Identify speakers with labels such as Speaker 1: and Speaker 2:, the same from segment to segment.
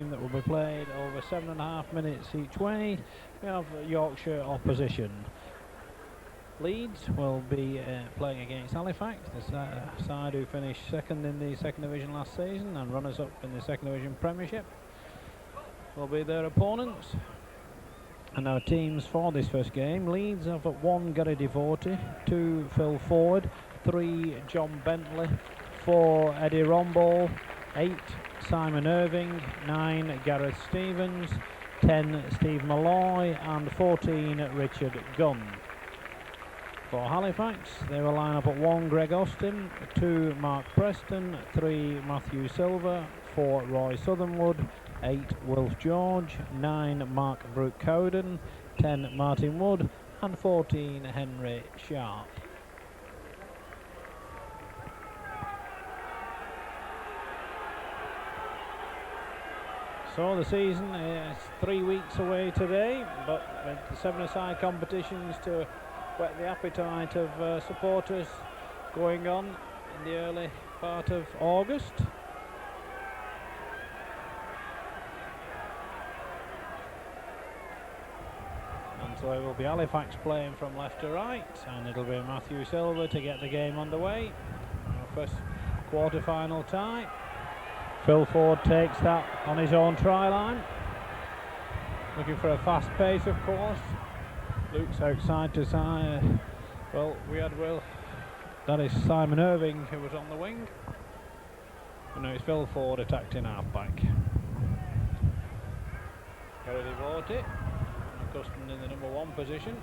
Speaker 1: that will be played over 7.5 minutes each way. We have Yorkshire opposition. Leeds will be playing against Halifax, the side who finished second in the second division last season and runners-up in the second division Premiership will be their opponents. And our teams for this first game: Leeds have at 1 Gary Devorty, 2 Phil Ford, 3 John Bentley, 4 Eddie Romball, 8 Simon Irving, 9 Gareth Stevens, 10 Steve Malloy and 14 Richard Gunn. For Halifax, they will line up at 1 Greg Austin, 2 Mark Preston, 3 Matthew Silver, 4 Roy Southernwood, 8 Wilf George, 9 Mark Brooke Cowden, 10 Martin Wood and 14 Henry Sharp. So the season is 3 weeks away today, but with the 7-a-side competitions to whet the appetite of supporters going on in the early part of August. And so it will be Halifax playing from left to right, and it'll be Matthew Silver to get the game underway. Our first quarter-final tie. Phil Ford takes that on his own try line. Looking for a fast pace, of course. Luke's outside to side. That is Simon Irving who was on the wing. And now it's Phil Ford attacked in half-back. Gary Devorty, accustomed in the number 1 position.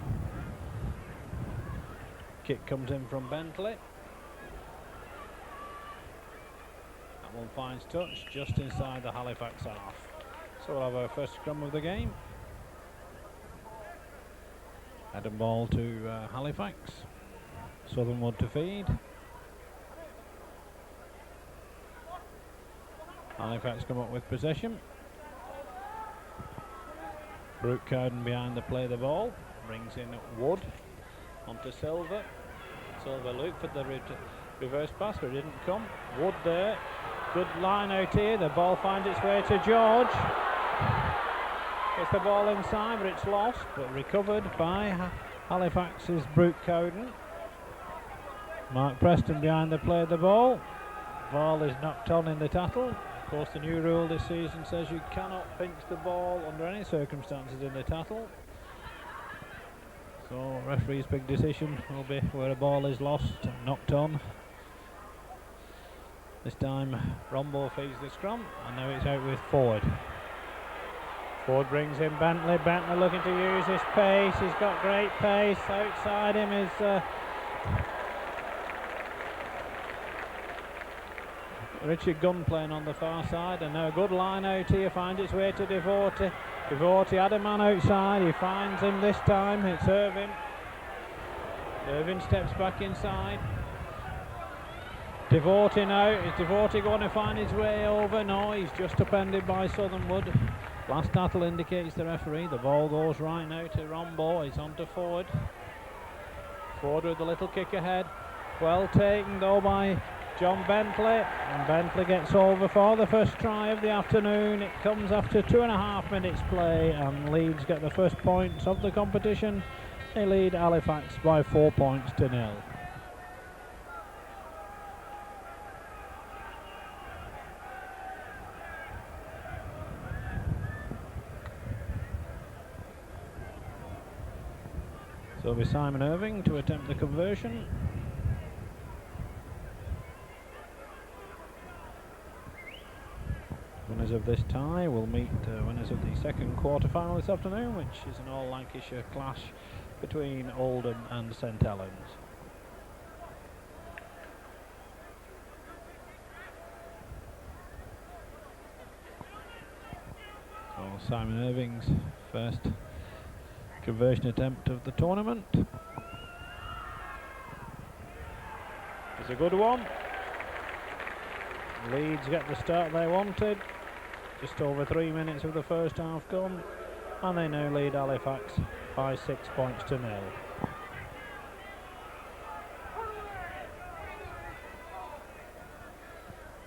Speaker 1: Kick comes in from Bentley. That one finds touch just inside the Halifax half. So we'll have our first scrum of the game. Head ball to Halifax. Southernwood to feed. Halifax come up with possession. Brooke Cowden behind the play the ball. Brings in Wood onto Silver. Silver looked for the reverse pass, but it didn't come. Wood there. Good line out here. The ball finds its way to George. Gets the ball inside, but it's lost, but recovered by Halifax's Brooke Cowden. Mark Preston behind the play of the ball. Ball is knocked on in the tattle. Of course, the new rule this season says you cannot pinch the ball under any circumstances in the tattle. So referee's big decision will be where a ball is lost and knocked on. This time Rombo feeds the scrum, and now it's out with Ford. Ford brings in Bentley. Bentley looking to use his pace. He's got great pace. Outside him is Richard Gunn playing on the far side, and now a good line out here finds its way to Devorty. Devorty had a man outside. He finds him this time. It's Irving. Irving steps back inside. Devorty now. Is Devorty going to find his way over? No, he's just upended by Southernwood. Last tattle indicates the referee. The ball goes right now to Rombo. It's on to Ford. Ford with a little kick ahead. Well taken though by John Bentley. And Bentley gets over for the first try of the afternoon. It comes after 2.5 minutes play, and Leeds get the first points of the competition. They lead Halifax by 4 points to 0. So it'll be Simon Irving to attempt the conversion. Winners of this tie will meet winners of the second quarter-final this afternoon, which is an all-Lancashire clash between Oldham and St Helens. So Simon Irving's first conversion attempt of the tournament. It's a good one. Leeds get the start they wanted. Just over 3 minutes of the first half gone, and they now lead Halifax by 6 points to 0.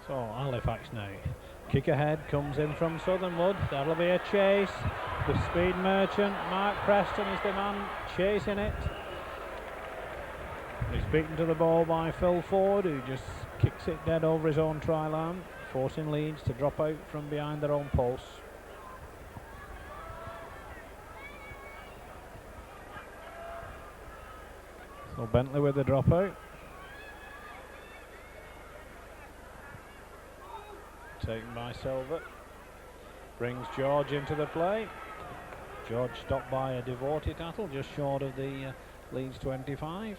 Speaker 1: So Halifax now Kick ahead comes in from Southernwood. That'll be a chase. The speed merchant, Mark Preston, is the man chasing it. He's beaten to the ball by Phil Ford, who just kicks it dead over his own try line, forcing Leeds to drop out from behind their own posts. So Bentley with the dropout. Taken by Silver. Brings George into the play. George stopped by a Devoted tackle just short of the Leeds 25.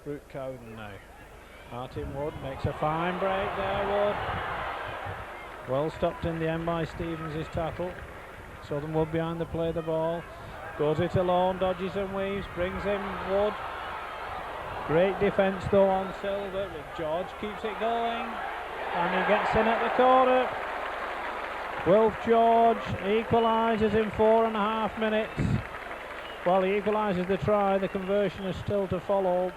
Speaker 1: Brooke Cowden now. Martin Wood makes a fine break there, Wood. Well stopped in the end by Stevens' tackle. Southernwood behind the play of the ball. Goes it alone, dodges and weaves, brings in Wood. Great defence though on Silver, but George keeps it going. And he gets in at the corner. Wilf George equalises in 4.5 minutes. Well, he equalises the try, the conversion is still to follow.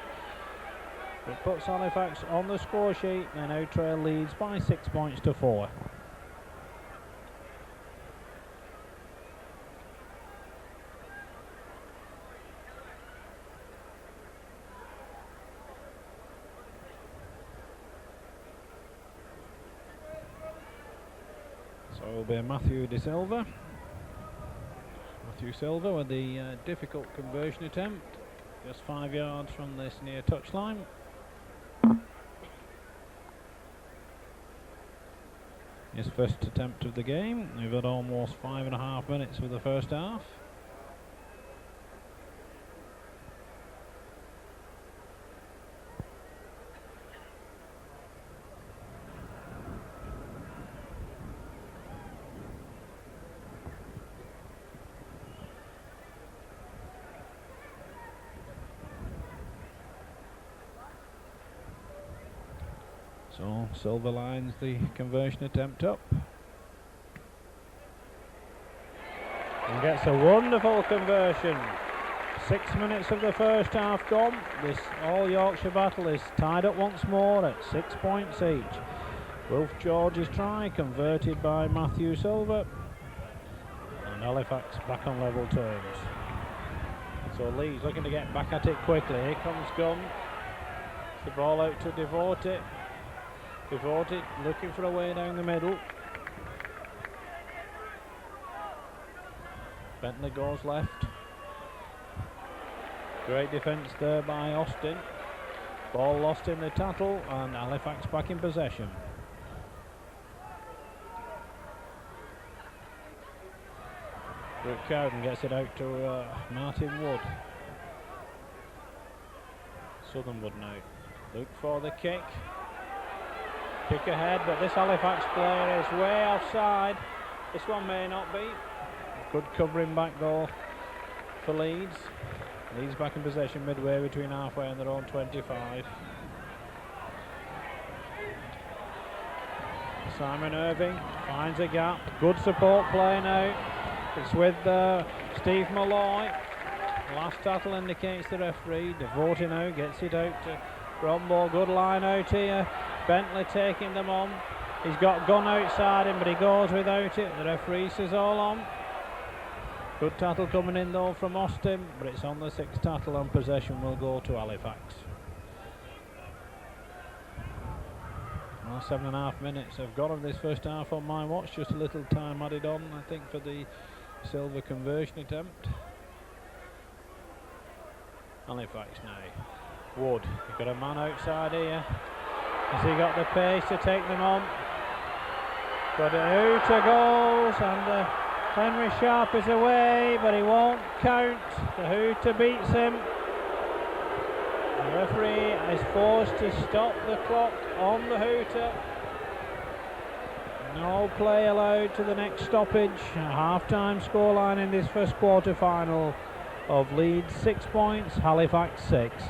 Speaker 1: It puts Halifax on the score sheet. They now trail Leeds by 6 points to 4. So it will be Matthew De Silva. Matthew Silva with the difficult conversion attempt. Just 5 yards from this near touchline. His first attempt of the game. We've had almost 5.5 minutes for the first half. So Silver lines the conversion attempt up. And gets a wonderful conversion. 6 minutes of the first half gone. This all Yorkshire battle is tied up once more at 6 points each. Wilf George's try converted by Matthew Silver. And Halifax back on level terms. So Leeds looking to get back at it quickly. Here comes Gunn. The ball out to Devoted. Devoted looking for a way down the middle. Bentley goes left. Great defence there by Austin. Ball lost in the tackle and Halifax back in possession. Brooke Cowden gets it out to Martin Wood. Southernwood now. Look for the kick. Kick ahead, but this Halifax player is way offside. This one may not be. Good covering back though for Leeds. Leeds back in possession midway between halfway and their own 25. Simon Irving finds a gap. Good support play now. It's with Steve Malloy. Last tackle indicates the referee. Devoted now gets it out to Rombo. Good line out here. Bentley taking them on. He's got Gunn outside him, but he goes without it. The referee says all on. Good tackle coming in though from Austin, but it's on the 6th tackle and possession will go to Halifax. Well, 7.5 minutes have gone of this first half on my watch. Just a little time added on, I think, for the Silver conversion attempt. Halifax now. Wood, you've got a man outside here. Has he got the pace to take them on? But Hooter goes and Henry Sharp is away, but he won't count. The Hooter beats him. The referee is forced to stop the clock on the Hooter. No play allowed to the next stoppage. A half-time scoreline in this first quarter final of Leeds 6 points, Halifax 6.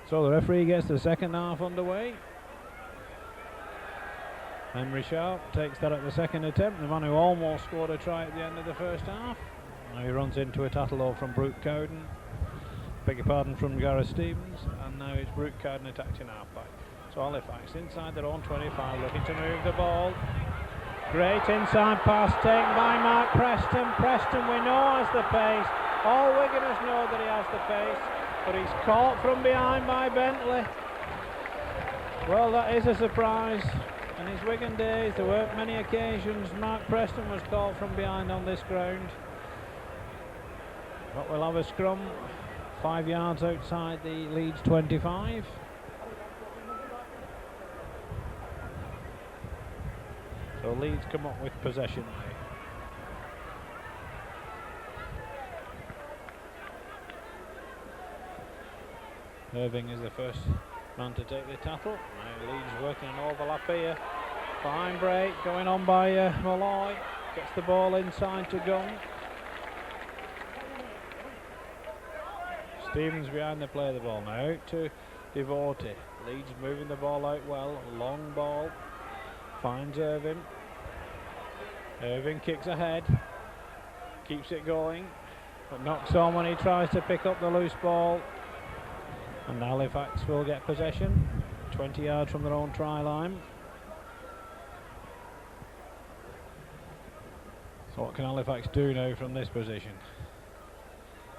Speaker 1: So the referee gets the second half underway. Henry Sharp takes that at the second attempt, the man who almost scored a try at the end of the first half. Now he runs into a tattle from Brooke Cowden. Beg your pardon, from Gareth Stevens, and now it's Brooke Cowden attacking half-back. So Halifax inside their own 25, looking to move the ball. Great inside pass taken by Mark Preston. Preston, we know, has the pace. All Wiganers know that he has the pace, but he's caught from behind by Bentley. Well, that is a surprise. In his Wigan days, there weren't many occasions Mark Preston was caught from behind on this ground. But we'll have a scrum 5 yards outside the Leeds 25. So Leeds come up with possession now. Irving is the first man to take the tackle. Now Leeds working an overlap here. Fine break going on by Malloy. Gets the ball inside to Gunn. Stevens behind the play of the ball now. Out to Devotee. Leeds moving the ball out well. Long ball. Finds Irving. Irving kicks ahead. Keeps it going. But knocks on when he tries to pick up the loose ball. And Halifax will get possession. 20 yards from their own try line. So what can Halifax do now from this position?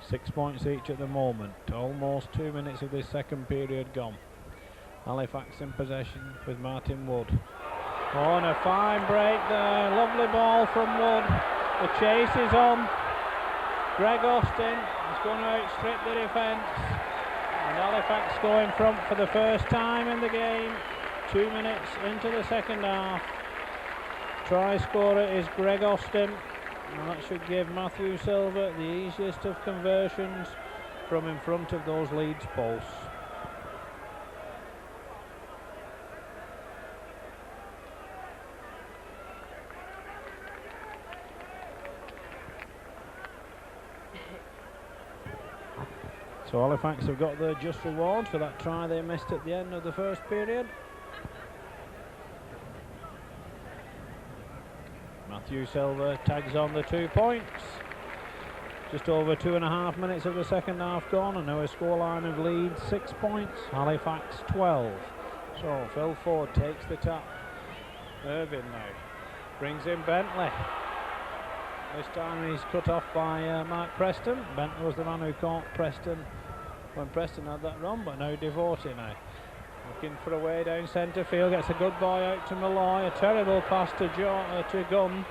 Speaker 1: 6 points each at the moment. Almost 2 minutes of this second period gone. Halifax in possession with Martin Wood. Oh, and a fine break there. Lovely ball from Wood. The chase is on. Greg Austin is going to outstrip the defence. And Halifax go in front for the first time in the game. 2 minutes into the second half. Try scorer is Greg Austin. And that should give Matthew Silver the easiest of conversions from in front of those Leeds posts. So Halifax have got their just reward for that try they missed at the end of the first period. Matthew Silver tags on the 2 points. Just over 2.5 minutes of the second half gone, and now a scoreline of Leeds 6 points, Halifax 12. So Phil Ford takes the tap. Irving now brings in Bentley. This time he's cut off by Mark Preston. Bentley was the man who caught Preston when Preston had that run, but now Devotee now. Looking for a way down centre field, gets a good boy out to Malloy. A terrible pass to Gunn.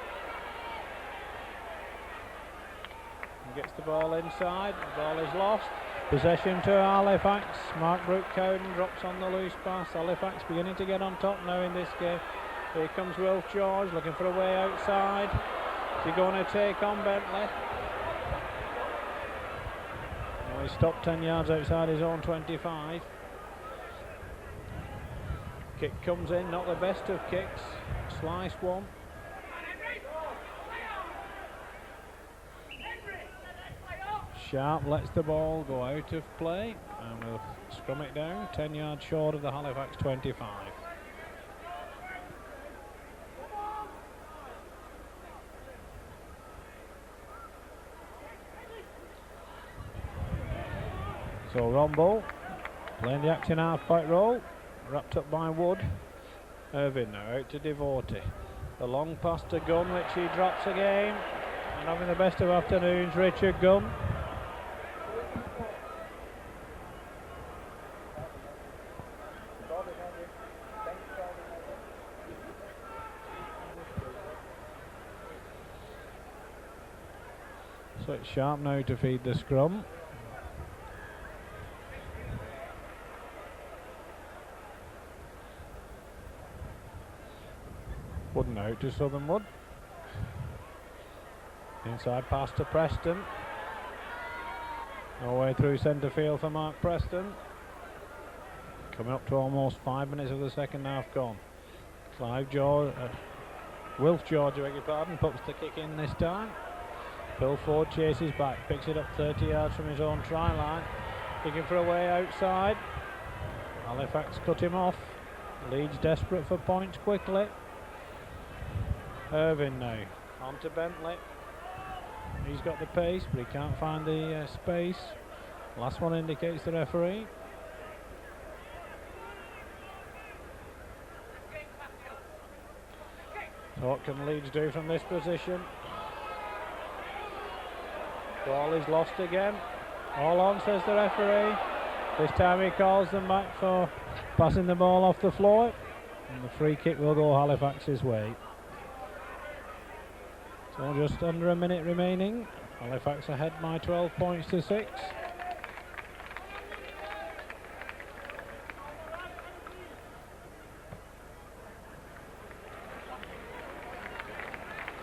Speaker 1: He gets the ball inside, the ball is lost. Possession to Halifax. Mark Brooke Cowden drops on the loose pass. Halifax beginning to get on top now in this game. Here comes Wilf George looking for a way outside. Is he going to take on Bentley? No, he stopped 10 yards outside his own 25. Kick comes in, not the best of kicks. Slice one. Sharp lets the ball go out of play and we'll scrum it down 10 yards short of the Halifax 25. So Rombo playing the acting half-back role, wrapped up by Wood. Irving now out to Devotee. The long pass to Gunn, which he drops again. And having the best of afternoons, Richard Gunn. So it's Sharp now to feed the scrum. Wooden out to Southernwood. Inside pass to Preston. No way through centre field for Mark Preston. Coming up to almost 5 minutes of the second half gone. Wilf George, I beg your pardon, puts the kick in this time. Phil Ford chases back, picks it up 30 yards from his own try line. Looking for a way outside. Halifax cut him off. Leeds desperate for points quickly. Irvine now. On to Bentley. He's got the pace, but he can't find the space. Last one indicates the referee. So what can Leeds do from this position? Ball is lost again. All on, says the referee. This time he calls them back for passing the ball off the floor. And the free kick will go Halifax's way. So just under a minute remaining. Halifax ahead by 12 points to 6.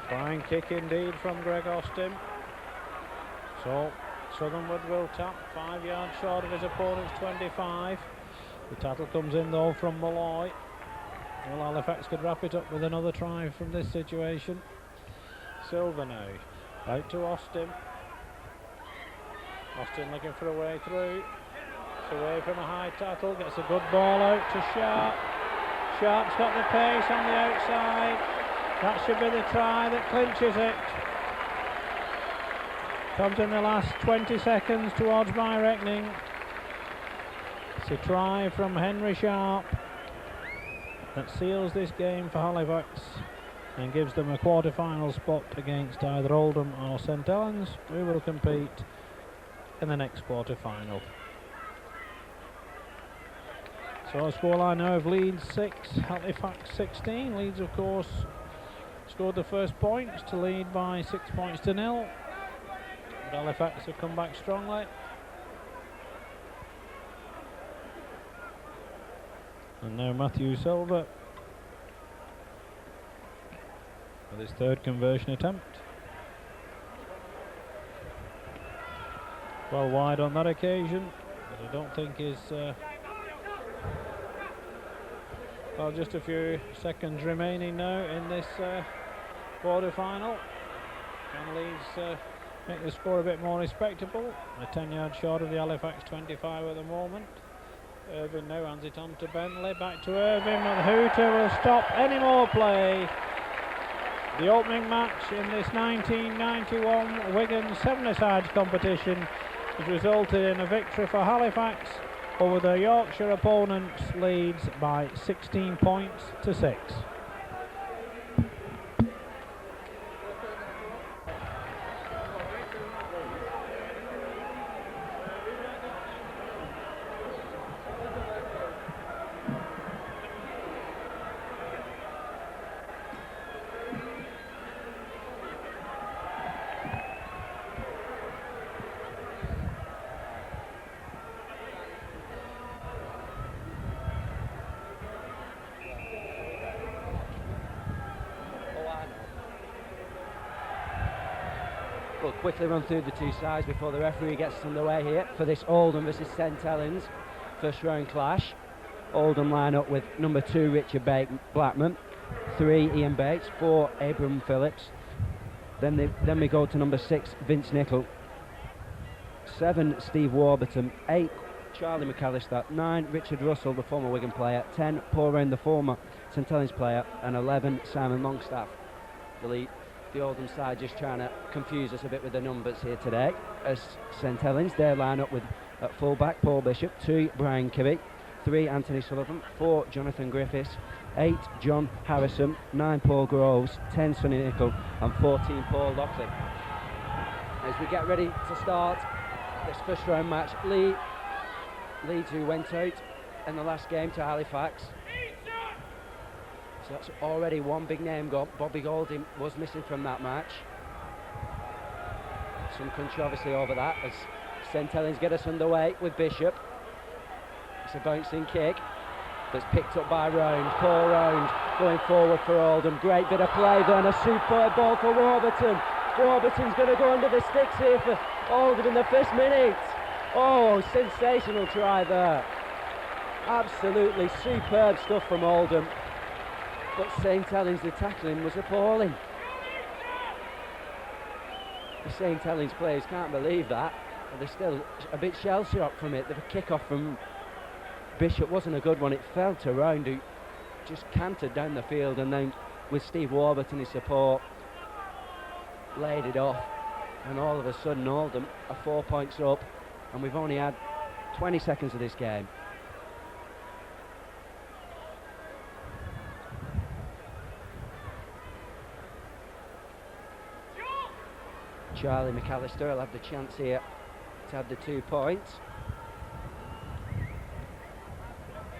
Speaker 1: Fine kick indeed from Greg Austin. So Southernwood will tap 5 yards short of his opponent's 25. The tackle comes in though from Malloy. Well, Halifax could wrap it up with another try from this situation. Silver now, out to Austin. Austin looking for a way through. It's away from a high tackle, gets a good ball out to Sharp. Sharp's got the pace on the outside. That should be the try that clinches it. Comes in the last 20 seconds towards my reckoning. It's a try from Henry Sharp that seals this game for Halifax and gives them a quarter-final spot against either Oldham or St Helens, who will compete in the next quarter-final. So a scoreline now of Leeds 6, Halifax 16. Leeds, of course, scored the first points to lead by 6 points to 0. But Halifax have come back strongly. And now Matthew Silver with his third conversion attempt. Well wide on that occasion, but I don't think is well, just a few seconds remaining now in this quarter-final. Can Leeds make the score a bit more respectable? A 10 yards short of the Halifax 25 at the moment. Irvine now hands it on to Bentley, back to Irvine, and Hooter will stop any more play. The opening match in this 1991 Wigan 7-a-sides competition has resulted in a victory for Halifax over their Yorkshire opponents. Leeds by 16 points to 6.
Speaker 2: We'll quickly run through the two sides before the referee gets underway here for this Oldham versus St Helens first round clash. Oldham line up with number 2 Richard Blackman, 3 Ian Bates, 4 Abram Phillips. Then we go to number 6 Vince Nichol, 7 Steve Warburton, 8 Charlie McAllister, 9 Richard Russell, the former Wigan player, 10 Paul Wren, the former St Helens player, and 11 Simon Longstaff. The Oldham side just trying to confuse us a bit with the numbers here today. As St Helens, they line up with at full-back Paul Bishop, 2 Brian Kibbe, 3 Anthony Sullivan, 4 Jonathan Griffiths, 8 John Harrison, 9 Paul Groves, 10 Sonny Nichol and 14 Paul Lockley. As we get ready to start this first round match, Leeds, who went out in the last game to Halifax. So that's already one big name gone. Bobby Golding was missing from that match. Some controversy over that as St Helens get us underway with Bishop. It's a bouncing kick that's picked up by Round. Paul Round going forward for Oldham. Great bit of play then, a superb ball for Warburton. Warburton's going to go under the sticks here for Oldham in the first minute. Oh, sensational try there. Absolutely superb stuff from Oldham. But St Helens, the tackling was appalling. The St Helens players can't believe that. But they're still a bit shell-shocked from it. The kick-off from Bishop wasn't a good one. It fell to Round, who just cantered down the field, and then with Steve Warburton his support, laid it off. And all of a sudden Oldham are 4 points up, and we've only had 20 seconds of this game. Charlie McAllister will have the chance here to have the 2 points.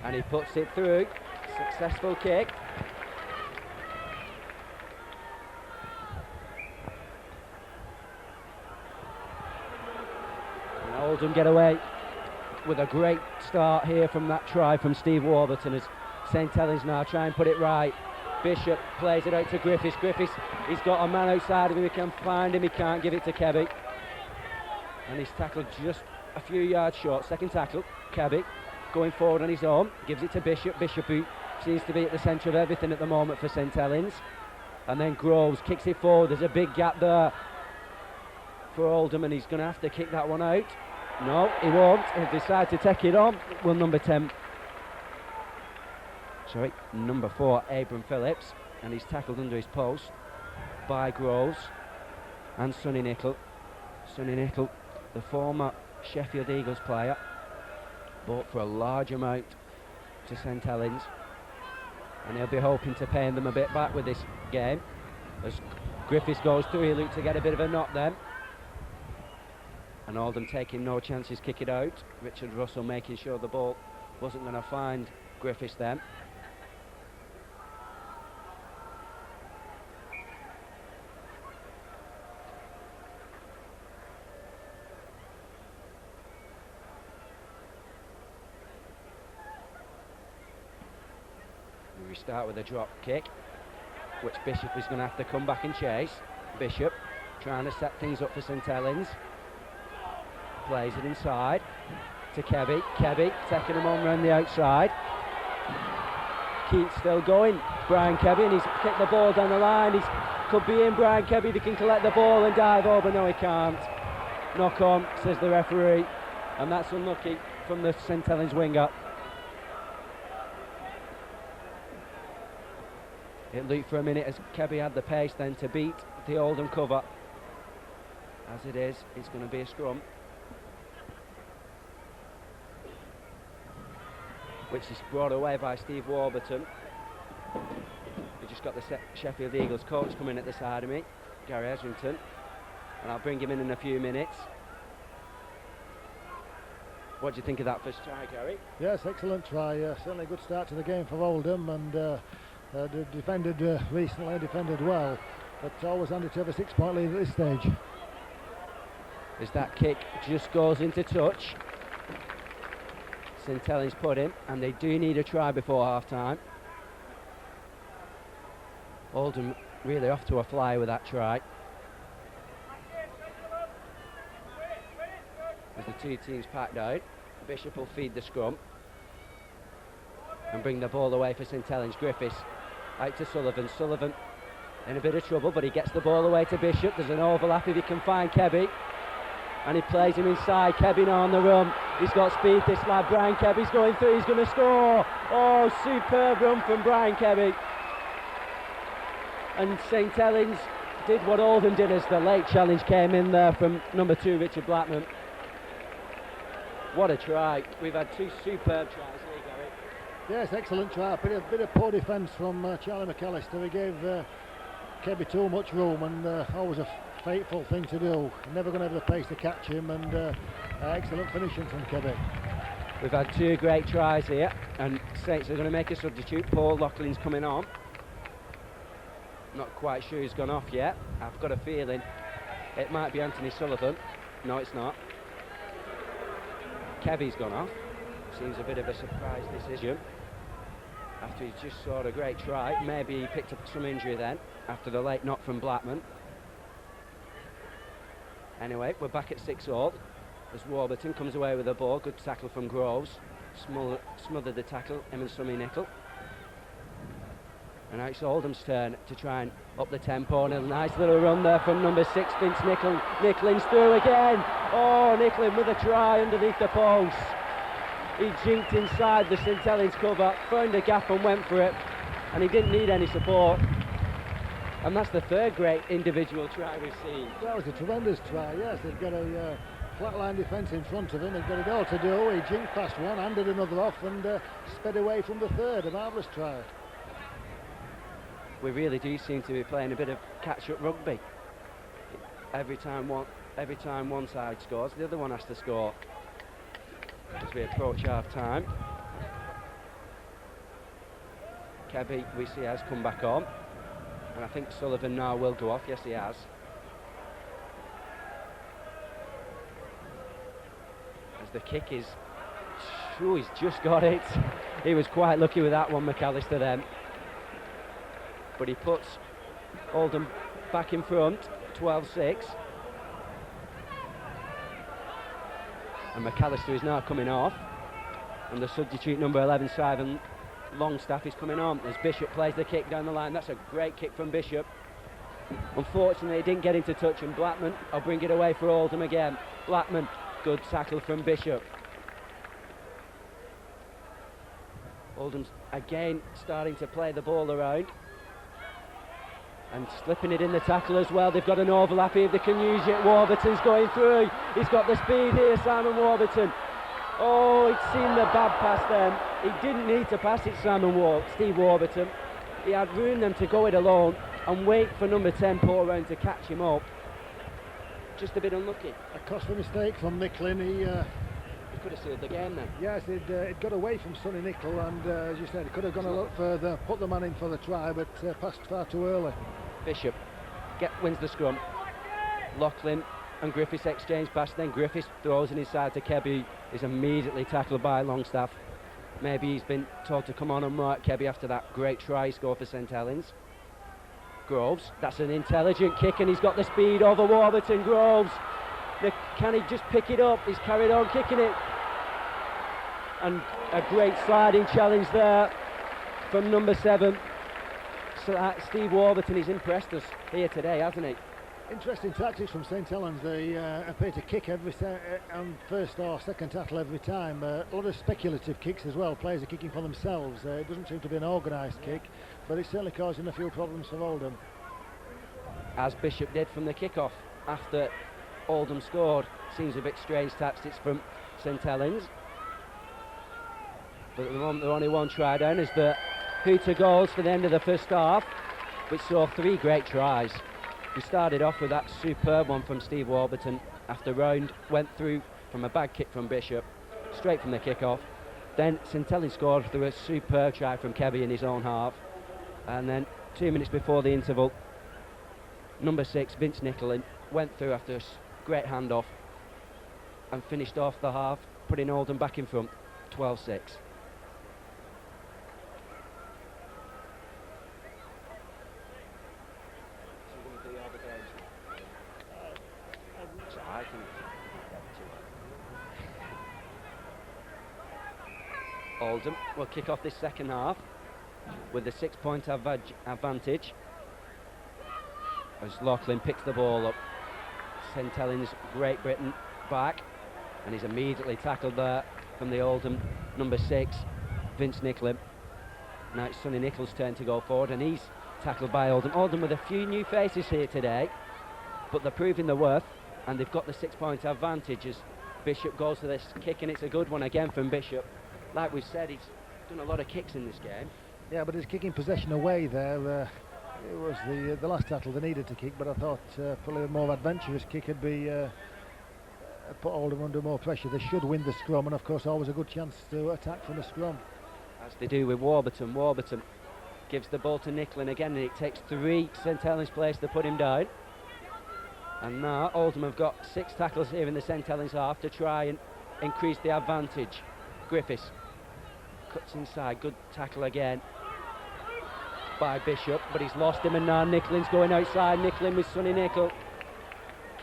Speaker 2: And he puts it through. Successful kick. And Oldham get away with a great start here from that try from Steve Warburton, as St Helens now try and put it right. Bishop plays it out to Griffiths. Griffiths, he's got a man outside of him, he can find him, he can't give it to Kebby. And he's tackled just a few yards short. Second tackle, Kebby going forward on his own, gives it to Bishop. Bishop, who seems to be at the centre of everything at the moment for St Helens. And then Groves kicks it forward. There's a big gap there for Oldham, and he's going to have to kick that one out. No, he won't. He'll decide to take it on. Will number 4, Abram Phillips, and he's tackled under his post by Groves and Sonny Nicol. Sonny Nicol, the former Sheffield Eagles player, bought for a large amount to St Helens, and he'll be hoping to pay them a bit back with this game. As Griffiths goes through, he'll look to get a bit of a knock then. And Oldham taking no chances, kick it out. Richard Russell making sure the ball wasn't going to find Griffiths then. We start with a drop kick, which Bishop is going to have to come back and chase. Bishop trying to set things up for St Helens. Plays it inside to Kebby. Kebby taking him on round the outside. Keats still going. Brian Kebby, and he's kicked the ball down the line. He could be in. Brian Kebby, he can collect the ball and dive over. No, he can't. Knock on, says the referee, and that's unlucky from the St Helens winger. It looked for a minute as Kebby had the pace then to beat the Oldham cover. As it is, it's going to be a scrum, which is brought away by Steve Warburton. We just got the Sheffield Eagles coach coming at the side of me, Gary Esrington, and I'll bring him in a few minutes. What do you think of that first try, Gary?
Speaker 3: Yes, excellent try. Certainly a good start to the game for Oldham, and defended recently, defended well, but always handed to have a 6-point lead at this stage.
Speaker 2: As that kick just goes into touch, St Helens put in, and they do need a try before half time. Oldham really off to a fly with that try. As the two teams packed out, Bishop will feed the scrum and bring the ball away for St Helens. Griffiths out to Sullivan. Sullivan in a bit of trouble, but he gets the ball away to Bishop. There's an overlap if he can find Kebby, and he plays him inside. Kebby now on the run. He's got speed, this lad. Brian Kebby's going through. He's going to score. Oh, superb run from Brian Kebby. And St Helens did what Oldham did as the late challenge came in there from number 2, Richard Blackman. What a try. We've had two superb tries here, Gary.
Speaker 3: Yes, excellent try. A bit of poor defence from Charlie McAllister. He gave Kebby too much room, and always a fateful thing to do. Never going to have the pace to catch him, and excellent finishing from Kebby.
Speaker 2: We've had two great tries here, and Saints are going to make a substitute. Paul Laughlin's coming on. Not quite sure he's gone off yet. I've got a feeling it might be Anthony Sullivan. No, it's not. Kebby's gone off. Seems a bit of a surprise decision after he just scored a great try. Maybe he picked up some injury then after the late knock from Blackman. Anyway, we're back at 6-all 0 as Warburton comes away with the ball. Good tackle from Groves. Smothered the tackle, him and Sonny Nicol. And now it's Oldham's turn to try and up the tempo, and a nice little run there from number 6, Vince Nicklin's through again. Oh, Nicklin with a try underneath the post. He jinked inside the St Helens cover, found a gap and went for it, and he didn't need any support. And that's the third great individual try we've seen.
Speaker 3: That was a tremendous try, yes. They've got a flatline defence in front of him. They've got it all to do. He jinked past one, handed another off, and sped away from the third. A marvellous try.
Speaker 2: We really do seem to be playing a bit of catch-up rugby. Every time one side scores, the other one has to score. As we approach half-time, Kebby, we see, has come back on. And I think Sullivan now will go off. Yes, he has. As the kick is... he's just got it. He was quite lucky with that one, McAllister, then. But he puts Oldham back in front, 12-6. And McAllister is now coming off. And the substitute number 11, Simon Longstaff, is coming on as Bishop plays the kick down the line. That's a great kick from Bishop. Unfortunately, he didn't get into touch, and Blackman will bring it away for Oldham again. Blackman, good tackle from Bishop. Oldham's again starting to play the ball around and slipping it in the tackle as well. They've got an overlap here if they can use it. Warburton's going through. He's got the speed here, Simon Warburton. Oh, he'd seen the bad pass then. He didn't need to pass it, Steve Warburton. He had room then to go it alone and wait for number 10, Paul Round, to catch him up. Just a bit unlucky.
Speaker 3: A costly mistake from Nicklin. He
Speaker 2: could have sealed the game then.
Speaker 3: Yes, it got away from Sonny Nickel, and as you said, it could have gone a lot further, put the man in for the try, but passed far too early.
Speaker 2: Bishop wins the scrum. Loughlin and Griffiths exchange pass, then Griffiths throws it inside to Kebby. Is immediately tackled by Longstaff. Maybe he's been told to come on and mark Kebby after that great try he scored for St Helens. Groves, that's an intelligent kick, and he's got the speed over Warburton. Groves, can he just pick it up? He's carried on kicking it. And a great sliding challenge there from number 7. So, Steve Warburton, he's impressed us here today, hasn't he?
Speaker 3: Interesting tactics from St Helens. They appear to kick every on first or second tackle every time. A lot of speculative kicks as well. Players are kicking for themselves. It doesn't seem to be an organised kick, but it's certainly causing a few problems for Oldham.
Speaker 2: As Bishop did from the kick-off after Oldham scored. Seems a bit strange tactics from St Helens. But at the moment, they're only one try down as the Hooter goals for the end of the first half, which saw 3 great tries. We started off with that superb one from Steve Warburton after Round went through from a bad kick from Bishop, straight from the kick-off. Then St Helens scored through a superb try from Kebby in his own half. And then 2 minutes before the interval, number 6, Vince Nicklin, went through after a great handoff and finished off the half, putting Oldham back in front, 12-6. Oldham will kick off this second half with a 6-point advantage as Loughlin picks the ball up. St Helens, Great Britain back, and he's immediately tackled there from the Oldham number 6, Vince Nicklin. Now it's Sonny Nichol's turn to go forward, and he's tackled by Oldham. Oldham with a few new faces here today, but they're proving their worth, and they've got the 6-point advantage as Bishop goes for this kick, and it's a good one again from Bishop. Like we've said, he's done a lot of kicks in this game.
Speaker 3: Yeah, but he's kicking possession away there. It was the last tackle they needed to kick, but I thought probably a more adventurous kick would be put Oldham under more pressure. They should win the scrum, and of course always a good chance to attack from the scrum. As
Speaker 2: they do with Warburton. Warburton gives the ball to Nicklin again, and it takes 3 St Helens players to put him down. And now Oldham have got 6 tackles here in the St Helens half to try and increase the advantage. Griffiths cuts inside, good tackle again by Bishop, but he's lost him, and now Nicklin's going outside. Nicklin with Sonny Nickel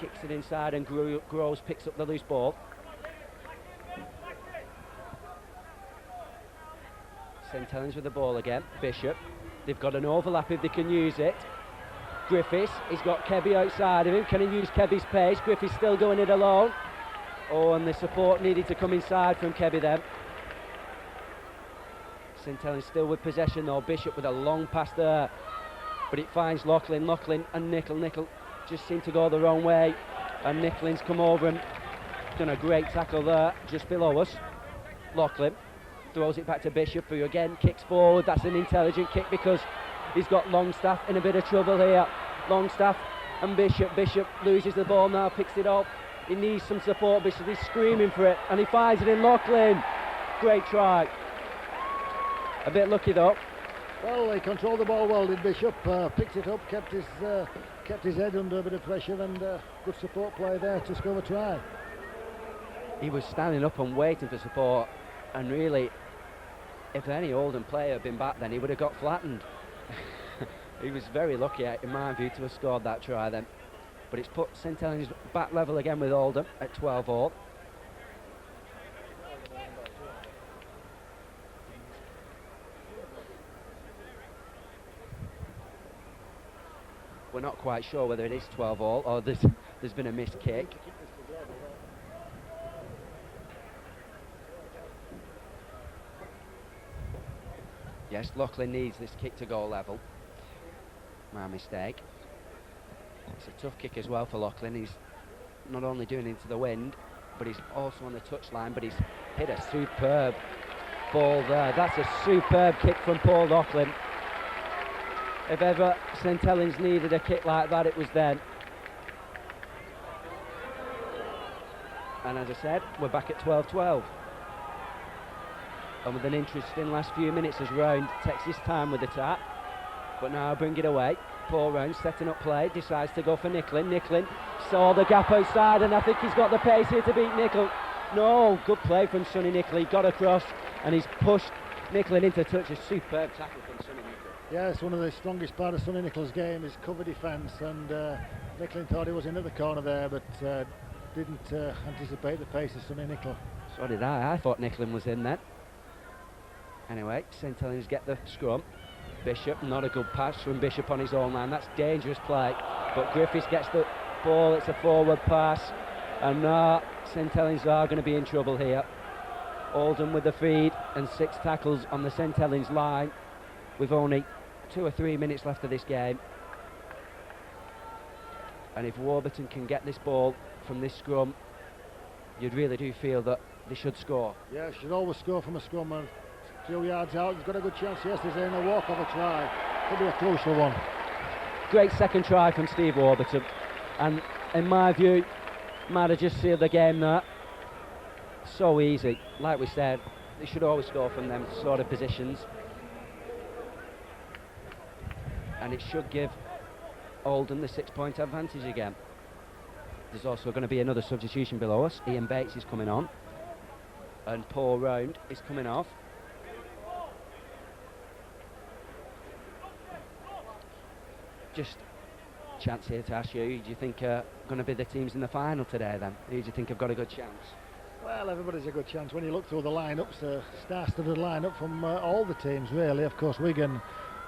Speaker 2: kicks it inside, and Groves picks up the loose ball. St Helens with the ball again. Bishop, they've got an overlap if they can use it. Griffiths, he's got Kebby outside of him. Can he use Kebby's pace? Griffiths still going it alone. Oh, and the support needed to come inside from Kebby then. St Helens still with possession though. Bishop with a long pass there, but it finds Lachlan and Nichol just seem to go the wrong way, and Nicholin's come over and done a great tackle there just below us. Lachlan throws it back to Bishop, who again kicks forward. That's an intelligent kick because he's got Longstaff in a bit of trouble here. Longstaff and Bishop loses the ball now, picks it up. He needs some support. Bishop is screaming for it, and he finds it in Lachlan. Great try. A bit lucky though.
Speaker 3: Well, he controlled the ball well, did Bishop. Picked it up, kept his head under a bit of pressure, and good support play there to score a try.
Speaker 2: He was standing up and waiting for support, and really, if any Oldham player had been back then, he would have got flattened. He was very lucky, in my view, to have scored that try then. But it's put St Helens back level again with Oldham at 12-all. We're not quite sure whether it is 12-all or there's been a missed kick. Yes, Lachlan needs this kick to go level. My mistake. It's a tough kick as well for Lachlan. He's not only doing it into the wind, but he's also on the touchline, but he's hit a superb ball there. That's a superb kick from Paul Lachlan. If ever St Helens needed a kick like that, it was then. And as I said, we're back at 12-12. And with an interesting last few minutes as Round takes his time with the tap. But now bring it away. Paul Round setting up play, decides to go for Nicklin. Nicklin saw the gap outside, and I think he's got the pace here to beat Nichol. No, good play from Sonny Nichol. He got across and he's pushed Nicklin into touch. A superb tackle from Sonny Nichol.
Speaker 3: Yeah, it's one of the strongest part of Sonny Nichol's game is cover defence, and Nicklin thought he was in at the corner there, but didn't anticipate the pace of Sonny Nichol.
Speaker 2: So did I. I thought Nicklin was in then. Anyway, St Helens get the scrum. Bishop, not a good pass from Bishop on his own line. That's dangerous play. But Griffiths gets the ball. It's a forward pass. And now St Helens are going to be in trouble here. Oldham with the feed and 6 tackles on the St Helens line. With only 2 or 3 minutes left of this game. And if Warburton can get this ball from this scrum, you'd really do feel that they should score.
Speaker 3: Yeah, should always score from a scrum. And 2 yards out, he's got a good chance yesterday in a walk-off a try. Could be a crucial one.
Speaker 2: Great second try from Steve Warburton, and in my view might have just sealed the game there. So easy, like we said, they should always score from them sort of positions, and it should give Oldham the 6-point advantage again. There's also going to be another substitution below us. Ian Bates is coming on and Paul Round is coming off. Just chance here to ask you, who do you think are going to be the teams in the final today then? Who do you think have got a good chance?
Speaker 3: Well, everybody's a good chance when you look through the lineups, the star-studded lineup from all the teams really. Of course, Wigan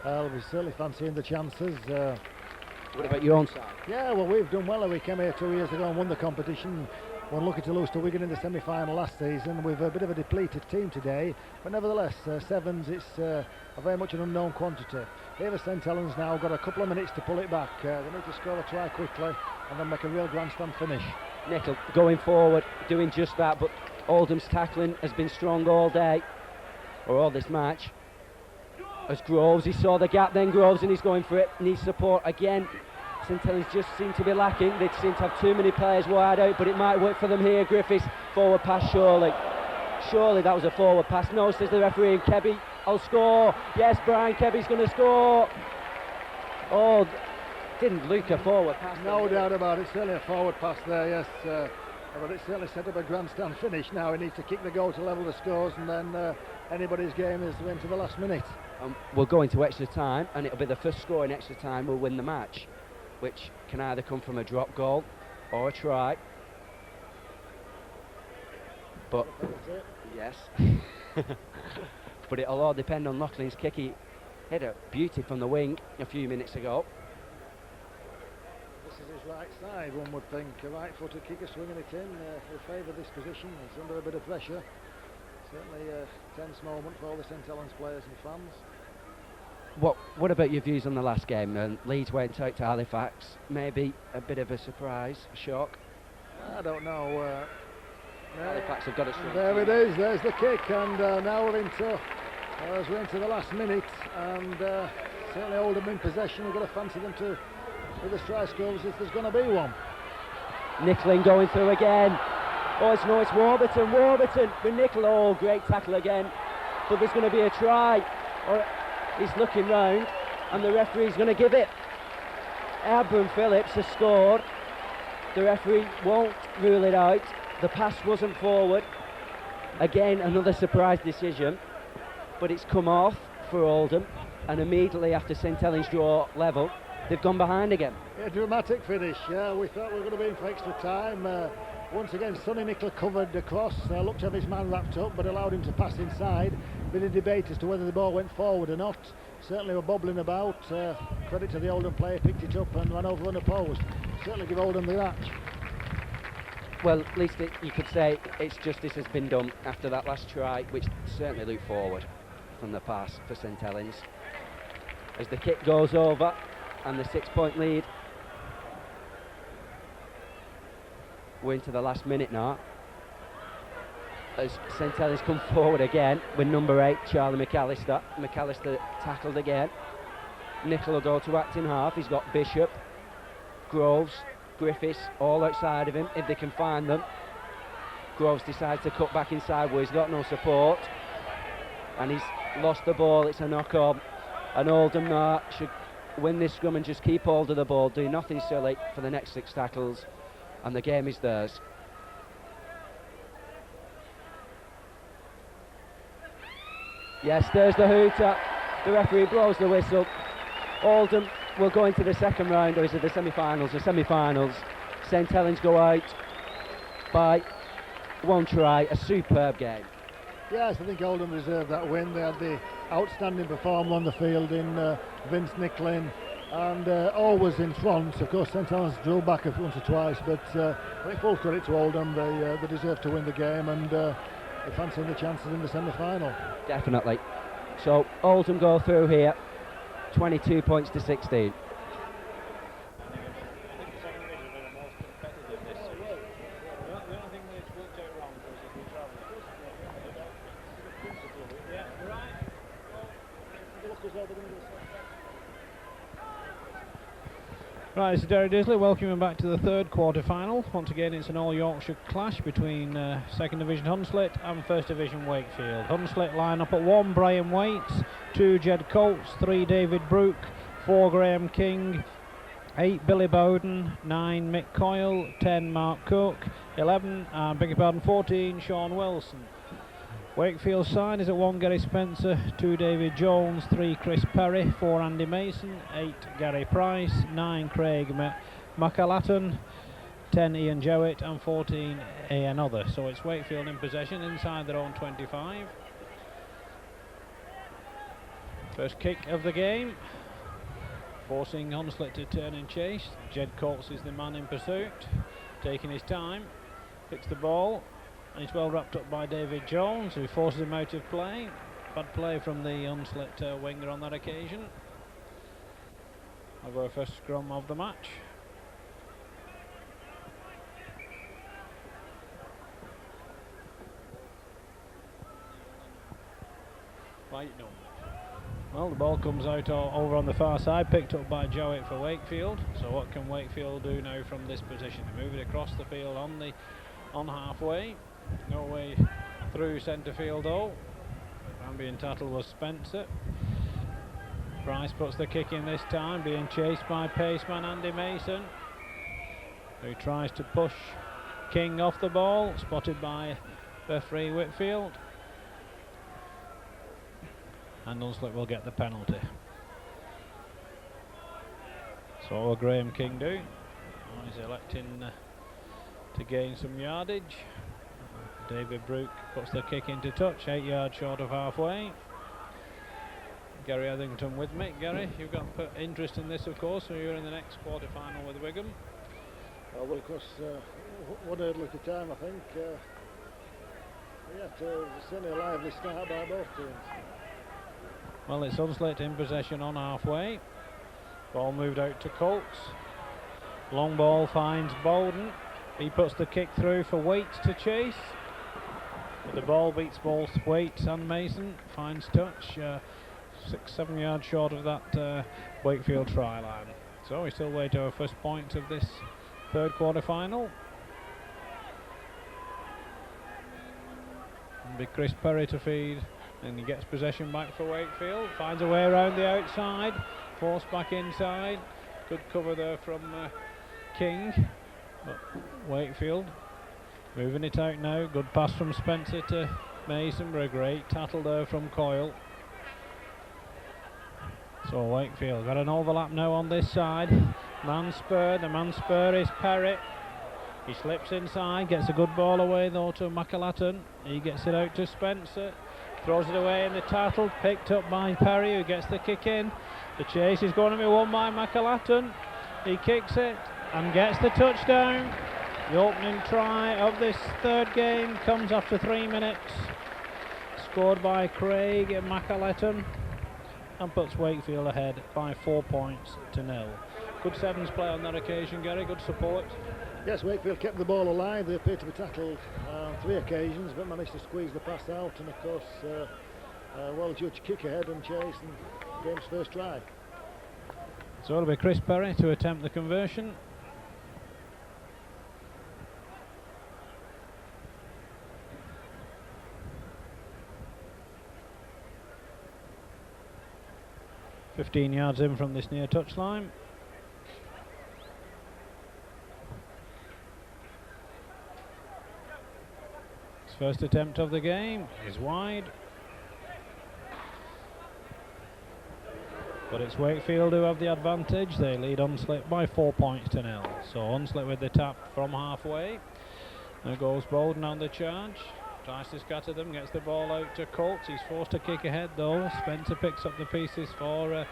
Speaker 3: will be certainly fancying the chances.
Speaker 2: What about your own side?
Speaker 3: Yeah, well, we've done well. We came here 2 years ago and won the competition. We're lucky to lose to Wigan in the semi-final last season. We've a bit of a depleted team today, but nevertheless, sevens, it's a very much an unknown quantity. Here St Helens now got a couple of minutes to pull it back. They need to score a try quickly and then make a real grandstand finish.
Speaker 2: Nichol going forward, doing just that, but Oldham's tackling has been strong all day, or all this match. As Groves, he saw the gap, then Groves, and he's going for it, needs support again. St Helens just seem to be lacking. They seem to have too many players wide out, but it might work for them here. Griffiths, forward pass, surely that was a forward pass. No, says the referee, and Kebby, I'll score. Yes, Brian Kebby's going to score. Oh, didn't look a forward pass.
Speaker 3: No doubt about it, certainly a forward pass there, yes. But it certainly set up a grandstand finish. Now he needs to kick the goal to level the scores, and then anybody's game is into the last minute.
Speaker 2: We'll go into extra time, and it'll be the first score in extra time will win the match, which can either come from a drop goal or a try. But yes, but it'll all depend on Laughlin's kick. He hit a beauty from the wing a few minutes ago.
Speaker 3: This is his right side, one would think. A right-footed kicker swinging it in. Will favour this position. He's under a bit of pressure. Certainly a tense moment for all the St Helens players and fans.
Speaker 2: What about your views on the last game? Leeds went out to Halifax. Maybe a bit of a surprise, a shock.
Speaker 3: I don't know.
Speaker 2: Halifax have got it.
Speaker 3: There it is. There's the kick, and now we're into the last minute, and certainly Oldham in possession. We've got to fancy them to with the strike scores if there's going to be one.
Speaker 2: Nickling going through again. Oh, it's Warburton with Nicola. Oh, great tackle again. But there's going to be a try. Or he's looking round, and the referee's going to give it. Abram Phillips has scored. The referee won't rule it out. The pass wasn't forward. Again, another surprise decision, but it's come off for Oldham, and immediately after St Helens draw level, they've gone behind again.
Speaker 3: A dramatic finish. Yeah, we thought we were going to be in for extra time. Once again, Sonny Nicola covered the cross, looked to have his man wrapped up, but allowed him to pass inside. Bit of debate as to whether the ball went forward or not. Certainly were bobbling about. Credit to the Oldham player, picked it up and ran over unopposed. Certainly give Oldham the match.
Speaker 2: Well, at least you could say it's justice has been done after that last try, which certainly looked forward from the pass for St Helens. As the kick goes over, and the 6-point lead. We're into the last minute now. As St Helens come forward again with number 8, Charlie McAllister. McAllister tackled again. Nicola will go to acting half. He's got Bishop, Groves, Griffiths all outside of him if they can find them. Groves decides to cut back inside where he's got no support, and he's lost the ball. It's a knock on, and Oldham now should win this scrum and just keep hold of the ball, do nothing silly for the next 6 tackles, and the game is theirs. Yes, there's the hooter. The referee blows the whistle. Oldham will go into the second round, or is it the semi-finals? The semi-finals. St Helens go out by 1 try, a superb game.
Speaker 3: Yes, I think Oldham deserved that win. They had the outstanding performer on the field in Vince Nicklin, and always in front. Of course, St Helens drew back once or twice, but I think full credit to Oldham. They deserve to win the game, and they're fancying the chances in the semi-final.
Speaker 2: Definitely. So Oldham go through here, 22 points to 16.
Speaker 1: Right, this is Derry Disley welcoming back to the third quarter-final. Once again, it's an all-Yorkshire clash between 2nd Division Hunslet and 1st Division Wakefield. Hunslet line up at 1, Brian Waits, 2, Jed Coates, 3, David Brooke, 4, Graham King, 8, Billy Bowden, 9, Mick Coyle, 10, Mark Cook, 11, 14, Sean Wilson. Wakefield's side is at 1, Gary Spencer, 2, David Jones, 3, Chris Perry, 4, Andy Mason, 8, Gary Price, 9, Craig McAlaton, 10, Ian Jowett, and 14, another. So it's Wakefield in possession inside their own 25. First kick of the game, forcing Hunslet to turn and chase. Jed Coates is the man in pursuit, taking his time, picks the ball, and he's well wrapped up by David Jones, who forces him out of play. Bad play from the Hunslet winger on that occasion. I'll go first scrum of the match. Right, no. Well, the ball comes out over on the far side, picked up by Jowett for Wakefield. So what can Wakefield do now from this position? Move it across the field on halfway. No way through centre field though. Being tackled was Spencer. Price puts the kick in this time, being chased by paceman Andy Mason, who tries to push King off the ball, spotted by referee Whitfield. And Hunslet will get the penalty. So what will Graham King do? Oh, he's electing to gain some yardage. David Brooke puts the kick into touch, 8 yards short of halfway. Gary Etherington with me. Gary, you've got interest in this, of course, so you're in the next quarter-final with Wigan.
Speaker 3: Well, of course, one hurdle at a time, I think. Yeah, certainly a lively start by both teams.
Speaker 1: Well, it's Hunslet in possession on halfway. Ball moved out to Colts. Long ball finds Bolden. He puts the kick through for Waits to chase. But the ball beats both Waits and Mason. Finds touch. 6-7 yards short of that Wakefield try line. So we still wait our first point of this third quarter final. It'll be Chris Perry to feed, and he gets possession back for Wakefield. Finds a way around the outside. Forced back inside. Good cover there from King. But Wakefield moving it out now. Good pass from Spencer to Mason. A great tattle there from Coyle. So Wakefield got an overlap now on this side. Man spur. The man spur is Perry. He slips inside, gets a good ball away though to McAlatten. He gets it out to Spencer. Throws it away in the tattle. Picked up by Perry, who gets the kick in. The chase is going to be won by McAlatten. He kicks it and gets the touchdown. The opening try of this third game comes after 3 minutes. Scored by Craig McAlatten and puts Wakefield ahead by 4 points to 0. Good sevens play on that occasion, Gary. Good support.
Speaker 3: Yes, Wakefield kept the ball alive. They appeared to be tackled on 3 occasions, but managed to squeeze the pass out. And of course, well-judged kick ahead and chase and game's first try.
Speaker 1: So it'll be Chris Perry to attempt the conversion. "15 yards in from this near touchline. His first attempt of the game is wide. But it's Wakefield who have the advantage. They lead Hunslet by 4 points to 0. So Hunslet with the tap from halfway. There goes Bolden on the charge. Tries to scatter them, gets the ball out to Colts. He's forced to kick ahead though. Spencer picks up the pieces for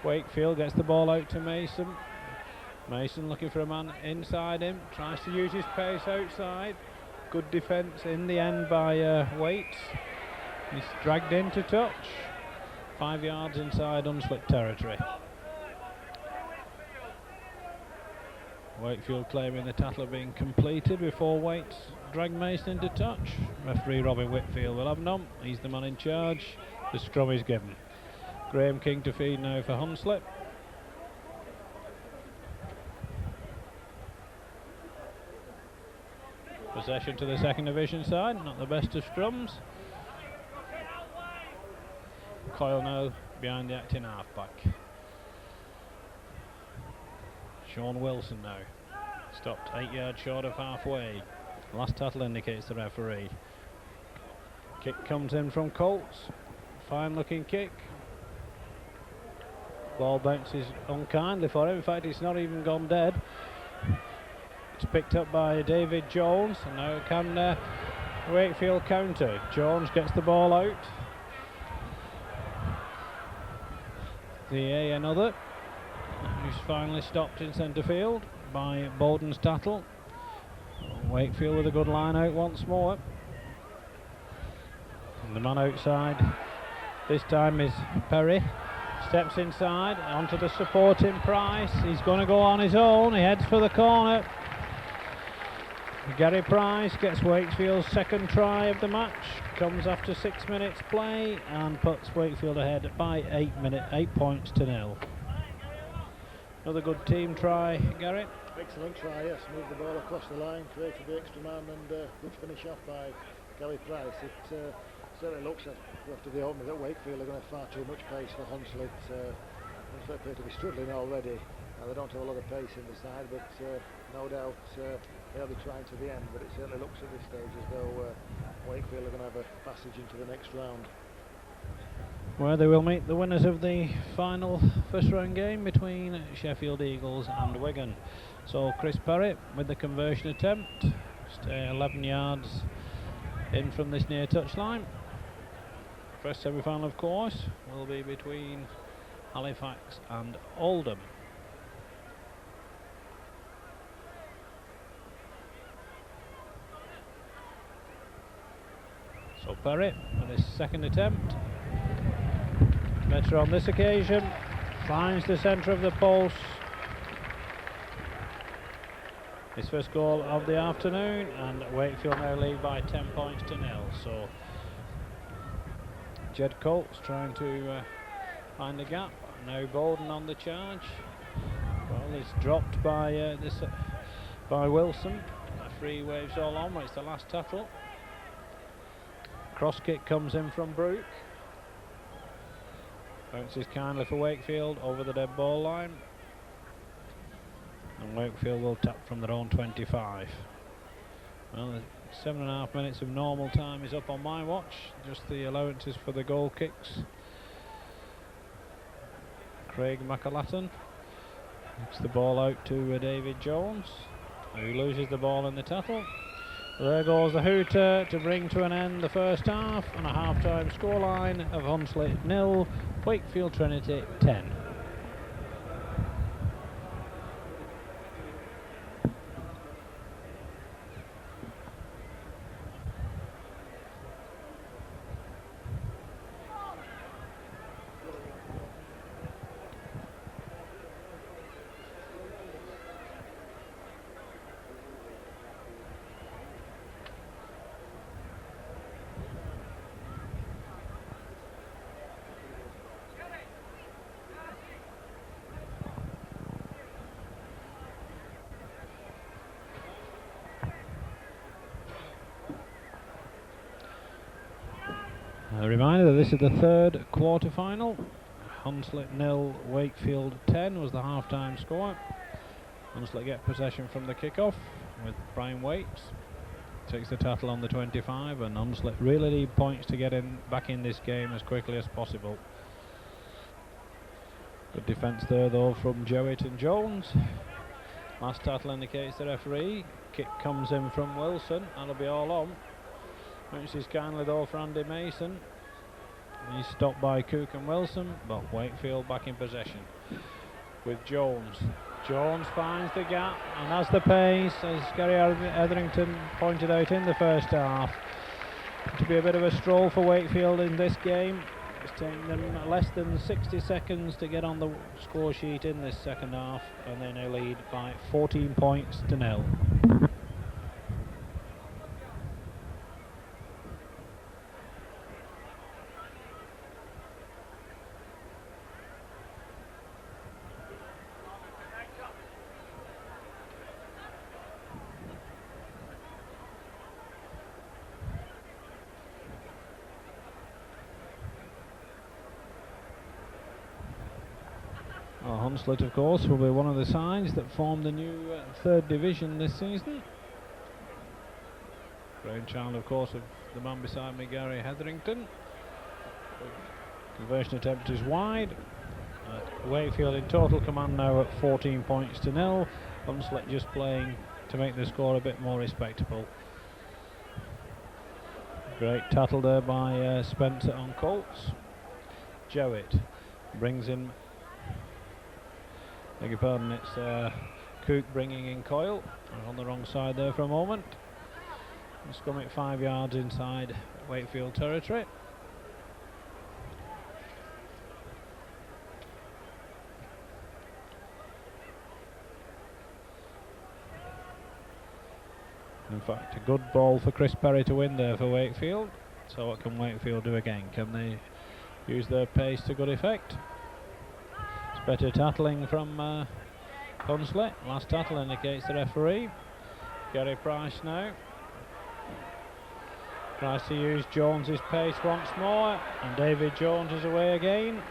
Speaker 1: Wakefield, gets the ball out to Mason. Mason looking for a man inside him, tries to use his pace outside. Good defence in the end by Waits. He's dragged into touch. 5 yards inside Hunslet territory. Wakefield claiming the tackle being completed before Waits dragged Mason into touch. Referee Robin Whitfield will have none. He's the man in charge. The scrum is given. Graham King to feed now for Hunslet. Possession to the second division side, not the best of scrums. Coyle now behind the acting halfback. Sean Wilson now. Stopped 8 yards short of halfway. Last tattle indicates the referee. Kick comes in from Colts. Fine looking kick. Ball bounces unkindly for him. In fact, it's not even gone dead. It's picked up by David Jones. And now can Wakefield counter. Jones gets the ball out. Another. Who's finally stopped in centre field by Bolden's tattle. Wakefield with a good line out once more. And the man outside this time is Perry. Steps inside onto the supporting Price. He's going to go on his own. He heads for the corner. Gary Price gets Wakefield's second try of the match. Comes after 6 minutes play and puts Wakefield ahead by 8 points to 0. Another good team try, Gary.
Speaker 3: Excellent try, yes. Moved the ball across the line, created the extra man, and good finish off by Gary Price. It certainly looks after the opening that Wakefield are going to have far too much pace for Hunslet. Hunslet appear to be struggling already. They don't have a lot of pace in the side, but no doubt they'll be trying to the end. But it certainly looks at this stage as though Wakefield are going to have a passage into the next round.
Speaker 1: Where they will meet the winners of the final first round game between Sheffield Eagles and Wigan. So Chris Perry with the conversion attempt, stay 11 yards in from this near touchline. First semi-final, of course, will be between Halifax and Oldham. Perry for his second attempt. Better on this occasion. Finds the centre of the post. His first goal of the afternoon, and Wakefield now lead by 10 points to 0. So Jed Colts trying to find the gap. Now Bowden on the charge. Well, it's dropped by by Wilson. Free waves all on. It's the last tackle. Cross kick comes in from Brook. Bounces kindly for Wakefield over the dead ball line. And Wakefield will tap from their own 25. Well, the 7.5 minutes of normal time is up on my watch. Just the allowances for the goal kicks. Craig McAlatten kicks the ball out to David Jones, who loses the ball in the tackle. There goes the hooter to bring to an end the first half, and a half-time scoreline of Hunslet 0, Wakefield Trinity 10. A reminder that this is the third quarter final. Hunslet 0, Wakefield 10 was the half-time score. Hunslet get possession from the kick-off with Brian Waits. Takes the tackle on the 25, and Hunslet really need points to get back in this game as quickly as possible. Good defence there though from Jowett and Jones. Last tackle indicates the referee. Kick comes in from Wilson, that'll be all on. Bounces kindly though for Andy Mason. He's stopped by Cook and Wilson, but Wakefield back in possession with Jones. Jones finds the gap and has the pace, as Gary Etherington pointed out in the first half. To be a bit of a stroll for Wakefield in this game. It's taken them less than 60 seconds to get on the score sheet in this second half, and they now lead by 14 points to 0. Hunslet, of course, will be one of the sides that form the new third division this season. Brainchild, of course, of the man beside me, Gary Hetherington. Conversion attempt is wide. Wakefield in total command now at 14 points to 0. Hunslet just playing to make the score a bit more respectable. Great tattle there by Spencer on Colts. Jowett brings in, beg your pardon, it's Cook bringing in Coyle. On the wrong side there for a moment. Scum 5 yards inside Wakefield territory. In fact, a good ball for Chris Perry to win there for Wakefield. So what can Wakefield do again? Can they use their pace to good effect? It's better tackling from Hunslet. Last tackle indicates the referee. Gary Price now. Tries to use Jones's pace once more, and David Jones is away again.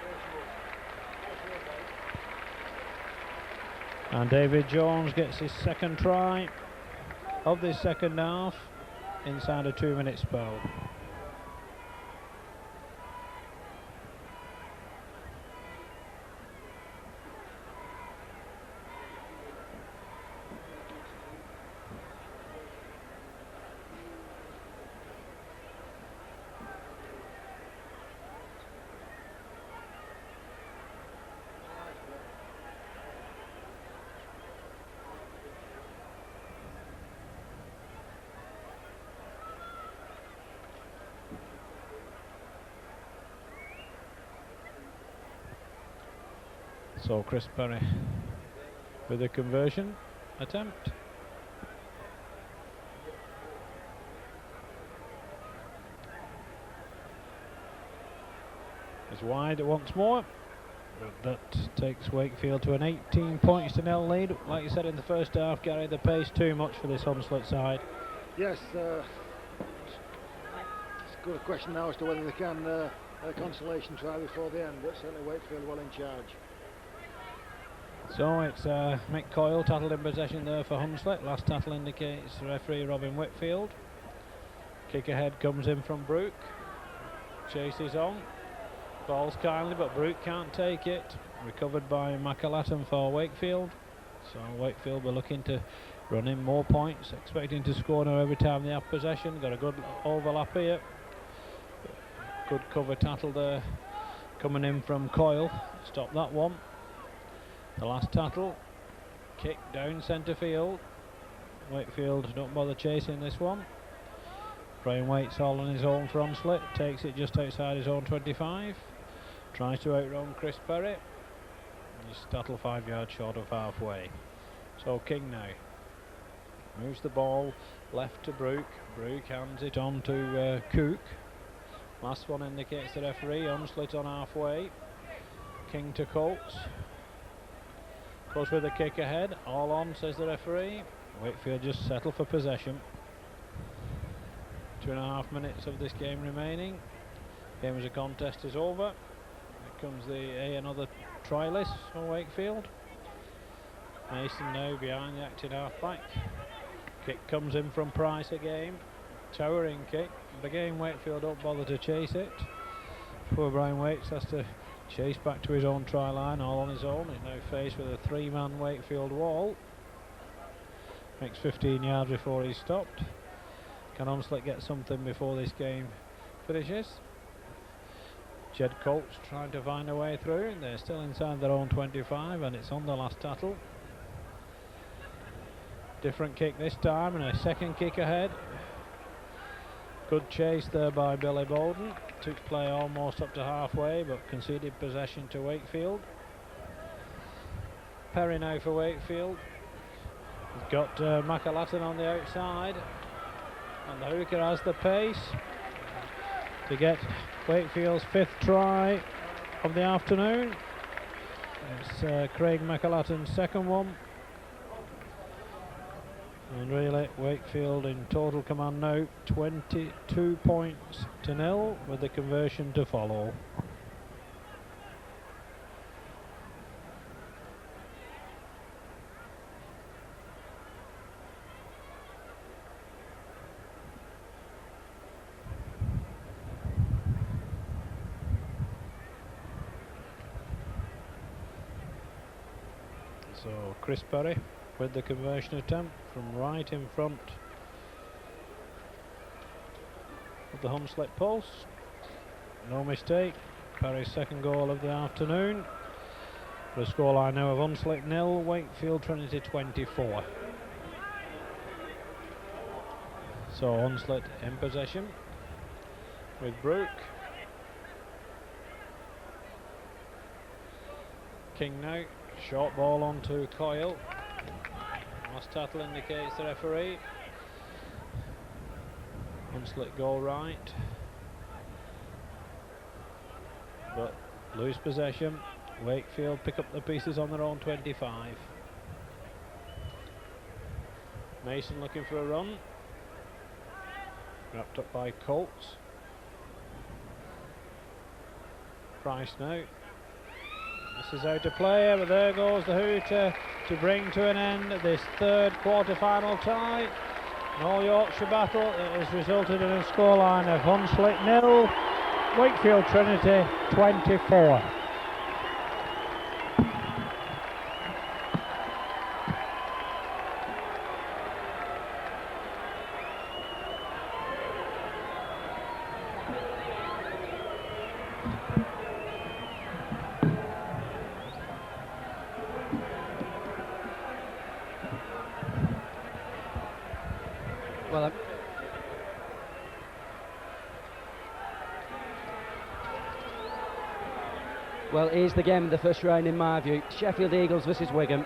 Speaker 1: And David Jones gets his second try of this second half inside a 2-minute spell. So Chris Perry with the conversion attempt. It's wide once more. But that takes Wakefield to an 18 points to nil lead. Like you said in the first half, Gary, the pace too much for this Hunslet side.
Speaker 3: Yes, it's a good question now as to whether they can a consolation try before the end, but certainly Wakefield well in charge.
Speaker 1: So it's Mick Coyle tattled in possession there for Hunslet. Last tattle indicates referee Robin Whitfield. Kick ahead comes in from Brooke. Chases on. Falls kindly, but Brooke can't take it. Recovered by McAlatten for Wakefield. So Wakefield were looking to run in more points, expecting to score now every time they have possession. Got a good overlap here. Good cover tattle there coming in from Coyle. Stop that one. The last tattle. Kick down centre field. Wakefield don't bother chasing this one. Brian Waite's all on his own for Hunslet. Takes it just outside his own 25. Tries to outrun Chris Perry. He's tattle 5 yards short of halfway. So King now moves the ball left to Brooke. Brooke hands it on to Cook. Last one indicates the referee. Hunslet on halfway. King to Colts. Goes with the kick ahead. All on, says the referee. Wakefield just settle for possession. 2.5 minutes of this game remaining. Game as a contest is over. Here comes another try list for Wakefield. Mason now behind the acting half-back. Kick comes in from Price again. Towering kick. But again, Wakefield don't bother to chase it. Poor Brian Waits has to chase back to his own try line, all on his own. He's now faced with a 3-man Wakefield wall. Makes 15 yards before he's stopped. Can Hunslet get something before this game finishes? Jed Colts trying to find a way through, and they're still inside their own 25, and it's on the last tattle. Different kick this time, and a second kick ahead. Good chase there by Billy Bolden. Took play almost up to halfway, but conceded possession to Wakefield. Perry now for Wakefield. He's got McAlatten on the outside. And the hooker has the pace to get Wakefield's 5th try of the afternoon. It's Craig McAlatten's 2nd one. And really, Wakefield in total command now, 22 points to nil, with the conversion to follow. So Chris Perry with the conversion attempt from right in front of the Hunslet post. No mistake. Perry's 2nd goal of the afternoon. The scoreline now of Hunslet 0, Wakefield Trinity 24. So Hunslet in possession with Brooke. King now. Short ball on to Coyle. Last tattle indicates the referee. Hunslet goal right. But lose possession. Wakefield pick up the pieces on their own 25. Mason looking for a run. Wrapped up by Colts. Price now. This is out to play, but there goes the hooter to bring to an end this 3rd quarter-final tie. An all-Yorkshire battle. It has resulted in a scoreline of Hunslet 0, Wakefield Trinity 24.
Speaker 2: Well, it is the game of the first round in my view. Sheffield Eagles versus Wigan.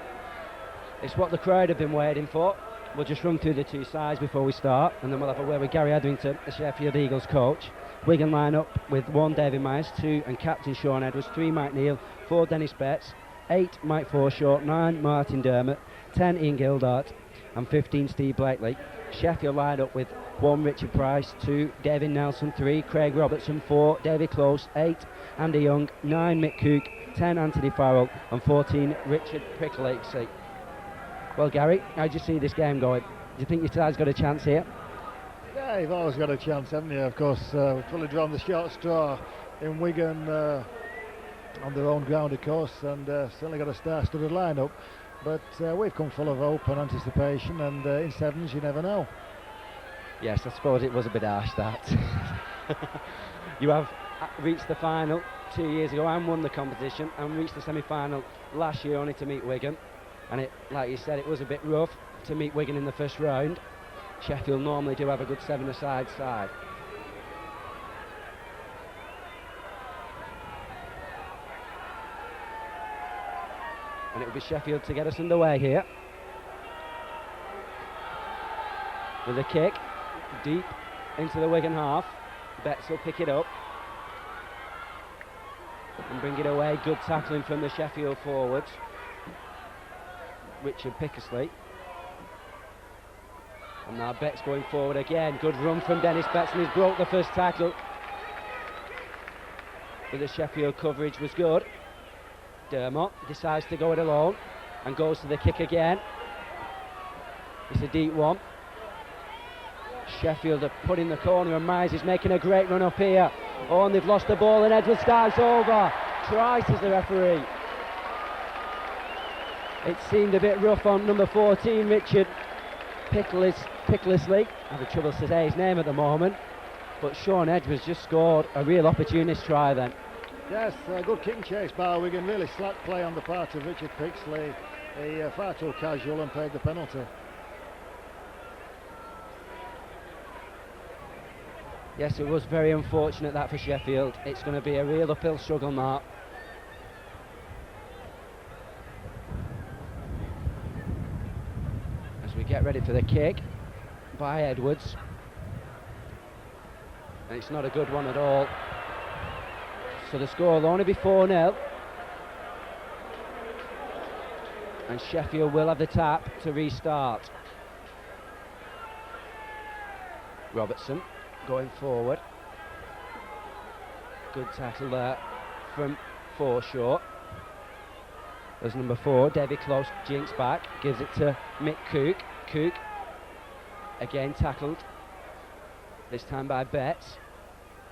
Speaker 2: It's what the crowd have been waiting for. We'll just run through the two sides before we start, and then we'll have a word with Gary Adrington, the Sheffield Eagles coach. Wigan line up with 1 David Myers, 2 and captain Sean Edwards, 3 Mike Neal, 4 Dennis Betts, 8 Mike Forshaw, 9 Martin Dermott, 10 Ian Gildart and 15 Steve Blakely. Sheffield line up with 1 Richard Price, 2 David Nelson, 3 Craig Robertson, 4 David Close, 8 Andy Young, 9 Mick Cook, 10 Anthony Farrell and 14 Richard Pickley. Well, Gary, how do you see this game going? Do you think your side's got a chance here?
Speaker 3: Yeah, you've always got a chance, haven't you? Of course, we've probably drawn the short straw in Wigan on their own ground, of course, and certainly got a star-studded line-up. But we've come full of hope and anticipation, and in sevens, you never know.
Speaker 2: Yes, I suppose it was a bit harsh, that. You have reached the final 2 years ago and won the competition, and reached the semi-final last year only to meet Wigan. And it, like you said, it was a bit rough to meet Wigan in the first round. Sheffield normally do have a good 7-a-side side. And it will be Sheffield to get us underway here. With a kick deep into the Wigan half. Betts will pick it up and bring it away. Good tackling from the Sheffield forwards. Richard Pickersley. And now Betts going forward again. Good run from Dennis Betts, and he's broke the first tackle. But the Sheffield coverage was good. Dermott decides to go it alone and goes to the kick again. It's a deep one. Sheffield are put in the corner, and Myers is making a great run up here. Oh, and they've lost the ball, and Edwards dives over. Tries as the referee. It seemed a bit rough on number 14, Richard Pickley. Having trouble to say his name at the moment. But Sean Edwards just scored a real opportunist try then.
Speaker 3: Yes, good kick and chase by Wigan. Really slack play on the part of Richard Pickley. He far too casual and paid the penalty.
Speaker 2: Yes, it was very unfortunate that for Sheffield. It's going to be a real uphill struggle, Mark. We get ready for the kick by Edwards, and it's not a good one at all, so the score will only be 4-0, and Sheffield will have the tap to restart. Robertson going forward, good tackle there from Forshaw. There's number 4, David Close, jinks back, gives it to Mick Cook. Cook, again tackled, this time by Betts.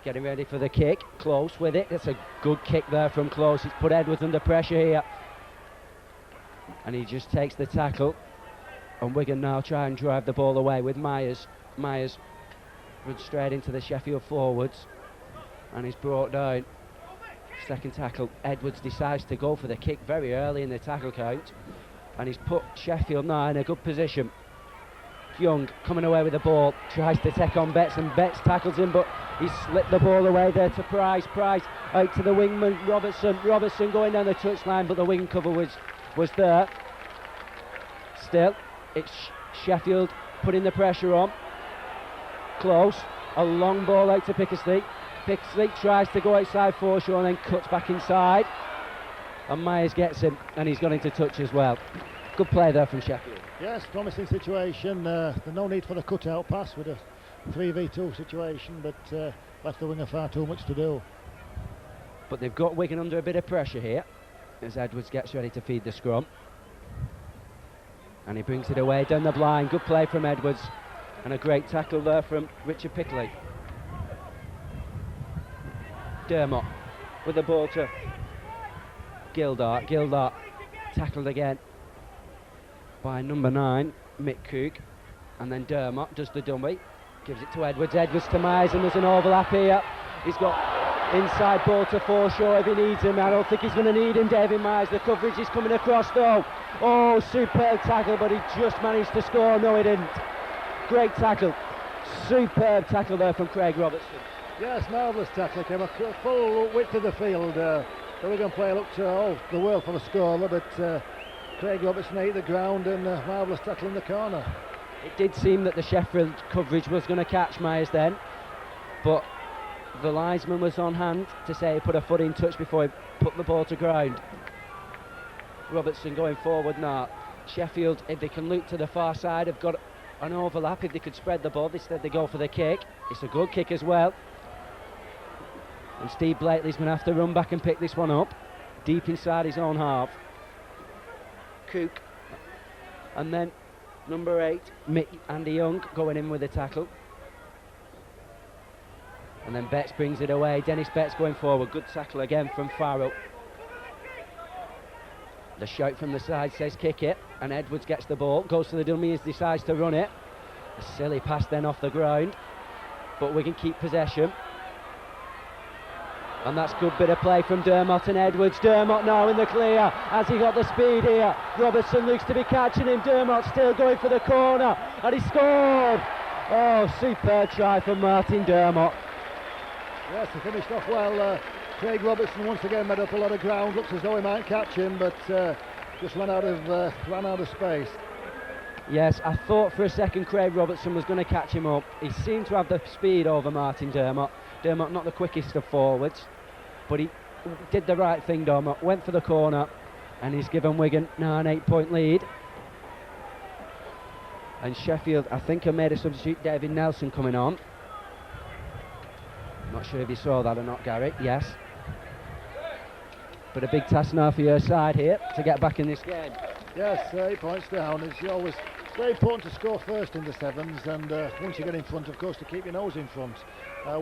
Speaker 2: Getting ready for the kick, Close with it. That's a good kick there from Close. It's put Edwards under pressure here. And he just takes the tackle. And Wigan now try and drive the ball away with Myers. Myers runs straight into the Sheffield forwards. And he's brought down. Second tackle, Edwards decides to go for the kick very early in the tackle count, and he's put Sheffield now in a good position. Young coming away with the ball, tries to take on Betts, and Betts tackles him, but he's slipped the ball away there to Price. Price out to the wingman Robertson. Robertson going down the touchline, but the wing cover was there. Still, it's Sheffield putting the pressure on. Close, a long ball out to Pickersley. Pickley tries to go outside Forshaw and then cuts back inside, and Myers gets him, and he's got into touch as well. Good play there from Sheffield.
Speaker 3: Yes, promising situation. There's no need for the cut-out pass with a 3v2 situation, but left the winger far too much to do.
Speaker 2: But they've got Wigan under a bit of pressure here as Edwards gets ready to feed the scrum, and he brings it away down the blind. Good play from Edwards, and a great tackle there from Richard Pickley. Dermott with the ball to Gildart. Gildart tackled again by number 9, Mick Cook, and then Dermott does the dummy, gives it to Edwards. Edwards to Myers, and there's an overlap here. He's got inside ball to Forshaw if he needs him. I don't think he's going to need him, David Myers. The coverage is coming across though. Oh, superb tackle, but he just managed to score. No, he didn't. Great tackle. Superb tackle there from Craig Robertson.
Speaker 3: Yes, marvellous tackle. Came a full width of the field. The Wigan player looked all the world for the scorer, but Craig Robertson ate the ground and marvellous tackle in the corner.
Speaker 2: It did seem that the Sheffield coverage was going to catch Myers then, but the linesman was on hand to say he put a foot in touch before he put the ball to ground. Robertson going forward now. Sheffield, if they can look to the far side, have got an overlap. If they could spread the ball, instead they go for the kick. It's a good kick as well. And Steve Blakely's going to have to run back and pick this one up, deep inside his own half. Cook, and then number 8, Andy Young, going in with a tackle. And then Betts brings it away. Dennis Betts going forward. Good tackle again from Farrell. The shout from the side says kick it, and Edwards gets the ball, goes to the dummies, decides to run it. A silly pass then off the ground, but we can keep possession. And that's good bit of play from Dermot and Edwards. Dermot now in the clear. Has he got the speed here? Robertson looks to be catching him. Dermot still going for the corner, and he scored. Oh, superb try from Martin Dermot.
Speaker 3: Yes, he finished off well. Craig Robertson once again made up a lot of ground. Looks as though he might catch him, but just ran out of space.
Speaker 2: Yes, I thought for a second Craig Robertson was going to catch him up. He seemed to have the speed over Martin Dermot. Dermot not the quickest of forwards, but he did the right thing. Dermot went for the corner, and he's given Wigan now an 8-point lead. And Sheffield, I think, have made a substitute. David Nelson coming on. Not sure if you saw that or not, Gary. Yes. But a big task now for your side here to get back in this game.
Speaker 3: Yes, 8 points down. It's always very important to score first in the sevens, and once you get in front, of course, to keep your nose in front.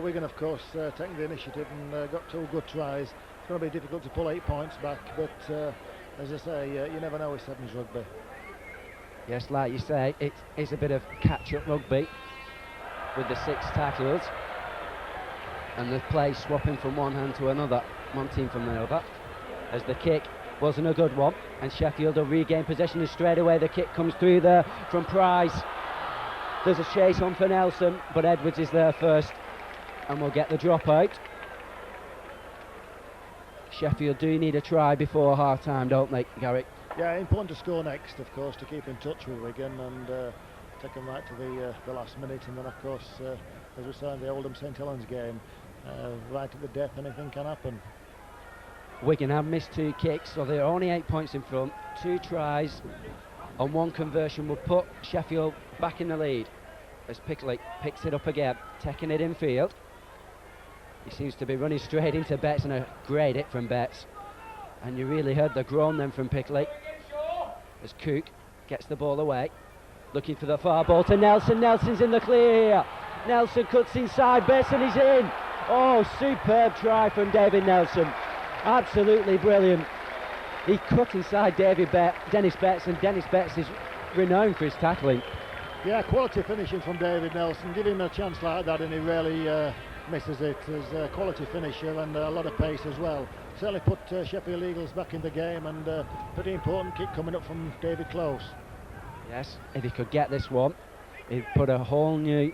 Speaker 3: Wigan, of course, taking the initiative and got 2 good tries. It's going to be difficult to pull 8 points back, but as I say, you never know with sevens rugby.
Speaker 2: Yes, like you say, it is a bit of catch-up rugby with the 6 tackles, and the play swapping from one hand to another, one team from the other, as the kick wasn't a good one, and Sheffield will regain possession, and straight away the kick comes through there from Price. There's a chase on for Nelson, but Edwards is there first, and we'll get the drop out. Sheffield do need a try before half-time, don't they, Gary?
Speaker 3: Yeah, important to score next, of course, to keep in touch with Wigan and take them right to the last minute, and then, of course, as we saw in the Oldham St Helens game, right at the death, anything can happen.
Speaker 2: Wigan have missed 2 kicks, so they're only 8 points in front. 2 tries and 1 conversion will put Sheffield back in the lead as Pickley picks it up again, taking it in field. He seems to be running straight into Betts, and a great hit from Betts. And you really heard the groan then from Pickley as Cook gets the ball away, looking for the far ball to Nelson. Nelson's in the clear here. Nelson cuts inside Betts, and he's in. Oh, superb try from David Nelson. Absolutely brilliant. He cut inside Dennis Betts, and Dennis Betts is renowned for his tackling.
Speaker 3: Yeah, quality finishing from David Nelson. Give him a chance like that and he really misses it. He's a quality finisher and a lot of pace as well. Certainly put Sheffield Eagles back in the game, and pretty important kick coming up from David Close.
Speaker 2: Yes, if he could get this one, he'd put a whole new...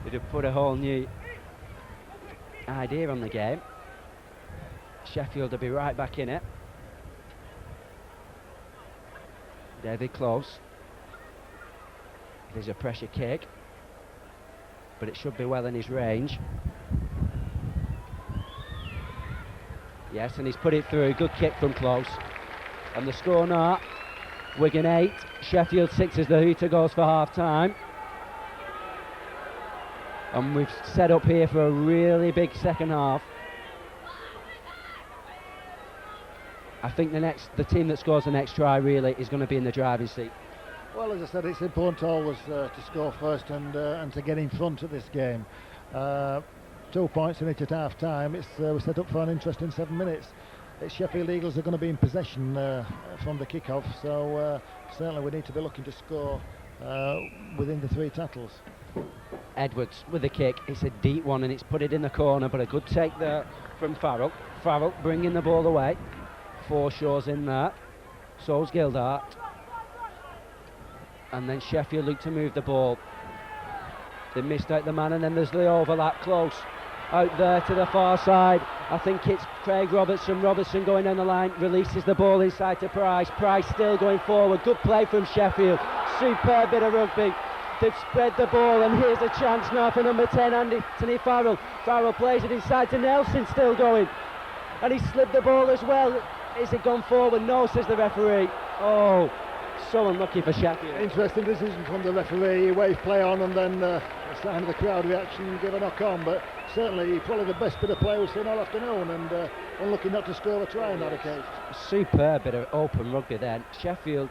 Speaker 2: It'd have put a whole new idea on the game. Sheffield will be right back in it. David Close. There's a pressure kick, but it should be well in his range. Yes, and he's put it through. Good kick from Close. And the score now, Wigan 8, Sheffield 6 as the hooter goes for half-time. And we've set up here for a really big second half. I think the team that scores the next try really is going to be in the driving seat.
Speaker 3: Well, as I said, it's important always to score first and to get in front of this game. 2 points in it at half time. We're set up for an interesting 7 minutes. It's Sheffield Eagles are going to be in possession from the kick-off, so certainly we need to be looking to score within the 3 tackles.
Speaker 2: Edwards with the kick. It's a deep one and it's put it in the corner, but a good take there from Farrell. Farrell bringing the ball away. Foreshaw's in there. So's Gildart. And then Sheffield look to move the ball. They missed out the man, and then there's the overlap close out there to the far side. I think it's Craig Robertson. Robertson going down the line, releases the ball inside to Price. Price still going forward. Good play from Sheffield. Superb bit of rugby. They've spread the ball, and here's a chance now for number 10, Anthony Farrell. Farrell plays it inside to Nelson, still going. And he slid the ball as well. Is it gone forward? No, says the referee. Oh, so unlucky for Sheffield.
Speaker 3: Interesting decision from the referee. Wave play on and then a sign of the crowd reaction, give a knock on. But certainly probably the best bit of play we've seen all afternoon, and unlucky not to score a try in that occasion.
Speaker 2: Superb bit of open rugby then. Sheffield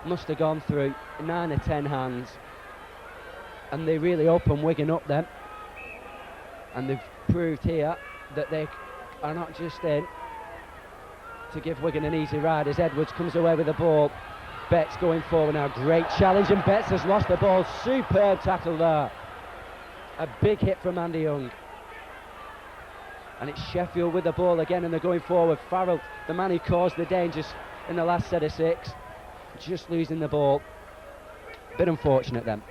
Speaker 2: must have gone through 9 or 10 hands, and they really opened Wigan up then. And they've proved here that they are not just in to give Wigan an easy ride as Edwards comes away with the ball. Betts going forward now, great challenge, and Betts has lost the ball. Superb tackle there. A big hit from Andy Young. And it's Sheffield with the ball again, and they're going forward. Farrell, the man who caused the dangers in the last set of 6, just losing the ball. Bit unfortunate then.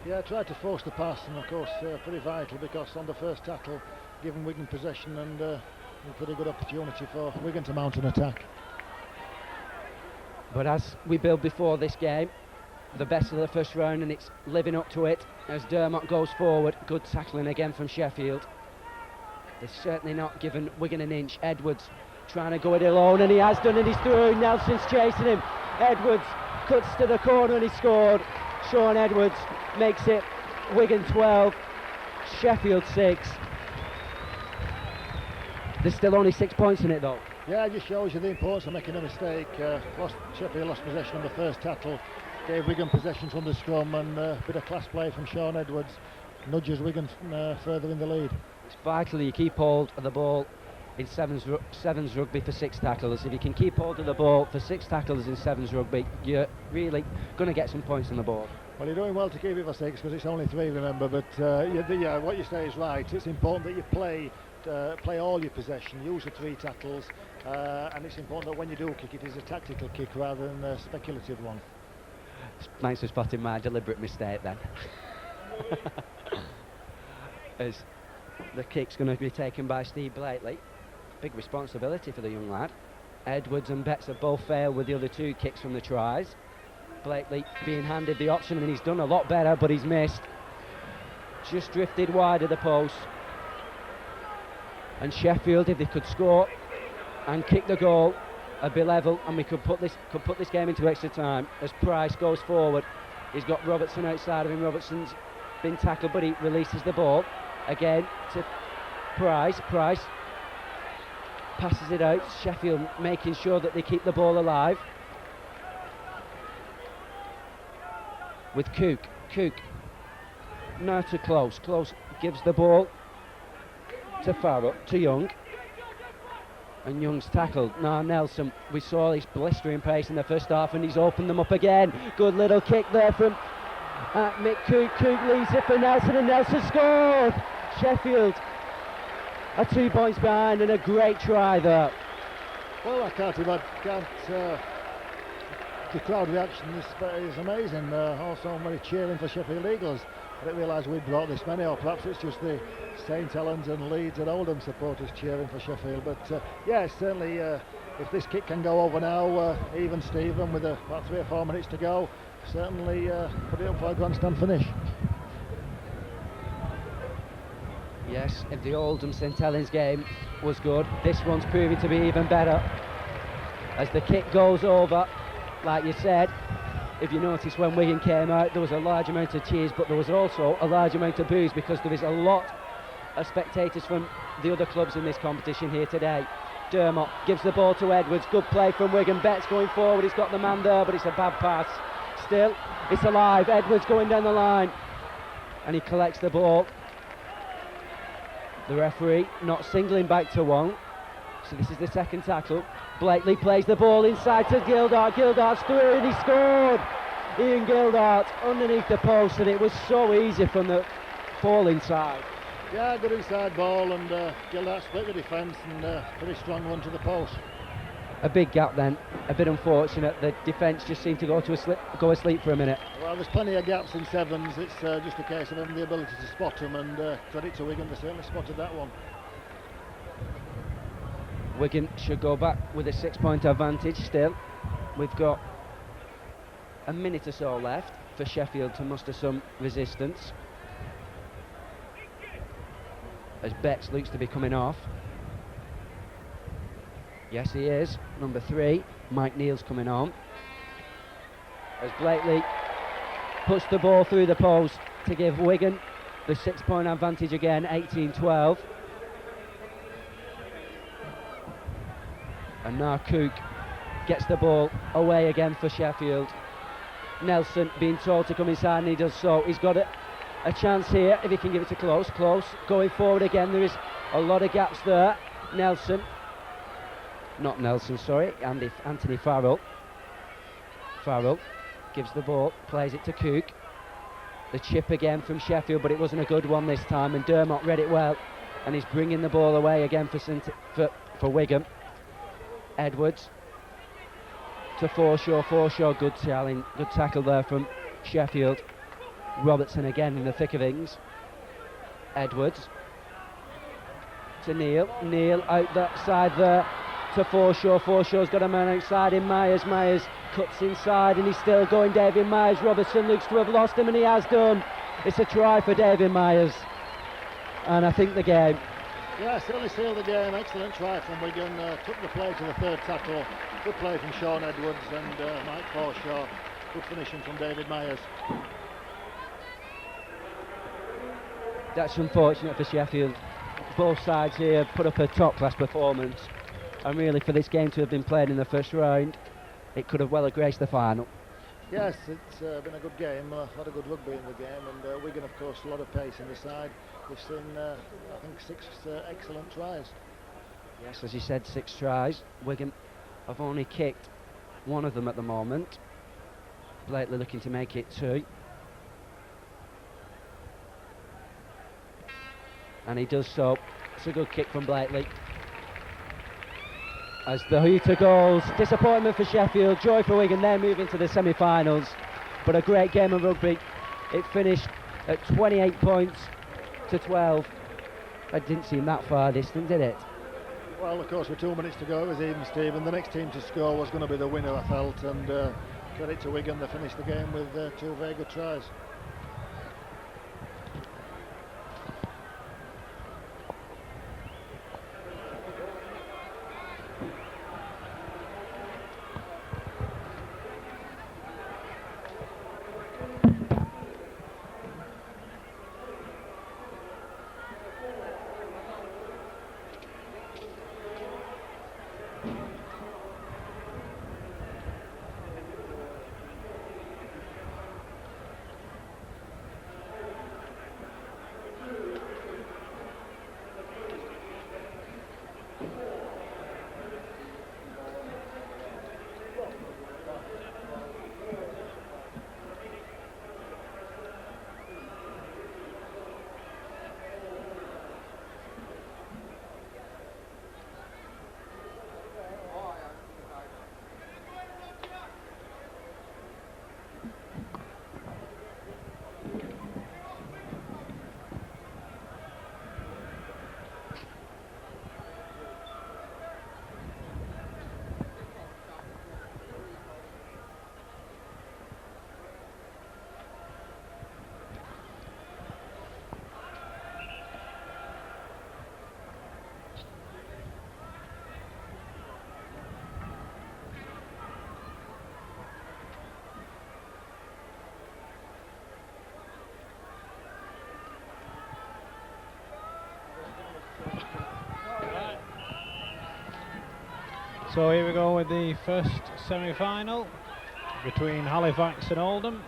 Speaker 3: Yeah, tried to force the pass, and of course pretty vital, because on the first tackle given Wigan possession, and a pretty good opportunity for Wigan to mount an attack.
Speaker 2: But as we build before this game, the best of the first round, and it's living up to it as Dermot goes forward. Good tackling again from Sheffield. They've certainly not given Wigan an inch. Edwards trying to go it alone, and he has done, and he's through. Nelson's chasing him. Edwards cuts to the corner, and he scored. Sean Edwards makes it Wigan 12, Sheffield 6. There's still only 6 points in it though.
Speaker 3: Yeah, it just shows you the importance of making a mistake. Sheffield lost possession on the first tackle, gave Wigan possession from the scrum, and a bit of class play from Sean Edwards nudges Wigan further in the lead.
Speaker 2: It's vital you keep hold of the ball in sevens rugby for 6 tackles. If you can keep hold of the ball for 6 tackles in sevens rugby, you're really going to get some points on the board.
Speaker 3: Well, you're doing well to keep it for 6, because it's only 3, remember, but yeah, what you say is right. It's important that you play all your possession, use the 3 tackles, and it's important that when you do kick, it is a tactical kick rather than a speculative one.
Speaker 2: Thanks for spotting my deliberate mistake then. As the kick's going to be taken by Steve Blakely. Big responsibility for the young lad. Edwards and Betts have both failed with the other 2 kicks from the tries. Blakely being handed the option, and he's done a lot better, but he's missed. Just drifted wide of the post. And Sheffield, if they could score and kick the goal, would be level, and we could put this game into extra time. As Price goes forward, he's got Robertson outside of him. Robertson's been tackled, but he releases the ball again to Price. Price passes it out. Sheffield making sure that they keep the ball alive with Cook. Cook now to Close. Close gives the ball to Farrell, to Young, and Young's tackled. Now Nelson, we saw his blistering pace in the first half, and he's opened them up again. Good little kick there from Mick Cook. Cook leaves it for Nelson, and Nelson scored. Sheffield are 2 points behind, and a great try there.
Speaker 3: Well, I can't imagine. The crowd reaction is amazing. Also many cheering for Sheffield Eagles. I didn't realise we'd brought this many, or perhaps it's just the St Helens and Leeds and Oldham supporters cheering for Sheffield. But yeah, certainly if this kick can go over now, even Stephen, with about 3 or 4 minutes to go, certainly put it up for a grandstand finish.
Speaker 2: Yes, if the Oldham St Helens game was good, this one's proving to be even better. As the kick goes over, like you said, if you notice when Wigan came out, there was a large amount of cheers, but there was also a large amount of boos, because there is a lot of spectators from the other clubs in this competition here today. Dermot gives the ball to Edwards. Good play from Wigan. Betts going forward. He's got the man there, but it's a bad pass. Still, it's alive. Edwards going down the line, and he collects the ball. The referee not singling back to one. So this is the second tackle. Blakely plays the ball inside to Gildart. Gildart's through, and he scored. Ian Gildart underneath the post, and it was so easy from the ball inside.
Speaker 3: Yeah, good inside ball, and Gildart split the defence, and pretty strong run to the post.
Speaker 2: a big gap then, a bit unfortunate. The defence just seemed to go asleep for a minute.
Speaker 3: Well, there's plenty of gaps in sevens. It's just a case of having the ability to spot them, and credit to Wigan, they certainly spotted that one.
Speaker 2: Wigan should go back with a 6-point advantage still. We've got a minute or so left for Sheffield to muster some resistance, as Betts looks to be coming off. Yes, he is. Number 3, Mike Neal's coming on, as Blakely puts the ball through the post to give Wigan the 6-point advantage again, 18-12. And now Cook gets the ball away again for Sheffield. Nelson being told to come inside, and he does so. He's got a chance here if he can give it to Close. Close going forward again. There is a lot of gaps there. Anthony Farrell. Farrell gives the ball, plays it to Cook. The chip again from Sheffield, but it wasn't a good one this time, and Dermot read it well, and he's bringing the ball away again for Wigan. Edwards to Forshaw, good tackle there from Sheffield. Robertson again in the thick of things. Edwards to Neal out that side there to Forshaw's got a man outside in Myers cuts inside, and he's still going, David Myers. Robertson looks to have lost him, and he has done. It's a try for David Myers, and I think the game.
Speaker 3: Yeah, certainly sealed the game. Excellent try from Wigan. Took the play to the third tackle. Good play from Sean Edwards and Mike Forshaw. Good finishing from David Myers.
Speaker 2: That's unfortunate for Sheffield. Both sides here put up a top-class performance, and really for this game to have been played in the first round, it could have well graced the final.
Speaker 3: Yes, it's been a good game, a lot of good rugby in the game, and Wigan, of course, a lot of pace in the side. We've seen, I think, 6 excellent tries.
Speaker 2: Yes, as you said, 6 tries. Wigan have only kicked 1 of them at the moment. Blakely looking to make it 2. And he does so. It's a good kick from Blakely. As the hooter goes, disappointment for Sheffield, joy for Wigan. They're moving to the semi-finals, but a great game of rugby. It finished at 28 points to 12. It didn't seem that far distant, did it?
Speaker 3: Well, of course, with 2 minutes to go, it was even, Stephen. The next team to score was going to be the winner, I felt, and credit to Wigan, they finished the game with 2 very good tries.
Speaker 1: So here we go with the first semi-final between Halifax and Oldham.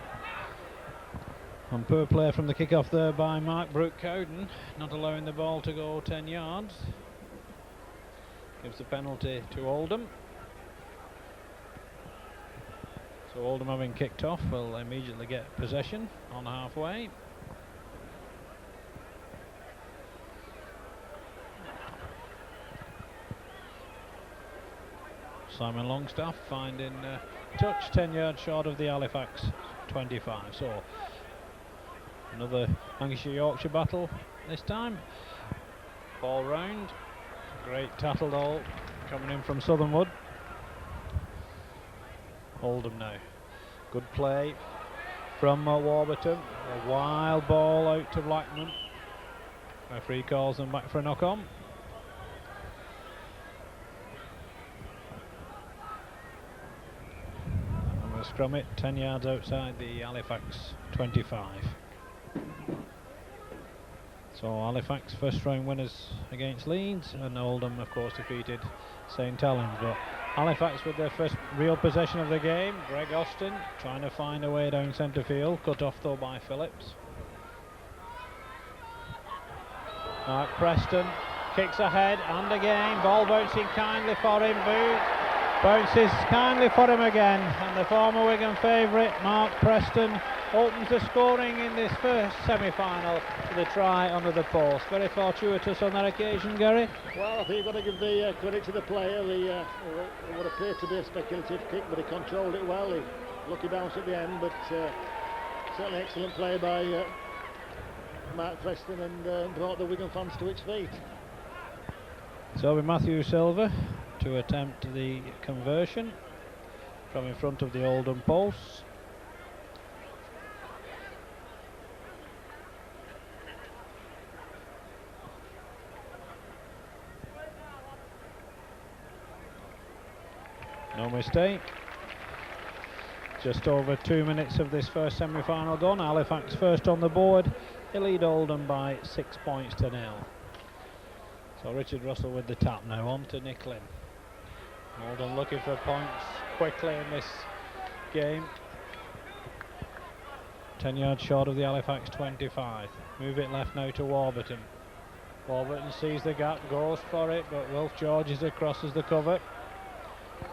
Speaker 1: And poor play from the kick-off there by Mark Brooke-Cowden, not allowing the ball to go 10 yards. Gives the penalty to Oldham. So Oldham, having kicked off, will immediately get possession on halfway. Simon Longstaff finding touch 10 yards short of the Halifax 25. So another Lancashire-Yorkshire battle this time. Ball round. Great tackle goal coming in from Southernwood. Oldham now. Good play from Warburton. A wild ball out to Blackman. Referee calls them back for a knock-on. And we'll scrum it 10 yards outside the Halifax 25. So Halifax first round winners against Leeds, and Oldham of course defeated St Helens. But Halifax with their first real possession of the game. Greg Austin trying to find a way down centre field, cut off though by Phillips. Mark Preston kicks ahead and again, ball bouncing kindly for him. Booth bounces kindly for him again, and the former Wigan favourite Mark Preston opens the scoring in this first semi-final with a try under the post. Very fortuitous on that occasion, Gary.
Speaker 3: Well, I think you've got to give the credit to the player. What appeared to be a speculative kick, but he controlled it well. He lucky bounce at the end, but certainly excellent play by Mark Preston, and brought the Wigan fans to its feet.
Speaker 1: So with Matthew Silver to attempt the conversion from in front of the Oldham posts. No mistake. Just over 2 minutes of this first semi-final done. Halifax first on the board. They lead Oldham by 6 points to 0. So Richard Russell with the tap now, on to Nick Lim. Oldham looking for points quickly in this game. 10 yards short of the Halifax 25. Move it left now to Warburton. Warburton sees the gap, goes for it, but Wilf George is across as the cover.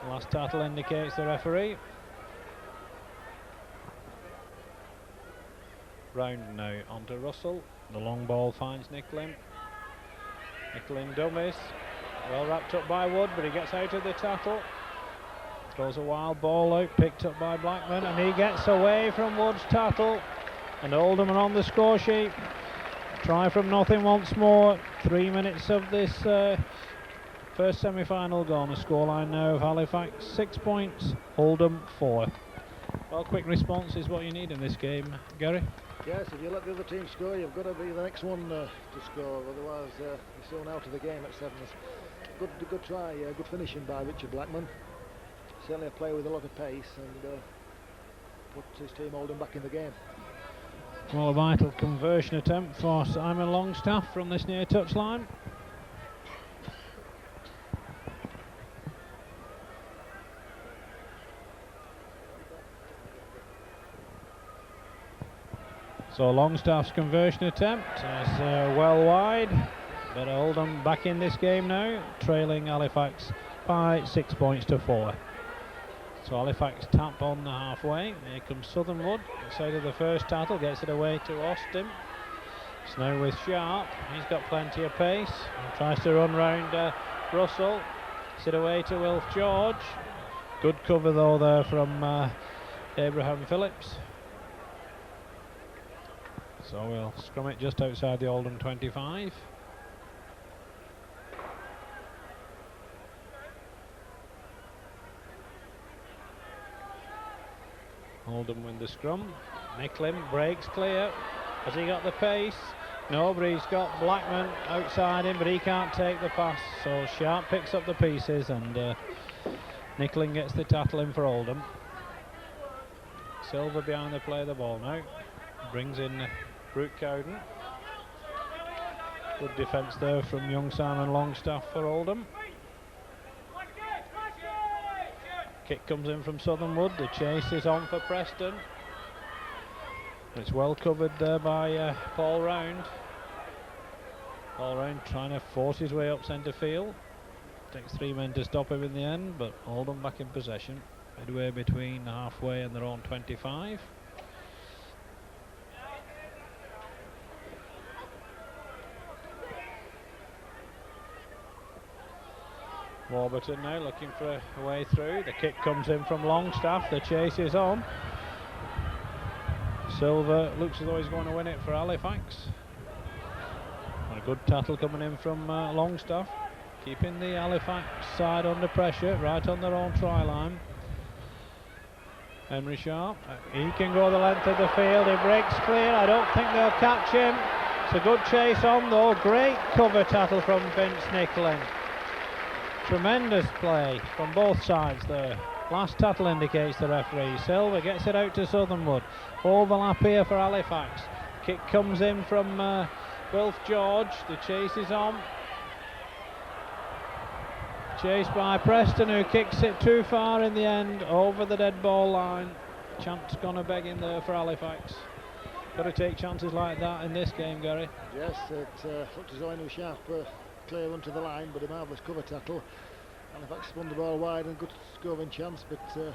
Speaker 1: Last tackle indicates the referee. Round now onto Russell. The long ball finds Nick Lim. Nick Lim dummies. Well wrapped up by Wood, but he gets out of the tackle. Throws a wild ball out, picked up by Blackman, and he gets away from Wood's tackle. And Oldham are on the score sheet. Try from nothing once more. 3 minutes of this first semi-final gone. A scoreline now of Halifax 6 points, Oldham 4. Well, quick response is what you need in this game, Gary.
Speaker 3: Yes, if you let the other team score, you've got to be the next one to score. Otherwise, you're soon out of the game at 7. Good try, good finishing by Richard Blackman. Certainly a player with a lot of pace, and put his team Oldham back in the game.
Speaker 1: Well, a vital conversion attempt for Simon Longstaff from this near touchline. So Longstaff's conversion attempt is well wide, but Oldham back in this game now, trailing Halifax by 6 points to 4. So Halifax tap on the halfway. Here comes Southernwood, gets out of the first tackle, gets it away to Austin. It's now with Sharp, he's got plenty of pace, tries to run round Russell, gets it away to Wilf George. Good cover though there from Abraham Phillips. So we'll scrum it just outside the Oldham 25. Oldham win the scrum. Nick Lim breaks clear. Has he got the pace? No, but he's got Blackman outside him, but he can't take the pass. So Sharp picks up the pieces, and Nick Lim gets the tackle in for Oldham. Silver behind the play of the ball now. Brings in Brooke Cowden. Good defence there from young Simon Longstaff for Oldham. Kick comes in from Southernwood. The chase is on for Preston. It's well covered there by Paul Round. Paul Round trying to force his way up centre field. Takes 3 men to stop him in the end, but Oldham back in possession. Midway between halfway and their own 25. Warburton now looking for a way through. The kick comes in from Longstaff. The chase is on. Silver looks as though he's going to win it for Halifax. A good tackle coming in from Longstaff, keeping the Halifax side under pressure, right on their own try line. Henry Sharp, he can go the length of the field. He breaks clear. I don't think they'll catch him. It's a good chase on though. Great cover tackle from Vince Nicklin. Tremendous play from both sides there. Last tackle indicates the referee. Silver gets it out to Southernwood. Overlap here for Halifax. Kick comes in from Wilf George. The chase is on. Chased by Preston, who kicks it too far in the end, over the dead ball line. Chance gonna beg in there for Halifax. Got to take chances like that in this game, Gary.
Speaker 3: Yes, it looked as though Henry Sharp clear onto the line, but a marvellous cover tackle. Halifax spun the ball wide and good scoring chance, but the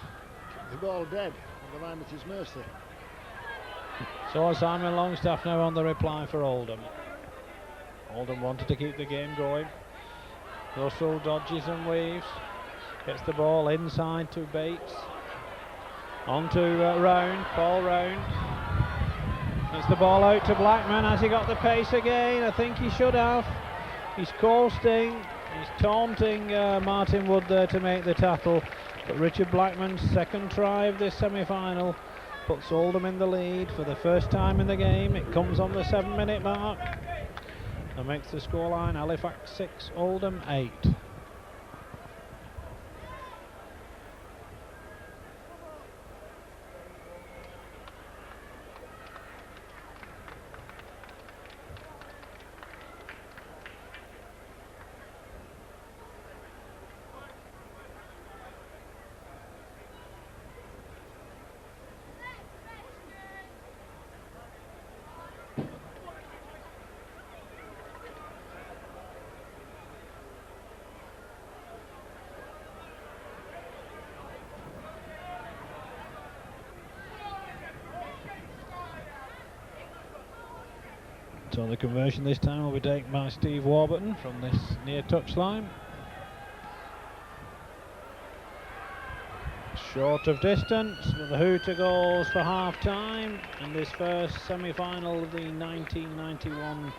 Speaker 3: ball dead on the line at his mercy.
Speaker 1: So Simon Longstaff now on the reply for Oldham. Oldham wanted to keep the game going. Russell dodges and weaves. Gets the ball inside to Bates. On to Round, Paul Round. Gets the ball out to Blackman. Has he got the pace again? I think he should have. He's coasting. He's taunting Martin Wood there to make the tackle. But Richard Blackman's second try of this semi-final puts Oldham in the lead for the first time in the game. It comes on the 7-minute mark and makes the scoreline Halifax 6, Oldham 8. So the conversion this time will be taken by Steve Warburton from this near touchline. Short of distance, but the hooter goes for half time in this first semi-final of the 1991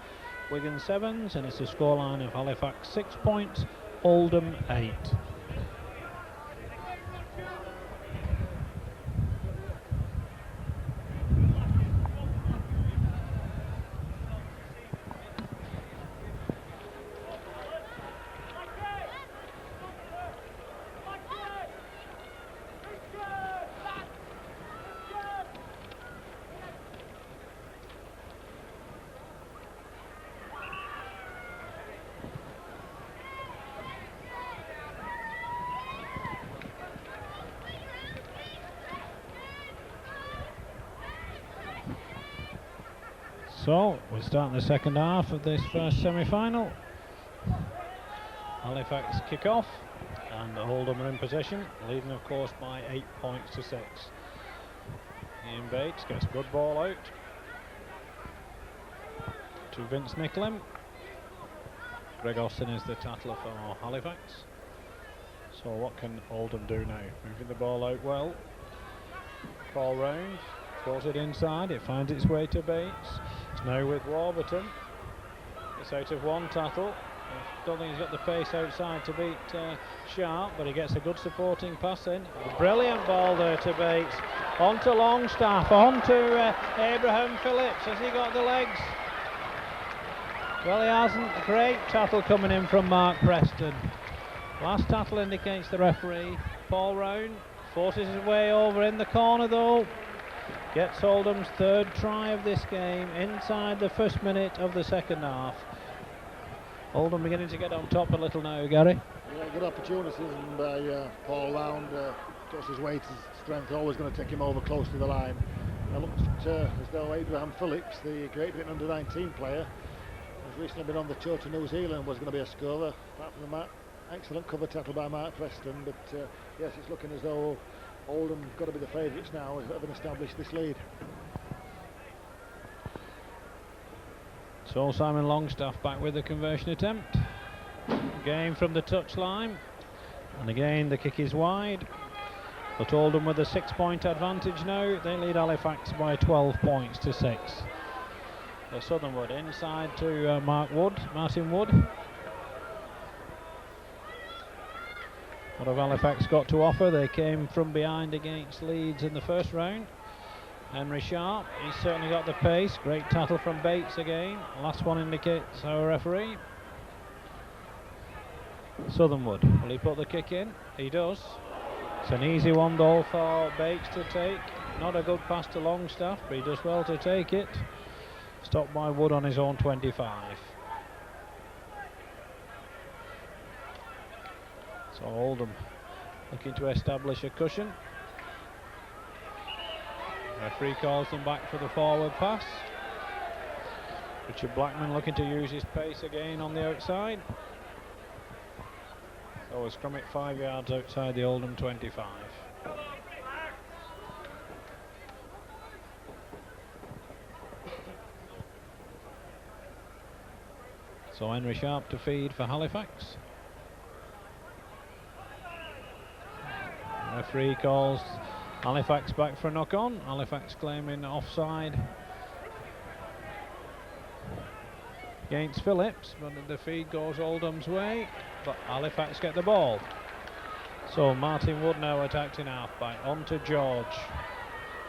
Speaker 1: Wigan Sevens, and it's a scoreline of Halifax 6 points, Oldham 8. So we're starting the second half of this first semi-final. Halifax kick off and Oldham are in possession, leading of course by 8 points to 6. Ian Bates gets a good ball out to Vince Nicklin. Greg Austin is the tackler for Halifax. So what can Oldham do now? Moving the ball out well. Paul Round throws it inside, it finds its way to Bates. It's now with Warburton. It's out of one tackle. I don't think he's got the pace outside to beat Sharp, but he gets a good supporting pass in. A brilliant ball there to Bates. On to Longstaff, on to Abraham Phillips. Has he got the legs? Well, he hasn't. A great tackle coming in from Mark Preston. Last tackle indicates the referee. Paul Round forces his way over in the corner though. Gets Oldham's third try of this game inside the first minute of the second half. Oldham beginning to get on top a little now, Gary.
Speaker 3: Yeah, good opportunities by Paul Round. Of course, his weight, his strength, always going to take him over close to the line. It looked as though Abraham Phillips, the Great Britain under-19 player, has recently been on the tour to New Zealand, was going to be a scorer. Apart from that, excellent cover tackle by Mark Preston, but yes, it's looking as though Oldham got to be the favourites now, having established this lead.
Speaker 1: So Simon Longstaff back with the conversion attempt. Game from the touchline. And again the kick is wide, but Oldham with a 6-point advantage now. They lead Halifax by 12 points to 6. So Southernwood inside to Martin Wood. What have Halifax got to offer? They came from behind against Leeds in the first round. Henry Sharp, he's certainly got the pace. Great tackle from Bates again. Last one indicates our referee. Southernwood, will he put the kick in? He does. It's an easy one though for Bates to take. Not a good pass to Longstaff, but he does well to take it. Stopped by Wood on his own 25. So Oldham looking to establish a cushion. Referee calls them back for the forward pass. Richard Blackman looking to use his pace again on the outside. So a scrum at 5 yards outside the Oldham 25. So Henry Sharp to feed for Halifax. Referee calls Halifax back for a knock on. Halifax claiming offside against Phillips, but the feed goes Oldham's way, but Halifax get the ball. So Martin Wood now attacked in half-back, on to George.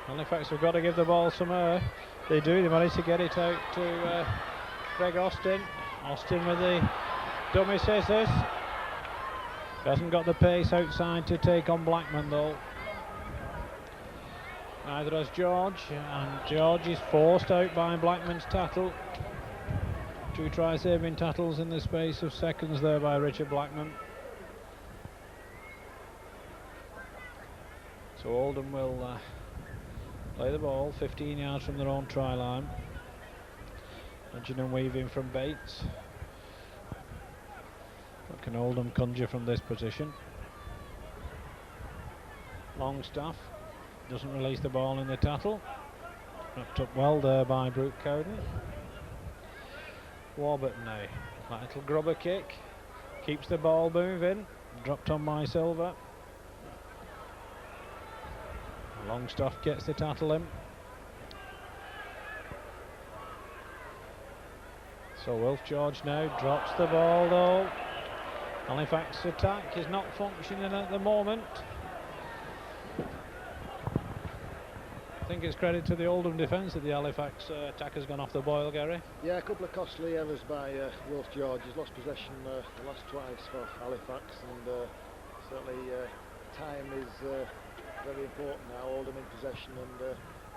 Speaker 1: Halifax have got to give the ball some air. They do, they manage to get it out to Craig Austin. Austin with the dummy scissors. Hasn't got the pace outside to take on Blackman though. Neither has George, and George is forced out by Blackman's tackle. 2 try-saving tackles in the space of seconds there by Richard Blackman. So Oldham will play the ball 15 yards from their own try line. Nudging and weaving from Bates. What can Oldham conjure from this position? Longstaff doesn't release the ball in the tackle. Wrapped up well there by Brooke Cowden. Warburton now, that little grubber kick, keeps the ball moving, dropped on by Silver. Longstaff gets the tackle in. So Wilf George now drops the ball though. Halifax attack is not functioning at the moment. I think it's credit to the Oldham defence that the Halifax attack has gone off the boil, Gary.
Speaker 3: Yeah, a couple of costly errors by Wilf George. He's lost possession the last twice for Halifax, and certainly time is very important now. Oldham in possession and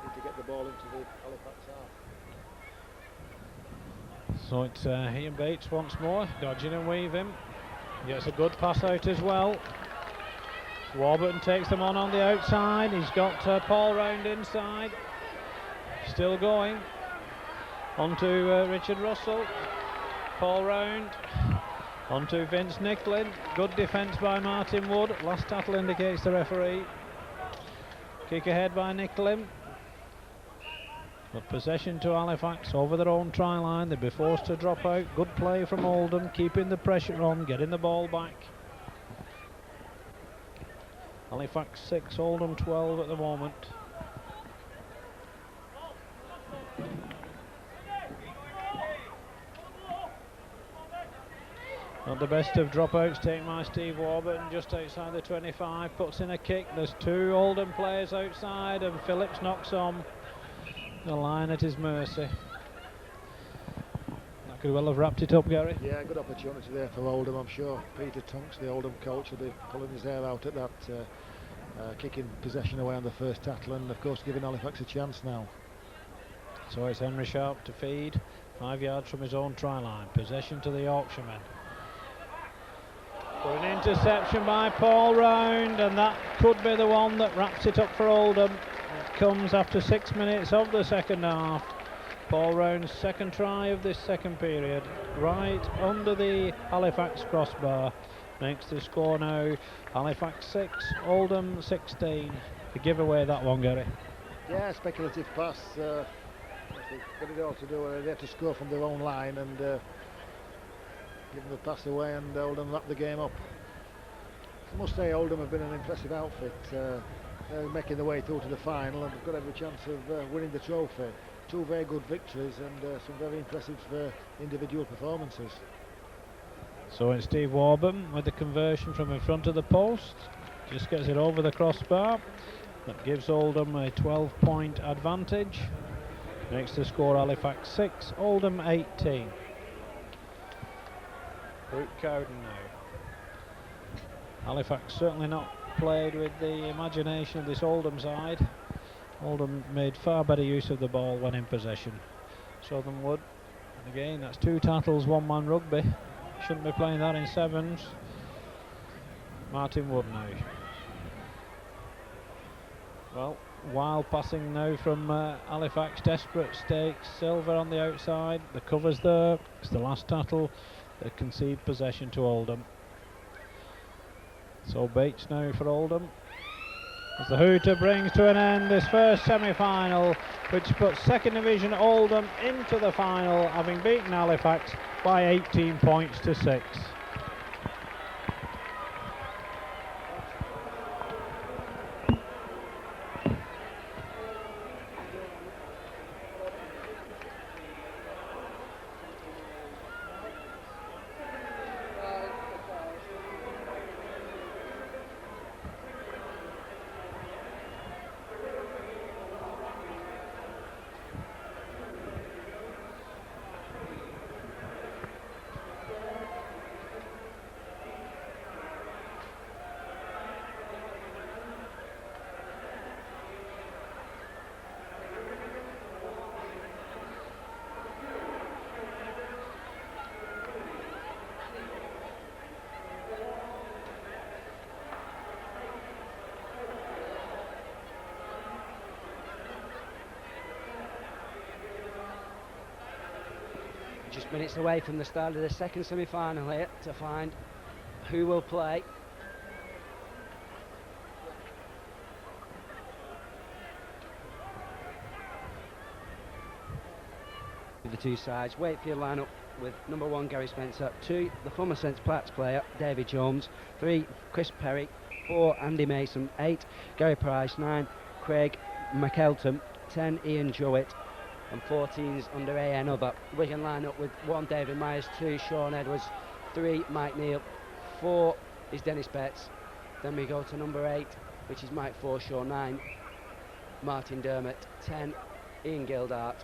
Speaker 3: need to get the ball into the Halifax half.
Speaker 1: So it's Ian Bates once more, dodging and weaving. Gets a good pass out as well. Warburton takes them on the outside. He's got Paul Round inside. Still going. On to Richard Russell. Paul Round. On to Vince Nicklin. Good defence by Martin Wood. Last tackle indicates the referee. Kick ahead by Nicklin. But possession to Halifax over their own try line. They'll be forced to drop out. Good play from Oldham, keeping the pressure on, getting the ball back. Halifax 6, Oldham 12 at the moment. Not the best of dropouts taken by Steve Warburton, just outside the 25, puts in a kick. There's 2 Oldham players outside, and Phillips knocks on the line at his mercy. That could well have wrapped it up, Gary.
Speaker 3: Yeah, good opportunity there for Oldham. I'm sure Peter Tunks, the Oldham coach, will be pulling his hair out at that, kicking possession away on the first tackle, and of course giving Halifax a chance now.
Speaker 1: So it's Henry Sharp to feed, 5 yards from his own try line. Possession to the Yorkshiremen. For an interception by Paul Round, and that could be the one that wraps it up for Oldham. It comes after 6 minutes of the second half. Paul Round's second try of this second period, right under the Halifax crossbar, makes the score now Halifax 6, Oldham 16. To give away that one, Gary.
Speaker 3: Yeah, speculative pass. They've got it all to do. They have to score from their own line and give them the pass away, and Oldham wrap the game up. I must say Oldham have been an impressive outfit, making their way through to the final, and they've got every chance of winning the trophy. Two very good victories and some very impressive individual performances.
Speaker 1: So it's Steve Warburton with the conversion from in front of the post. Just gets it over the crossbar. That gives Oldham a 12-point advantage. Makes the score Halifax 6, Oldham 18. Luke Cowden now. Halifax certainly not played with the imagination of this Oldham side. Oldham made far better use of the ball when in possession. Southern Wood, and again that's two tackles, one-man rugby. Shouldn't be playing that in sevens. Martin Wood now. Well, wild passing now from Halifax, desperate stakes. Silver on the outside, the cover's there. It's the last tackle. They concede possession to Oldham. So Bates now for Oldham. As the hooter brings to an end this first semi-final, which puts second division Oldham into the final, having beaten Halifax by 18 points to 6.
Speaker 2: Just minutes away from the start of the second semi-final here to find who will play. The two sides, Wakefield line up with number 1 Gary Spencer, 2 the former St Pat's player David Jones, 3 Chris Perry, 4 Andy Mason, 8 Gary Price, 9 Craig McElton, 10 Ian Jowett, and 14's under AN other. Wigan line up with 1 David Myers, 2 Sean Edwards, 3 Mike Neal, 4 is Dennis Betts. Then we go to number 8, which is Mike Forshaw, 9 Martin Dermott, 10 Ian Gildart,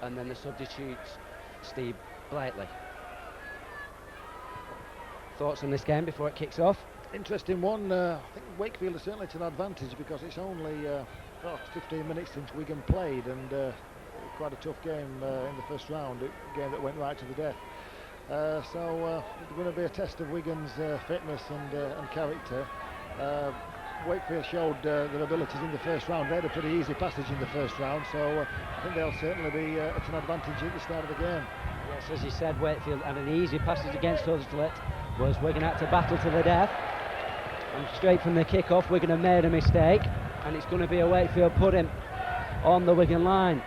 Speaker 2: and then the substitutes Steve Blakely. Thoughts on this game before it kicks off?
Speaker 3: Interesting one. I think Wakefield is certainly to an advantage because it's only 15 minutes since Wigan played, and quite a tough game in the first round, a game that went right to the death. So it's going to be a test of Wigan's fitness and character. Wakefield showed their abilities in the first round. They had a pretty easy passage in the first round, so I think they'll certainly be at an advantage at the start of the game.
Speaker 2: Yes, as you said, Wakefield had an easy passage against Huddersfield, whereas Wigan had to battle to the death. And straight from the kick-off, Wigan have made a mistake, and it's going to be a Wakefield pudding on the Wigan line.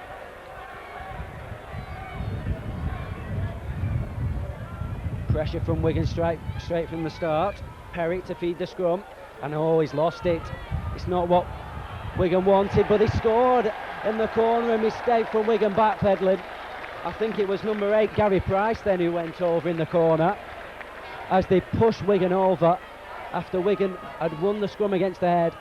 Speaker 2: Pressure from Wigan straight from the start. Perry to feed the scrum, and he's lost it. It's not what Wigan wanted, but he scored in the corner. A mistake from Wigan backpedaling. I think it was number 8 Gary Price then who went over in the corner as they pushed Wigan over after Wigan had won the scrum against the head.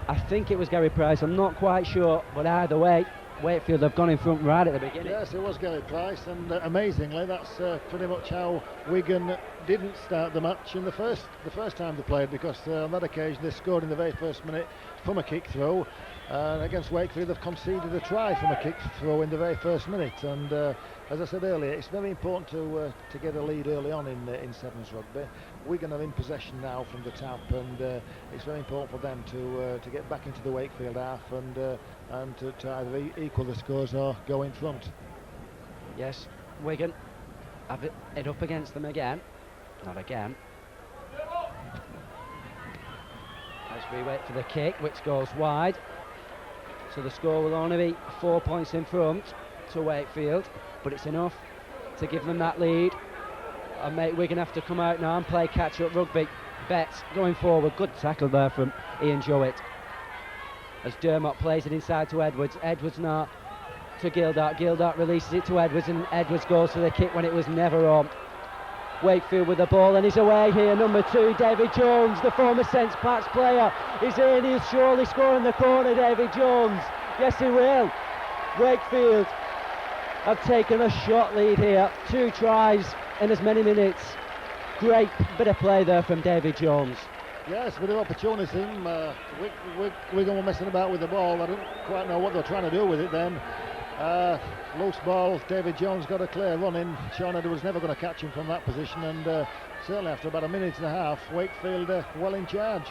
Speaker 2: I think it was Gary Price, I'm not quite sure, but either way Wakefield have gone in front right at the beginning.
Speaker 3: Yes, it was Gary Price, and amazingly that's pretty much how Wigan didn't start the match in the first time they played, because on that occasion they scored in the very first minute from a kick throw, and against Wakefield they've conceded a try from a kick throw in the very first minute. And as I said earlier, it's very important to get a lead early on in sevens rugby. Wigan are in possession now from the tap, and it's very important for them to get back into the Wakefield half and to either equal the scores or go in front.
Speaker 2: Yes, Wigan have it up against them again. Not again. As we wait for the kick, which goes wide. So the score will only be 4 points in front to Wakefield, but it's enough to give them that lead and make Wigan have to come out now and play catch-up rugby. Betts going forward, good tackle there from Ian Jowett. As Dermot plays it inside to Edwards. Edwards now to Gildart. Gildart releases it to Edwards, and Edwards goes for the kick when it was never on. Wakefield with the ball, and he's away here. Number 2, David Jones, the former Saints Parks player, is in. He'll surely score in the corner, David Jones. Yes, he will. Wakefield have taken a shot lead here. 2 tries in as many minutes. Great bit of play there from David Jones.
Speaker 3: Yes, with the opportunity. Wigan were messing about with the ball. I don't quite know what they're trying to do with it then. Loose ball, David Jones got a clear run in. Sean Edwards was never going to catch him from that position, and certainly after about a minute and a half, Wakefield well in charge.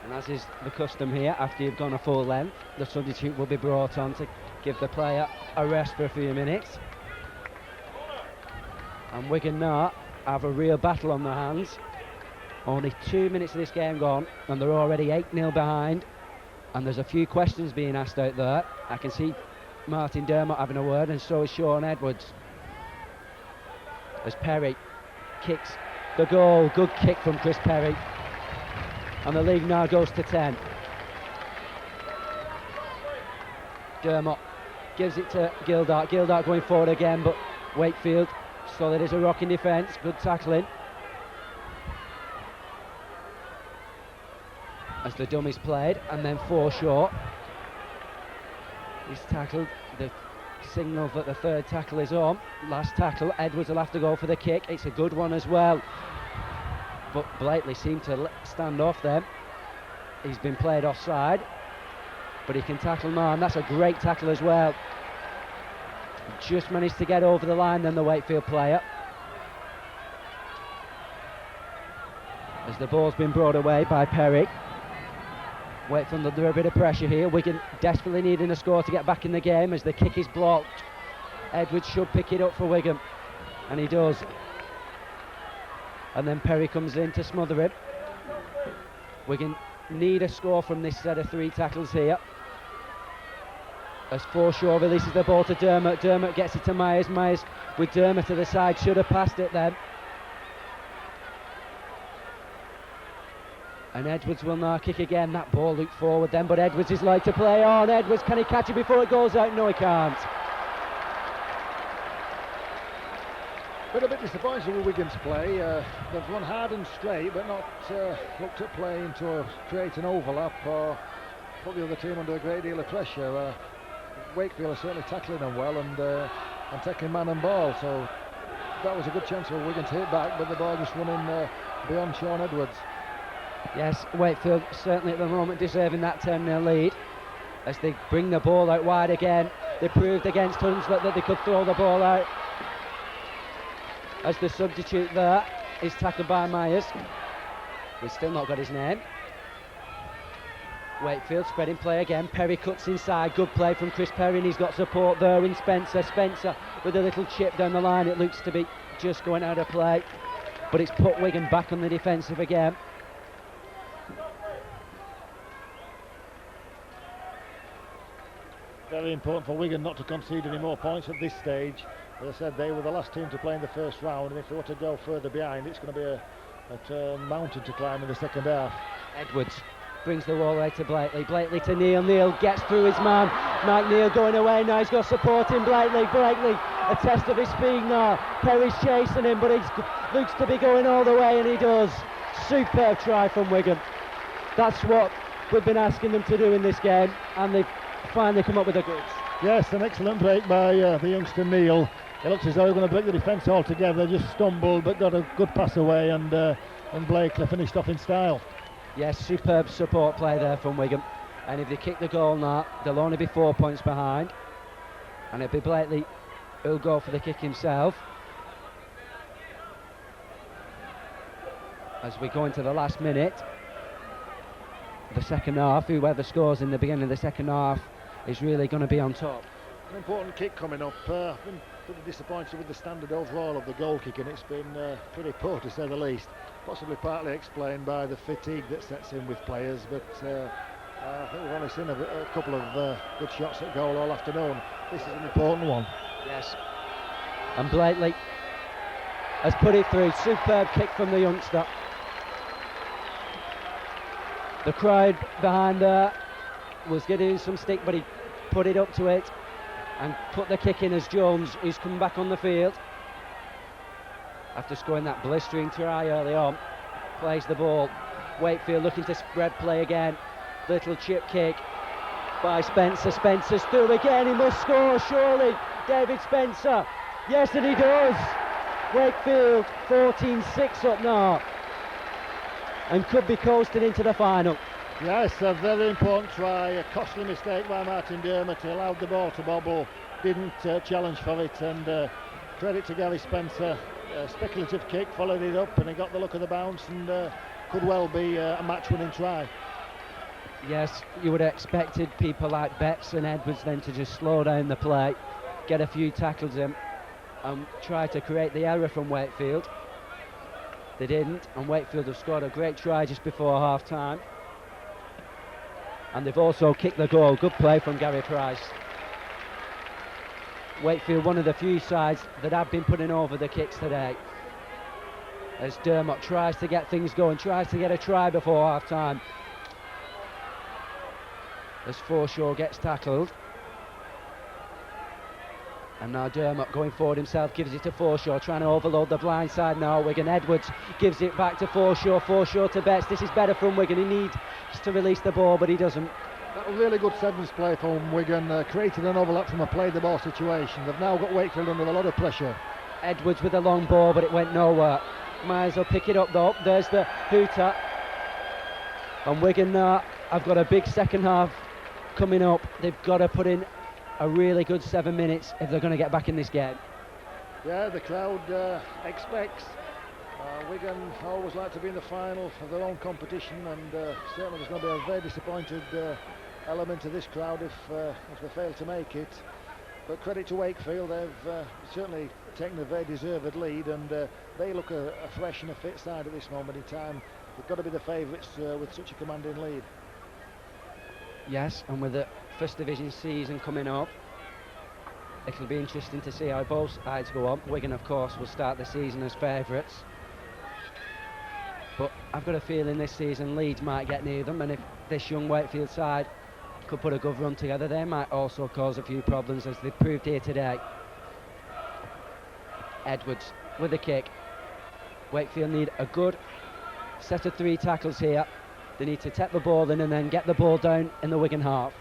Speaker 2: And as is the custom here, after you've gone a full length, the substitute will be brought on to give the player a rest for a few minutes. And Wigan now have a real battle on their hands. Only 2 minutes of this game gone, and they're already 8-0 behind. And there's a few questions being asked out there. I can see Martin Dermott having a word, and so is Sean Edwards. As Perry kicks the goal, good kick from Chris Perry. And the league now goes to 10. Dermott gives it to Gildart. Gildart going forward again, but Wakefield solid as a rock in defence. Good tackling. As the dummy's played, and then 4 short. He's tackled. The signal that the third tackle is on. Last tackle. Edwards will have to go for the kick. It's a good one as well. But Blakely seemed to stand off them. He's been played offside, but he can tackle now, and that's a great tackle as well. Just managed to get over the line then, the Wakefield player. As the ball's been brought away by Perry. Wakefield under a bit of pressure here. Wigan desperately needing a score to get back in the game as the kick is blocked. Edwards should pick it up for Wigan, and he does. And then Perry comes in to smother him. Wigan need a score from this set of 3 tackles here. As Forshaw releases the ball to Dermott. Dermott gets it to Myers. Myers with Dermott to the side, should have passed it then. And Edwards will now kick again. That ball looped forward then, but Edwards is like to play on. Edwards, can he catch it before it goes out? No, he can't.
Speaker 3: Been a bit disappointed with Wigan's play. They've run hard and straight, but not looked at play into create an overlap or put the other team under a great deal of pressure. Wakefield are certainly tackling them well and taking man and ball, so that was a good chance for Wigan to hit back, but the ball just running beyond Sean Edwards.
Speaker 2: Yes, Wakefield certainly at the moment deserving that 10-0 lead. As they bring the ball out wide again, they proved against Hunslet that they could throw the ball out. As the substitute there is tackled by Myers. We've still not got his name. Wakefield spreading play again. Perry cuts inside. Good play from Chris Perry, and he's got support there in Spencer. Spencer with a little chip down the line. It looks to be just going out of play, but it's put Wigan back on the defensive again.
Speaker 3: Very important for Wigan not to concede any more points at this stage. As I said, they were the last team to play in the first round, and if they were to go further behind, it's going to be a mountain to climb in the second half.
Speaker 2: Edwards brings the ball out to Blakely. Blakely to Neil. Neil gets through his man. Mike Neil going away now. He's got support in Blakely. Blakely, a test of his speed now. Perry's chasing him, but he looks to be going all the way, and he does. Superb try from Wigan. That's what we've been asking them to do in this game, and they've finally come up with the goods.
Speaker 3: Yes, an excellent break by the youngster Neil. It looks as though they're going to break the defence altogether. Just stumbled, but got a good pass away, and Blakely finished off in style.
Speaker 2: Yes, superb support play there from Wigan. And if they kick the goal now, they'll only be 4 points behind. And it'll be Blakely who'll go for the kick himself. As we go into the last minute, the second half, whoever scores in the beginning of the second half is really going to be on top.
Speaker 3: An important kick coming up. I've been pretty disappointed with the standard overall of the goal kicking. It's been pretty poor, to say the least. Possibly partly explained by the fatigue that sets in with players, but I think we've only seen a couple of good shots at goal all afternoon. This is an important one.
Speaker 2: Yes. And Blakely has put it through. Superb kick from the youngster. The crowd behind there was getting some stick, but he put it up to it and put the kick in as Jones, who's come back on the field after scoring that blistering try early on. Plays the ball. Wakefield looking to spread play again. Little chip kick by Spencer. Spencer's through again. He must score, surely. David Spencer. Yes, and he does. Wakefield 14-6 up now, and could be coasting into the final.
Speaker 3: Yes, a very important try. A costly mistake by Martin Dermott. He allowed the ball to bobble, didn't challenge for it, and credit to Gary Spencer. A speculative kick, followed it up, and he got the look of the bounce, and could well be a match-winning try.
Speaker 2: Yes, you would have expected people like Betts and Edwards then to just slow down the play, get a few tackles in, and try to create the error from Wakefield. They didn't, and Wakefield have scored a great try just before half-time. And they've also kicked the goal. Good play from Gary Price. Wakefield, one of the few sides that have been putting over the kicks today, as Dermott tries to get things going, tries to get a try before half-time. As Forshaw gets tackled. And now Dermott going forward himself, gives it to Forshaw, trying to overload the blind side now. Wigan. Edwards gives it back to Forshaw, Forshaw to Betts. This is better from Wigan. He needs to release the ball, but he doesn't.
Speaker 3: That was really good sevens play from Wigan, created an overlap from a play the ball situation. They've now got Wakefield under a lot of pressure.
Speaker 2: Edwards with a long ball, but it went nowhere. Myers will pick it up though. There's the hooter. And Wigan now have got a big second half coming up. They've got to put in a really good 7 minutes if they're going to get back in this game.
Speaker 3: Yeah, the crowd expects. Wigan always like to be in the final of their own competition, and certainly there's going to be a very disappointed element to this crowd if they fail to make it. But credit to Wakefield, they've certainly taken a very deserved lead, and they look a fresh and a fit side at this moment in time. They've got to be the favourites with such a commanding lead.
Speaker 2: Yes, and with the First Division season coming up, it'll be interesting to see how both sides go on. Wigan, of course, will start the season as favourites, but I've got a feeling this season Leeds might get near them, and if this young Wakefield side could put a good run together, they might also cause a few problems, as they've proved here today. Edwards with a kick. Wakefield need a good set of 3 tackles here. They need to tap the ball in and then get the ball down in the Wigan half.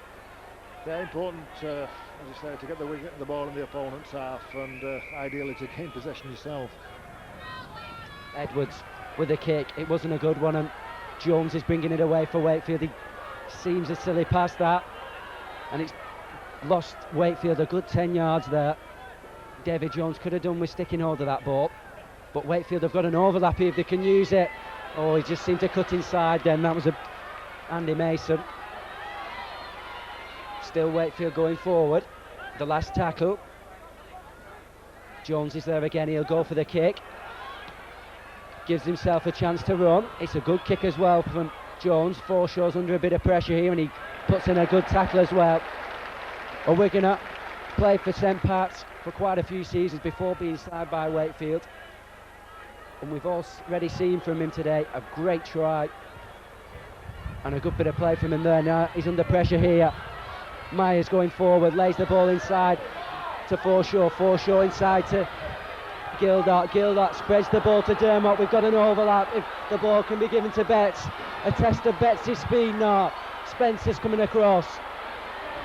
Speaker 3: Very important, as you say, to get the ball in the opponent's half, and ideally to gain possession yourself.
Speaker 2: Edwards with a kick. It wasn't a good one, and Jones is bringing it away for Wakefield. He seems a silly pass that, and it's lost Wakefield a good 10 yards there. David Jones could have done with sticking hold of that ball, but Wakefield have got an overlap here if they can use it. Oh, he just seemed to cut inside then. That was Andy Mason. Still Wakefield going forward. The last tackle. Jones is there again. He'll go for the kick. Gives himself a chance to run. It's a good kick as well from Jones. Forshaw's under a bit of pressure here, and he puts in a good tackle as well. A Wiganer played for St Pat's for quite a few seasons before being signed by Wakefield, and we've already seen from him today a great try and a good bit of play from him there. Now he's under pressure here. Myers going forward, lays the ball inside to Forshaw. Forshaw inside to Gildart. Gildart spreads the ball to Dermott. We've got an overlap. If the ball can be given to Betts, a test of Betts' speed now. Spencer's coming across.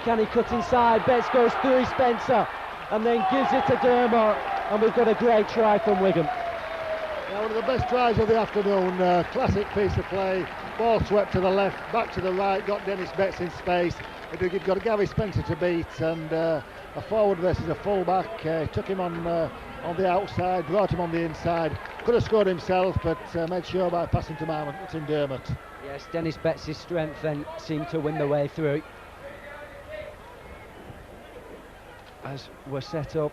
Speaker 2: Can he cut inside? Betts goes through Spencer and then gives it to Dermott, and we've got a great try from Wigan.
Speaker 3: Yeah, one of the best tries of the afternoon. Classic piece of play. Ball swept to the left, back to the right, got Dennis Betts in space. You've got Gary Spencer to beat, and a forward versus a full-back. Took him on the outside, brought him on the inside. Could have scored himself, but made sure by passing to Martin Dermott.
Speaker 2: Yes, Dennis Betts' strength then seemed to win the way through. As we're set up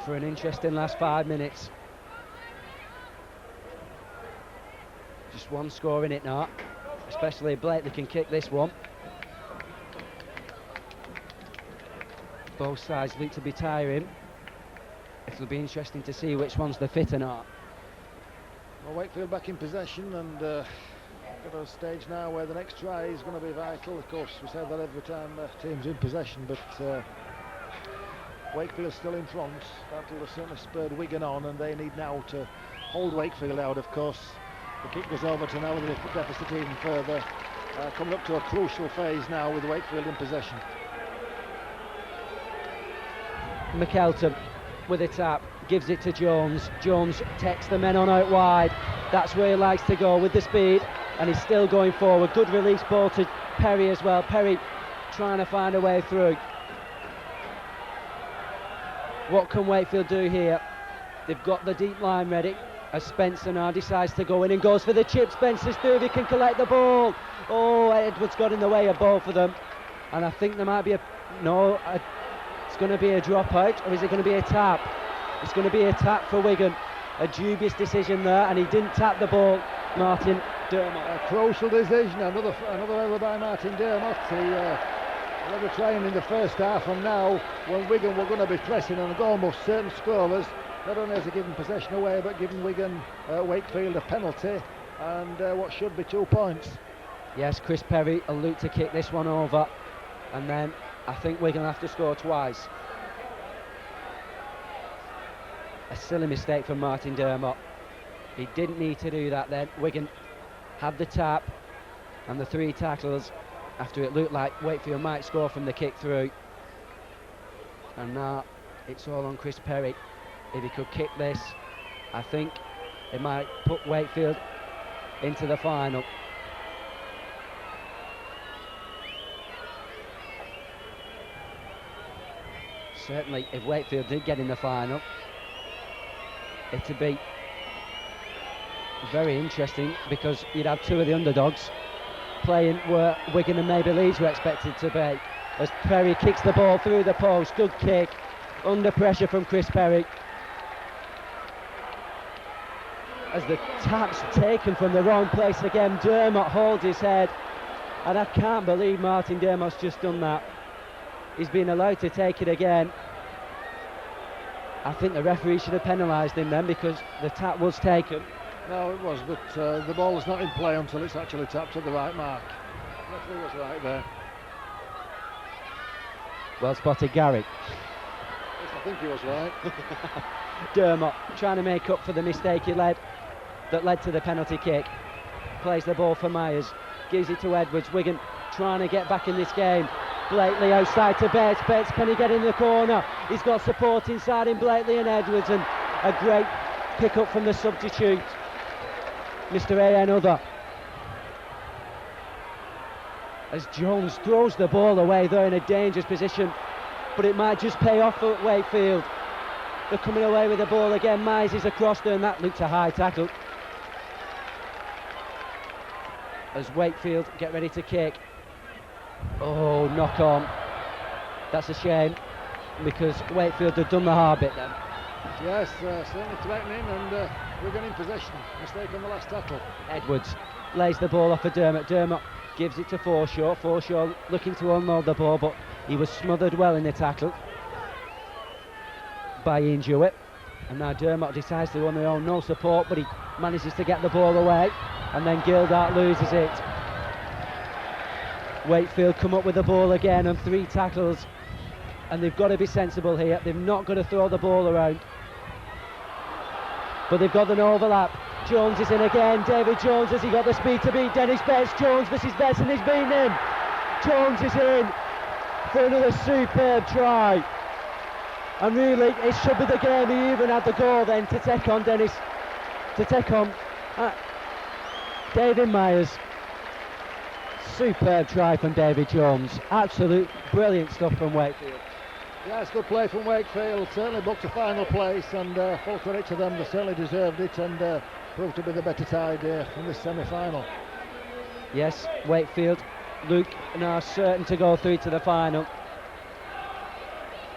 Speaker 2: for an interesting last 5 minutes. Just one score in it now, especially Blake. They can kick this one. Both sides look to be tiring. It'll be interesting to see which one's the fitter now.
Speaker 3: Well, Wakefield back in possession, and At a stage now where the next try is going to be vital. Of course, we say that every time team's in possession, but Wakefield's still in front. That'll have certainly spurred Wigan on, and they need now to hold Wakefield out. Of course, the kick goes over to now the deficit even further. Coming up to a crucial phase now with Wakefield in possession.
Speaker 2: McKelton with a tap, gives it to Jones. Jones takes the men on out wide. That's where he likes to go with the speed, and he's still going forward. Good release ball to Perry as well. Perry trying to find a way through. What can Wakefield do here? They've got the deep line ready as Spencer now decides to go in and goes for the chip. Spencer's through, he can collect the ball. Oh, Edwards got in the way of both of them, and I think there might be it's going to be a dropout, or is it going to be a tap? It's going to be a tap for Wigan. A dubious decision there, and he didn't tap the ball, Martin Dermott.
Speaker 3: A crucial decision, another error by Martin Dermott. They were trying in the first half, and now when Wigan were going to be pressing and almost certain scorers, not only has he given possession away, but given Wakefield a penalty and what should be 2 points.
Speaker 2: Yes, Chris Perry will look to kick this one over, and then I think Wigan will have to score twice. A silly mistake from Martin Dermott. He didn't need to do that then. Wigan had the tap and the 3 tackles after it looked like Wakefield might score from the kick through. And now it's all on Chris Perry. If he could kick this, I think it might put Wakefield into the final. Certainly, if Wakefield did get in the final, it'd be very interesting, because you'd have 2 of the underdogs playing where Wigan and maybe Leeds were expected to be. As Perry kicks the ball through the post, good kick, under pressure from Chris Perry. As the tap's taken from the wrong place again, Dermott holds his head, and I can't believe Martin Dermott's just done that. He's been allowed to take it again. I think the referee should have penalised him then, because the tap was taken.
Speaker 3: No, it was, but the ball is not in play until it's actually tapped at the right mark. The referee was right there.
Speaker 2: Well spotted, Gary.
Speaker 3: Yes, I think he was right.
Speaker 2: Dermott trying to make up for the mistake that led to the penalty kick. Plays the ball for Myers, gives it to Edwards. Wigan trying to get back in this game. Blakely outside to Bates. Bates, can he get in the corner? He's got support inside in Blakely and Edwards, and a great pick up from the substitute, Mr. A.N. Other. As Jones throws the ball away, they're in a dangerous position, but it might just pay off for Wakefield. They're coming away with the ball again. Myers is across there, and that looked a high tackle. As Wakefield get ready to kick. Oh, knock on. That's a shame, because Wakefield had done the hard bit then.
Speaker 3: Yes, certainly threatening, and Wigan in possession. Mistake on the last tackle.
Speaker 2: Edwards lays the ball off for Dermott. Dermott gives it to Forshaw. Forshaw looking to unload the ball, but he was smothered well in the tackle by Ian Jewett. And now Dermott decides to run their own, no support, but he manages to get the ball away, and then Gildart loses it. Wakefield come up with the ball again on 3 tackles, and they've got to be sensible here. They've not got to throw the ball around, but they've got an overlap. Jones is in again. David Jones, has he got the speed to beat Dennis Bates? Jones versus Bates, and he's been in. Jones is in for another superb try, and really it should be the game. He even had the goal then to take on David Myers. Superb try from David Jones. Absolute brilliant stuff from Wakefield.
Speaker 3: Yeah, it's good play from Wakefield. Certainly booked a final place, and full credit to them. They certainly deserved it, and proved to be the better side in this semi-final.
Speaker 2: Yes, Wakefield look now certain to go through to the final,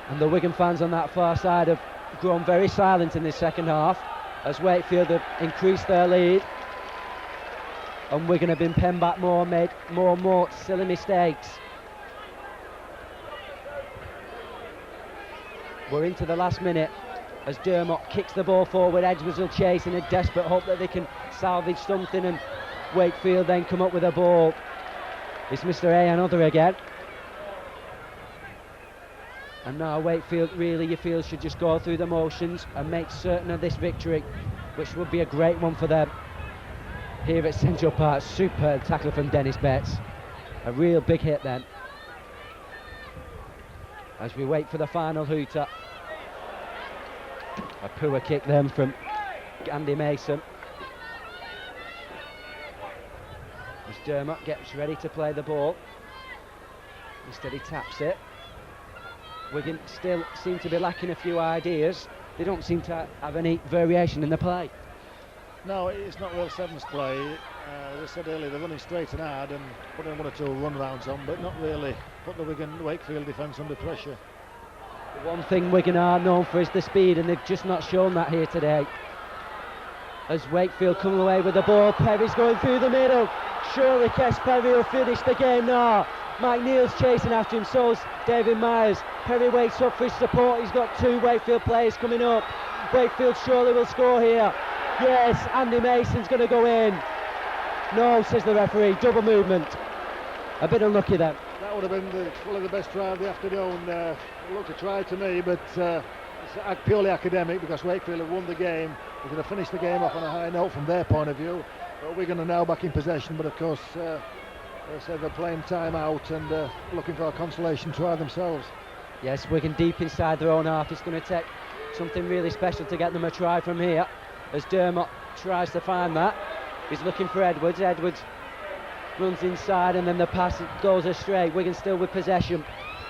Speaker 2: and the Wigan fans on that far side have grown very silent in this second half as Wakefield have increased their lead, and Wigan have been penned back more, made more silly mistakes. We're into the last minute as Dermott kicks the ball forward. Edwards will chase in a desperate hope that they can salvage something, and Wakefield then come up with a ball. It's Mr. A another again. And now Wakefield, really, you feel, should just go through the motions and make certain of this victory, which would be a great one for them here at Central Park. Superb tackle from Dennis Betts. A real big hit then. As we wait for the final hooter. A poor kick then from Andy Mason. As Dermot gets ready to play the ball. Instead he taps it. Wigan still seem to be lacking a few ideas. They don't seem to have any variation in the play.
Speaker 3: No, it's not real sevens play. As I said earlier, they're running straight and hard and putting one or two run rounds on, but not really put the Wakefield defence under pressure.
Speaker 2: The one thing Wigan are known for is the speed, and they've just not shown that here today. As Wakefield come away with the ball, Perry's going through the middle. Surely Kes Perry will finish the game now. Mike Neal's chasing after him, so's David Myers. Perry wakes up for his support. He's got two Wakefield players coming up. Wakefield surely will score here. Yes, Andy Mason's going to go in. No, says the referee, double movement. A bit unlucky then.
Speaker 3: That would have been probably the best try of the afternoon. It looked a try to me, but it's purely academic because Wakefield have won the game. They're going to finish the game off on a high note from their point of view. But Wigan are now back in possession, but of course, they said they're playing time out and looking for a consolation try themselves.
Speaker 2: Yes, Wigan deep inside their own half. It's going to take something really special to get them a try from here. As Dermot tries to find that, he's looking for Edwards. Edwards runs inside and then the pass goes astray. Wigan still with possession.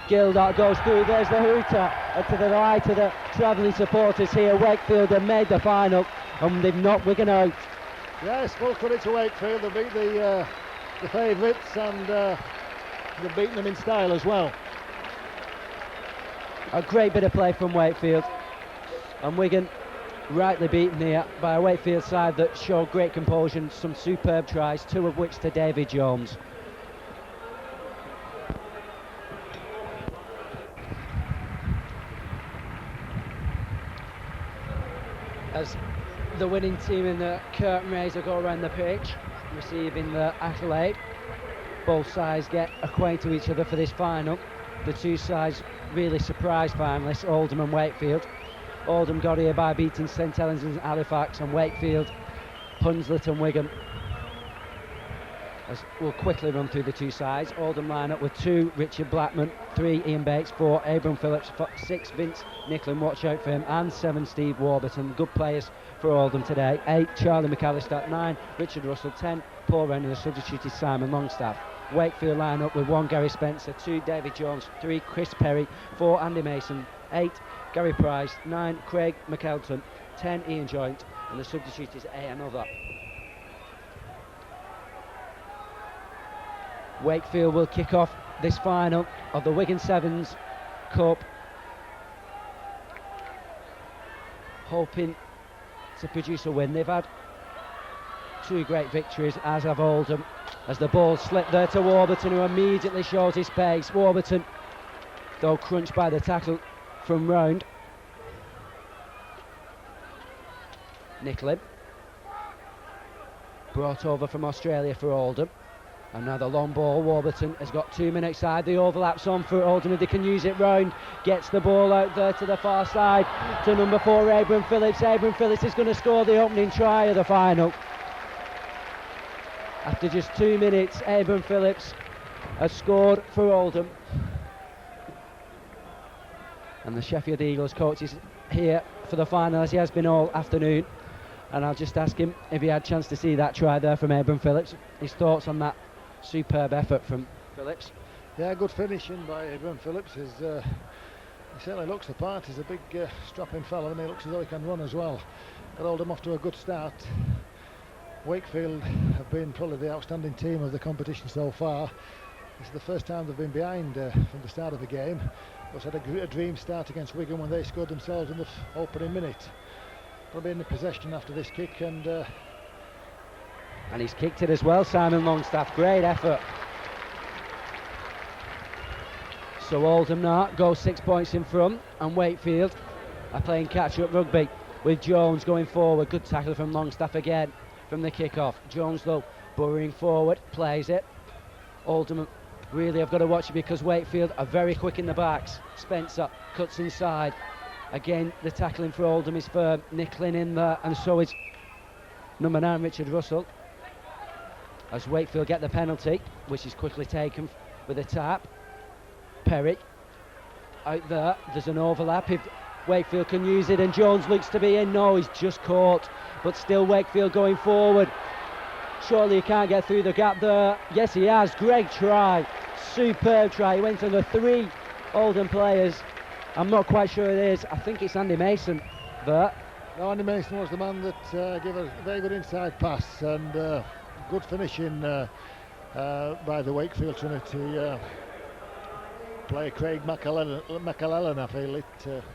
Speaker 2: Gildart goes through, there's the hooter, and to the right of the travelling supporters here. Wakefield have made the final and they've knocked Wigan out.
Speaker 3: Yes, full credit to Wakefield. They beat the favourites and they've beaten them in style as well.
Speaker 2: A great bit of play from Wakefield, and Wigan rightly beaten here by a Wakefield side that showed great composure and some superb tries, two of which to David Jones. As the winning team in the curtain raiser go around the pitch, receiving the accolade, both sides get acquainted with each other for this final. The two sides really surprise finalists, Oldham and Wakefield. Oldham got here by beating St Helens and Halifax, and Wakefield, Hunslet and Wigan. As we'll quickly run through the two sides. Oldham line up with 2 Richard Blackman, 3 Ian Bates, 4 Abram Phillips, 6 Vince Nicklin, watch out for him, and 7 Steve Warburton. Good players for Oldham today. 8 Charlie McAllister, 9 Richard Russell, 10 Paul Rennie, the substitute is Simon Longstaff. Wakefield line up with 1 Gary Spencer, 2 David Jones, 3 Chris Perry, 4 Andy Mason, 8 Gary Price, 9 Craig McElton, 10 Ian Joint, and the substitute is another. Wakefield will kick off this final of the Wigan Sevens Cup, hoping to produce a win. They've had 2 great victories, as have Oldham, as the ball slipped there to Warburton, who immediately shows his pace. Warburton, though, crunched by the tackle from Round. Nicklin, brought over from Australia for Oldham. Another long ball. Warburton has got 2 minutes side. The overlap's on for Oldham if they can use it. Round gets the ball out there to the far side to number 4 Abram Phillips. Abram Phillips is going to score the opening try of the final. After just 2 minutes, Abram Phillips has scored for Oldham. And the Sheffield Eagles coach is here for the final, as he has been all afternoon. And I'll just ask him if he had a chance to see that try there from Abram Phillips. His thoughts on that superb effort from Phillips.
Speaker 3: Yeah, good finishing by Abram Phillips. He certainly looks the part. He's a big strapping fellow, and he looks as though he can run as well. Got Oldham off to a good start. Wakefield have been probably the outstanding team of the competition so far. This is the first time they've been behind from the start of the game. Also had a dream start against Wigan when they scored themselves in the opening minute. They'll be in the possession after this kick, and
Speaker 2: he's kicked it as well, Simon Longstaff. Great effort. So Oldham now go 6 points in front, and Wakefield are playing catch-up rugby with Jones going forward. Good tackle from Longstaff again from the kick-off. Jones, though, Burrowing forward, plays it. Oldham really have got to watch it because Wakefield are very quick in the backs. Spencer cuts inside. Again, the tackling for Oldham is firm. Nicklin in there, and so is number 9, Richard Russell. As Wakefield get the penalty, which is quickly taken with a tap. Perry out there, there's an overlap if Wakefield can use it, and Jones looks to be in. No, he's just caught, but still Wakefield going forward. Surely he can't get through the gap there. Yes, he has. Great try, superb try. He went under 3 Oldham players. I'm not quite sure it is. I think it's Andy Mason there.
Speaker 3: No, Andy Mason was the man that gave a very good inside pass, and good finishing by the Wakefield Trinity player Craig McAlellan, I feel it,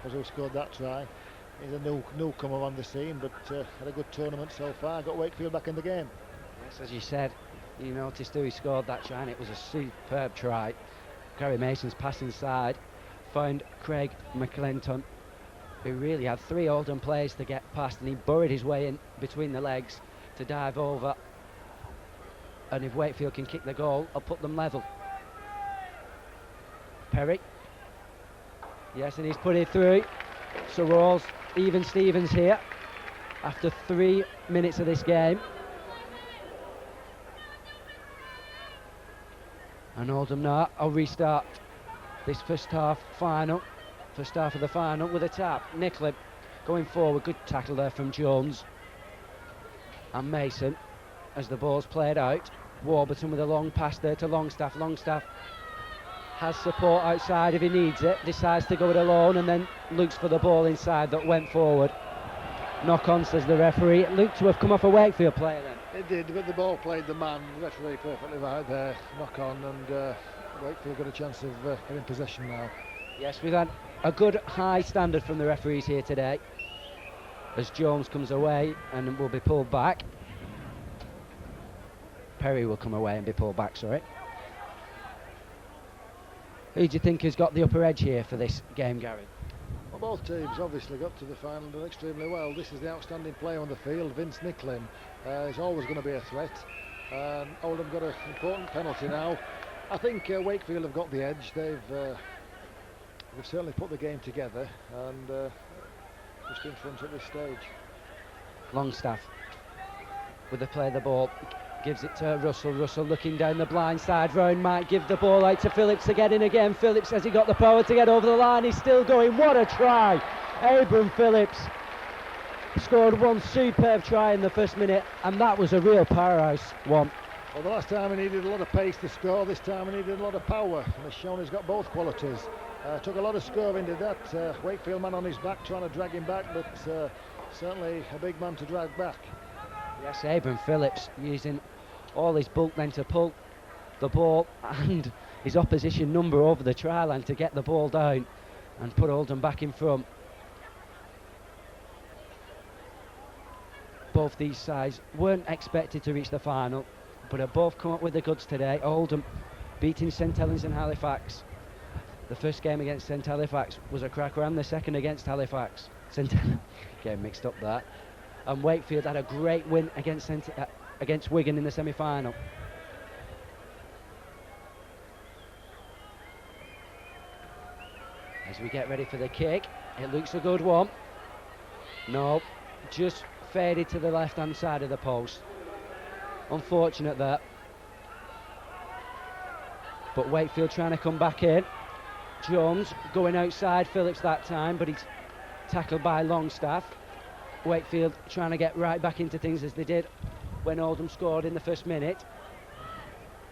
Speaker 3: was who scored that try. He's a newcomer on the scene, but had a good tournament so far. Got Wakefield back in the game.
Speaker 2: Yes, as you said, you noticed who he scored that try, and it was a superb try. Gary Mason's pass inside, found Craig McClinton, who really had 3 Oldham players to get past, and he burrowed his way in between the legs to dive over. And if Wakefield can kick the goal, I'll put them level. Perry. Yes, and he's put it through. So we're all even Stevens here after 3 minutes of this game. And Oldham now, I'll restart this first half of the final with a tap. Nicklin going forward, good tackle there from Jones. And Mason, as the ball's played out. Warburton with a long pass there to Longstaff. Longstaff has support outside if he needs it, decides to go it alone, and then looks for the ball inside that went forward. Knock on, says the referee. It looked to have come off a Wakefield player then.
Speaker 3: It did, but the ball played the man. The referee perfectly right there. Knock on, and Wakefield got a chance of getting possession now.
Speaker 2: Yes, we've had a good high standard from the referees here today, as Jones comes away and will be pulled back. Perry will come away and be pulled back, sorry. Who do you think has got the upper edge here for this game, Gary?
Speaker 3: Well, both teams obviously got to the final and done extremely well. This is the outstanding player on the field, Vince Nicklin. He's always going to be a threat. Oldham got an important penalty now. I think Wakefield have got the edge. They've certainly put the game together, and just in front at this stage.
Speaker 2: Longstaff with the play of the ball. Gives it to Russell. Russell looking down the blind side. Round might give the ball out to Phillips to get in again. Phillips has he got the power to get over the line. He's still going. What a try! Abram Phillips scored one superb try in the first minute, and that was a real powerhouse one.
Speaker 3: Well, the last time he needed a lot of pace to score. This time he needed a lot of power, and has shown he's got both qualities. Took a lot of scoring, did that. Wakefield man on his back trying to drag him back, but certainly a big man to drag back.
Speaker 2: Yes, Abram Phillips using all his bulk then to pull the ball and his opposition number over the try line to get the ball down and put Oldham back in front. Both these sides weren't expected to reach the final, but have both come up with the goods today. Oldham beating St Helens and Halifax. The first game against St Halifax was a cracker, and the second against Halifax. Getting mixed up there. And Wakefield had a great win against Wigan in the semi-final. As we get ready for the kick, it looks a good one. No, just faded to the left-hand side of the post. Unfortunate that. But Wakefield trying to come back in. Jones going outside Phillips that time, but he's tackled by Longstaff. Wakefield trying to get right back into things as they did when Oldham scored in the first minute.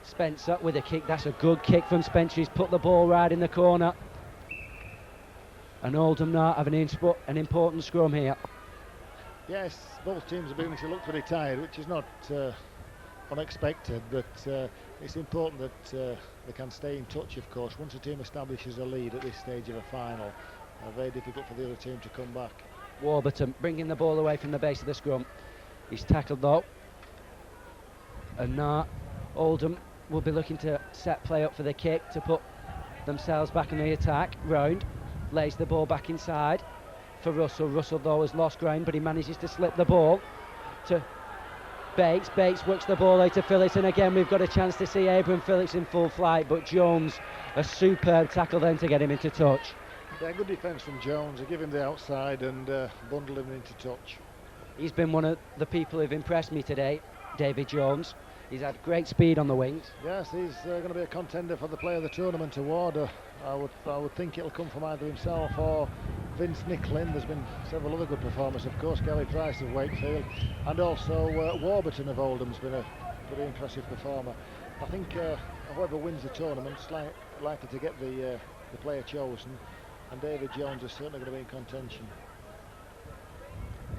Speaker 2: Spencer with a kick. That's a good kick from Spencer. He's put the ball right in the corner. And Oldham now have an important scrum here.
Speaker 3: Yes, both teams are beginning to look pretty tired, which is not unexpected, but it's important that they can stay in touch, of course. Once a team establishes a lead at this stage of a final, very difficult for the other team to come back.
Speaker 2: Warburton bringing the ball away from the base of the scrum. He's tackled though. And now Oldham will be looking to set play up for the kick to put themselves back in the attack. Round lays the ball back inside for Russell. Russell though has lost ground, but he manages to slip the ball to Bates works the ball out to Phillips, and again we've got a chance to see Abram Phillips in full flight, but Jones, a superb tackle then to get him into touch.
Speaker 3: Yeah, good defence from Jones. They give him the outside and bundle him into touch.
Speaker 2: He's been one of the people who've impressed me today, David Jones. He's had great speed on the wings.
Speaker 3: Yes, he's going to be a contender for the Player of the Tournament award. I would think it'll come from either himself or Vince Nicklin. There's been several other good performers, of course. Gary Price of Wakefield, and also Warburton of Oldham's been a pretty impressive performer. I think whoever wins the tournament's likely to get the player chosen, and David Jones is certainly going to be in contention.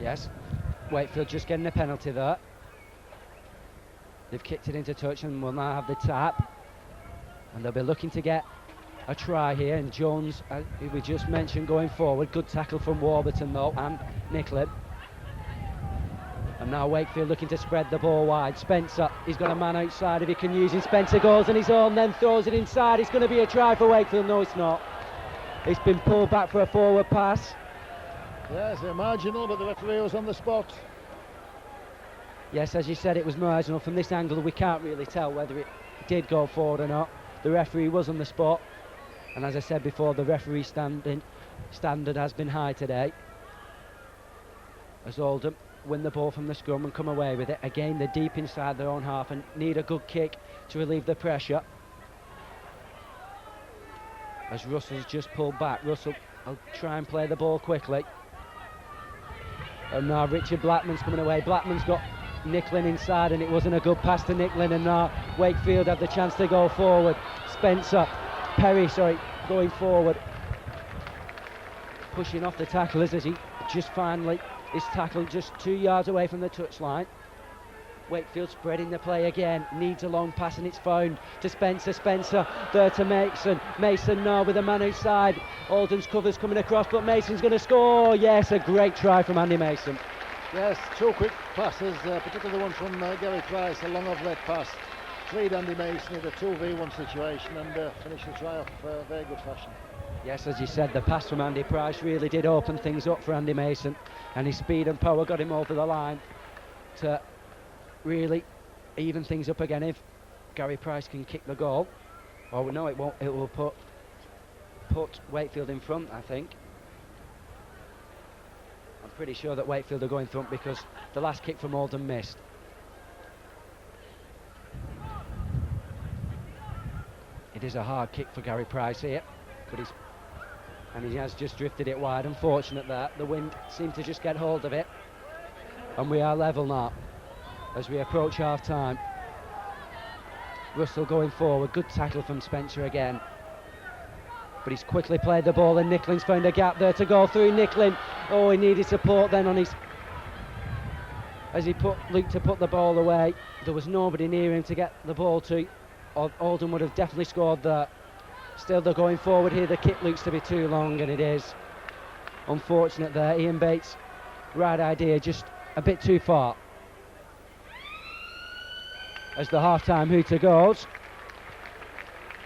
Speaker 2: Yes, Wakefield just getting a penalty there. They've kicked it into touch and will now have the tap, and they'll be looking to get a try here. And Jones, who we just mentioned, going forward. Good tackle from Warburton though, and Nicklin. And now Wakefield looking to spread the ball wide. Spencer, he's got a man outside if he can use him. Spencer goes on his own, then throws it inside. It's going to be a try for Wakefield. No, it's not. It's been pulled back for a forward pass.
Speaker 3: Yes, they're marginal, but the referee was on the spot.
Speaker 2: Yes, as you said, it was marginal. From this angle we can't really tell whether it did go forward or not. The referee was on the spot, and as I said before, the referee standard has been high today, as Oldham win the ball from the scrum and come away with it. Again, they're deep inside their own half and need a good kick to relieve the pressure, as Russell's just pulled back. Russell will try and play the ball quickly, and now Richard Blackman's coming away. Blackman's got Nicklin inside, and it wasn't a good pass to Nicklin, and now Wakefield have the chance to go forward. Perry going forward, pushing off the tacklers as he just finally is tackled just 2 yards away from the touchline. Wakefield spreading the play again, needs a long pass, and it's found to Spencer there to Mason now with a man outside. Oldham's cover's coming across, but Mason's going to score. Yes, a great try from Andy Mason.
Speaker 3: Yes, two quick passes, particularly the one from Gary Price, a long off-red pass. Freed Andy Mason in a 2v1 situation and finished the try off very good fashion.
Speaker 2: Yes, as you said, the pass from Andy Price really did open things up for Andy Mason, and his speed and power got him over the line to really even things up again if Gary Price can kick the goal. Oh no, it won't. It will put Wakefield in front, I think. I'm pretty sure that Wakefield are going front because the last kick from Oldham missed. It is a hard kick for Gary Price here, but he has just drifted it wide. Unfortunate that the wind seemed to just get hold of it, and we are level now as we approach half time. Russell going forward, good tackle from Spencer again, but he's quickly played the ball, and Nicklin's found a gap there to go through. Nicklin, he needed support then on his, as he looked to put the ball away. There was nobody near him to get the ball to. Oldham would have definitely scored there. Still they're going forward here. The kick looks to be too long, and it is. Unfortunate there. Ian Bates, right idea, just a bit too far. As the half-time hooter goes.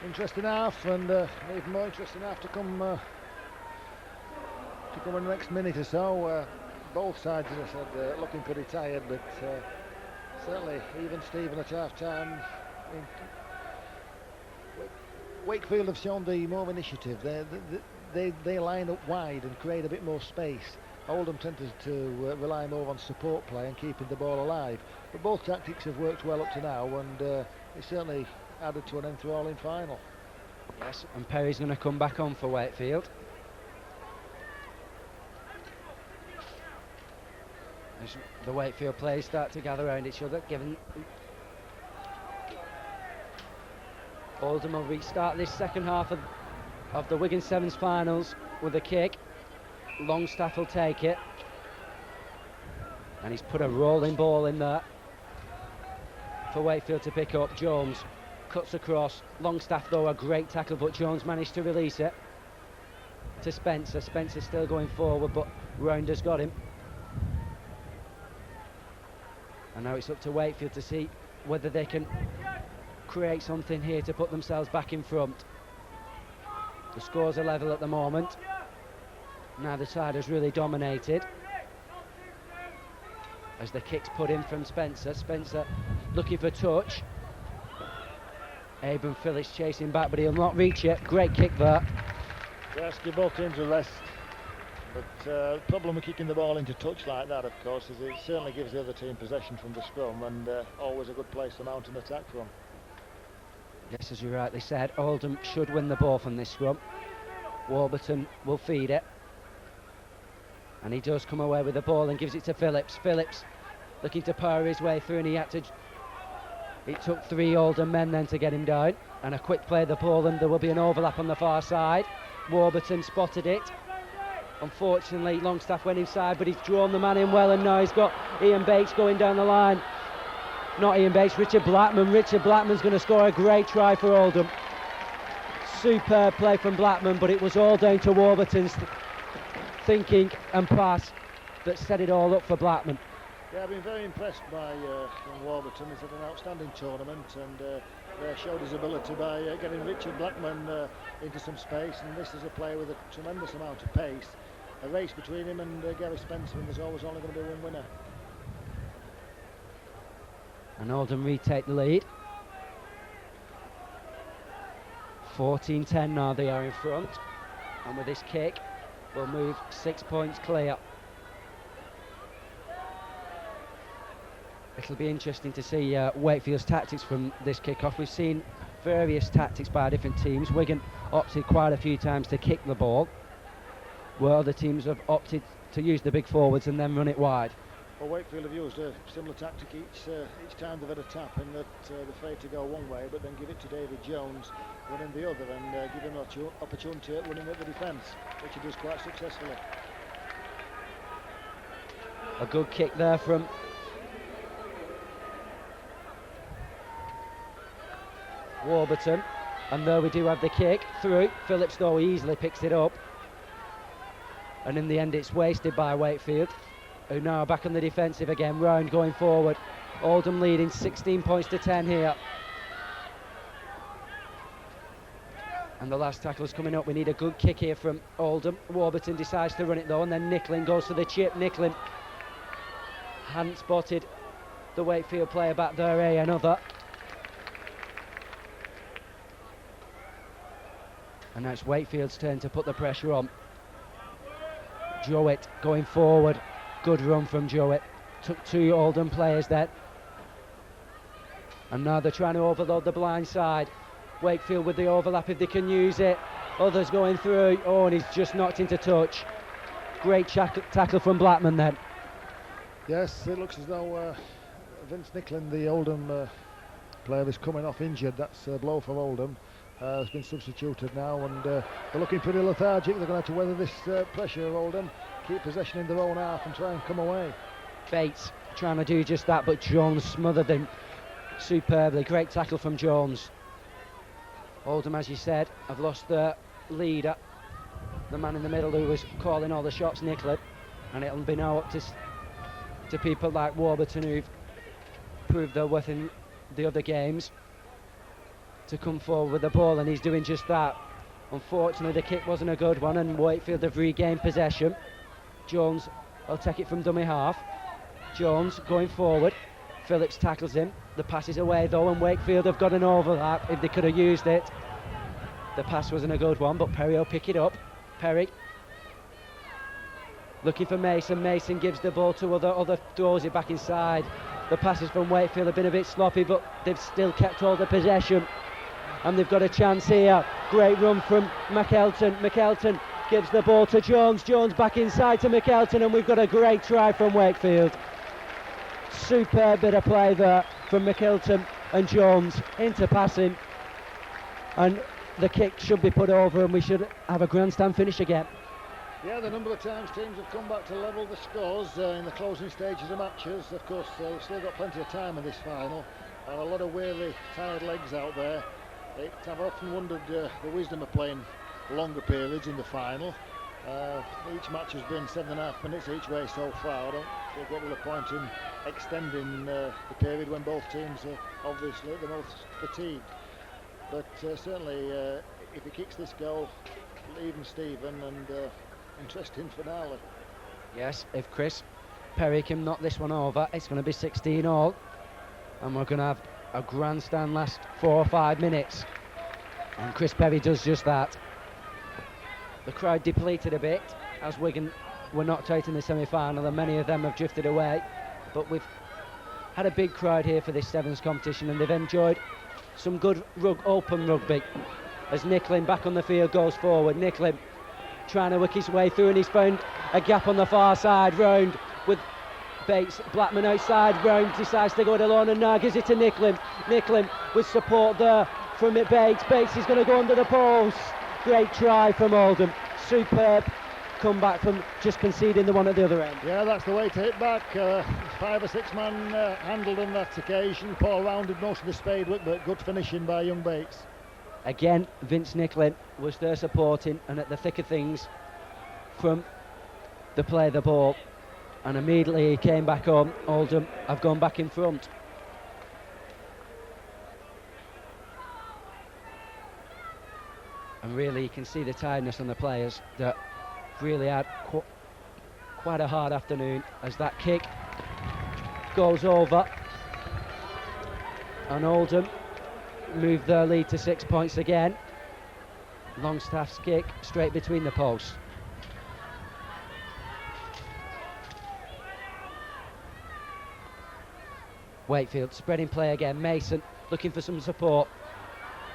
Speaker 3: Interesting half, and even more interesting half to come in the next minute or so. Both sides, as I said, looking pretty tired, but certainly even Stephen at half-time. Wakefield have shown the more initiative. They line up wide and create a bit more space. Oldham tended to rely more on support play and keeping the ball alive. But both tactics have worked well up to now, and it certainly added to an enthralling final.
Speaker 2: Yes, and Perry's going to come back on for Wakefield. As the Wakefield players start to gather around each other, given Oldham will restart this second half of the Wigan Sevens finals with a kick. Longstaff will take it, and he's put a rolling ball in there for Wakefield to pick up. Jones cuts across. Longstaff though, a great tackle, but Jones managed to release it to Spencer. Spencer's still going forward, but Rounder's got him. And now it's up to Wakefield to see whether they can create something here to put themselves back in front. The scores are level at the moment. Neither side has really dominated. as the kick's put in from Spencer. Spencer looking for touch. Abram Phillips chasing back, but he'll not reach it. Great kick there.
Speaker 3: Yes, give both teams a rest. But the problem with kicking the ball into touch like that, of course, is it certainly gives the other team possession from the scrum, and always a good place to mount an attack from.
Speaker 2: Yes, as you rightly said, Oldham should win the ball from this scrum. Warburton will feed it. And he does come away with the ball and gives it to Phillips. Phillips looking to power his way through, and he had to... It took 3 Oldham men then to get him down. And a quick play of the ball, and there will be an overlap on the far side. Warburton spotted it. Unfortunately, Longstaff went inside, but he's drawn the man in well, and now he's got Ian Bates going down the line. Not Ian Bates, Richard Blackman. Richard Blackman's going to score a great try for Oldham. Superb play from Blackman, but it was all down to Warburton's thinking and pass that set it all up for Blackman.
Speaker 3: Yeah, I've been very impressed by young Warburton. He's had an outstanding tournament, and showed his ability by getting Richard Blackman into some space, and this is a player with a tremendous amount of pace. A race between him and Gary Spencer, and there's always only going to be one winner.
Speaker 2: And Oldham retake the lead. 14-10 now, they are in front, and with this kick we'll move 6 points clear. It'll be interesting to see Wakefield's tactics from this kick-off. We've seen various tactics by different teams. Wigan opted quite a few times to kick the ball, where other teams have opted to use the big forwards and then run it wide.
Speaker 3: Well, Wakefield have used a similar tactic each time they've had a tap, in that they're afraid to go one way but then give it to David Jones running the other, and give him an opportunity at running at the defence, which he does quite successfully.
Speaker 2: A good kick there from Warburton, and there we do have the kick through. Phillips though easily picks it up, and in the end it's wasted by Wakefield, who now are back on the defensive again. Round going forward. Oldham leading 16 points to 10 here. And the last tackle's coming up. We need a good kick here from Oldham. Warburton decides to run it though, and then Nicklin goes for the chip. Nicklin hadn't spotted the Wakefield player back there, another. And now it's Wakefield's turn to put the pressure on. Jowett going forward. Good run from Jowett. Took 2 Oldham players there. And now they're trying to overload the blind side. Wakefield with the overlap if they can use it. Others going through. Oh, and he's just knocked into touch. Great tackle from Blackman then.
Speaker 3: Yes, it looks as though Vince Nicklin, the Oldham player, is coming off injured. That's a blow for Oldham. Has been substituted now, and they're looking pretty lethargic. They're going to have to weather this pressure of Oldham, keep possession in their own half and try and come away.
Speaker 2: Bates trying to do just that, but Jones smothered him superbly. Great tackle from Jones. Oldham, as you said, have lost their leader, the man in the middle who was calling all the shots, Nicklin, and it'll be now up to people like Warburton, who've proved their worth in the other games, to come forward with the ball, and he's doing just that. Unfortunately, the kick wasn't a good one, and Wakefield have regained possession. Jones will take it from dummy half. Jones going forward. Phillips tackles him. The pass is away though, and Wakefield have got an overlap if they could have used it. The pass wasn't a good one, but Perry will pick it up. Perry looking for Mason. Mason gives the ball to other throws it back inside. The passes from Wakefield have been a bit sloppy, but they've still kept all the possession, and they've got a chance here. Great run from McElton. McElton gives the ball to Jones. Jones back inside to McElton, and we've got a great try from Wakefield. Superb bit of play there from McElton and Jones into passing, and the kick should be put over, and we should have a grandstand finish again.
Speaker 3: Yeah, the number of times teams have come back to level the scores in the closing stages of matches. Of course, we've still got plenty of time in this final, and a lot of weary, tired legs out there. I've often wondered the wisdom of playing longer periods in the final. Each match has been 7.5 minutes each way so far. I don't see what will the point in extending the period when both teams are obviously the most fatigued. But certainly, if he kicks this goal, even Stephen, and interesting finale.
Speaker 2: Yes, if Chris Perry can knock this one over. It's going to be 16 all, and we're going to have a grandstand last 4 or 5 minutes, and Chris Perry does just that. The crowd depleted a bit as Wigan were knocked out in the semi-final, and many of them have drifted away, but we've had a big crowd here for this sevens competition, and they've enjoyed some good open rugby as Nicklin back on the field goes forward. Nicklin trying to work his way through, and he's found a gap on the far side. Round with Bates, Blackman outside. Round decides to go it alone and now gives it to Nicklin. Nicklin with support there from Bates. Bates is going to go under the post. Great try from Oldham. Superb comeback from just conceding the one at the other end.
Speaker 3: Yeah, that's the way to hit back. 5 or 6 man handled on that occasion. Paul rounded most of the spade work, but good finishing by young Bates.
Speaker 2: Again, Vince Nicklin was there supporting and at the thick of things from the play of the ball, and immediately he came back on. Oldham have gone back in front. And really you can see the tiredness on the players that really had quite a hard afternoon as that kick goes over, and Oldham move their lead to 6 points again. Longstaff's kick straight between the posts. Wakefield spreading play again. Mason looking for some support,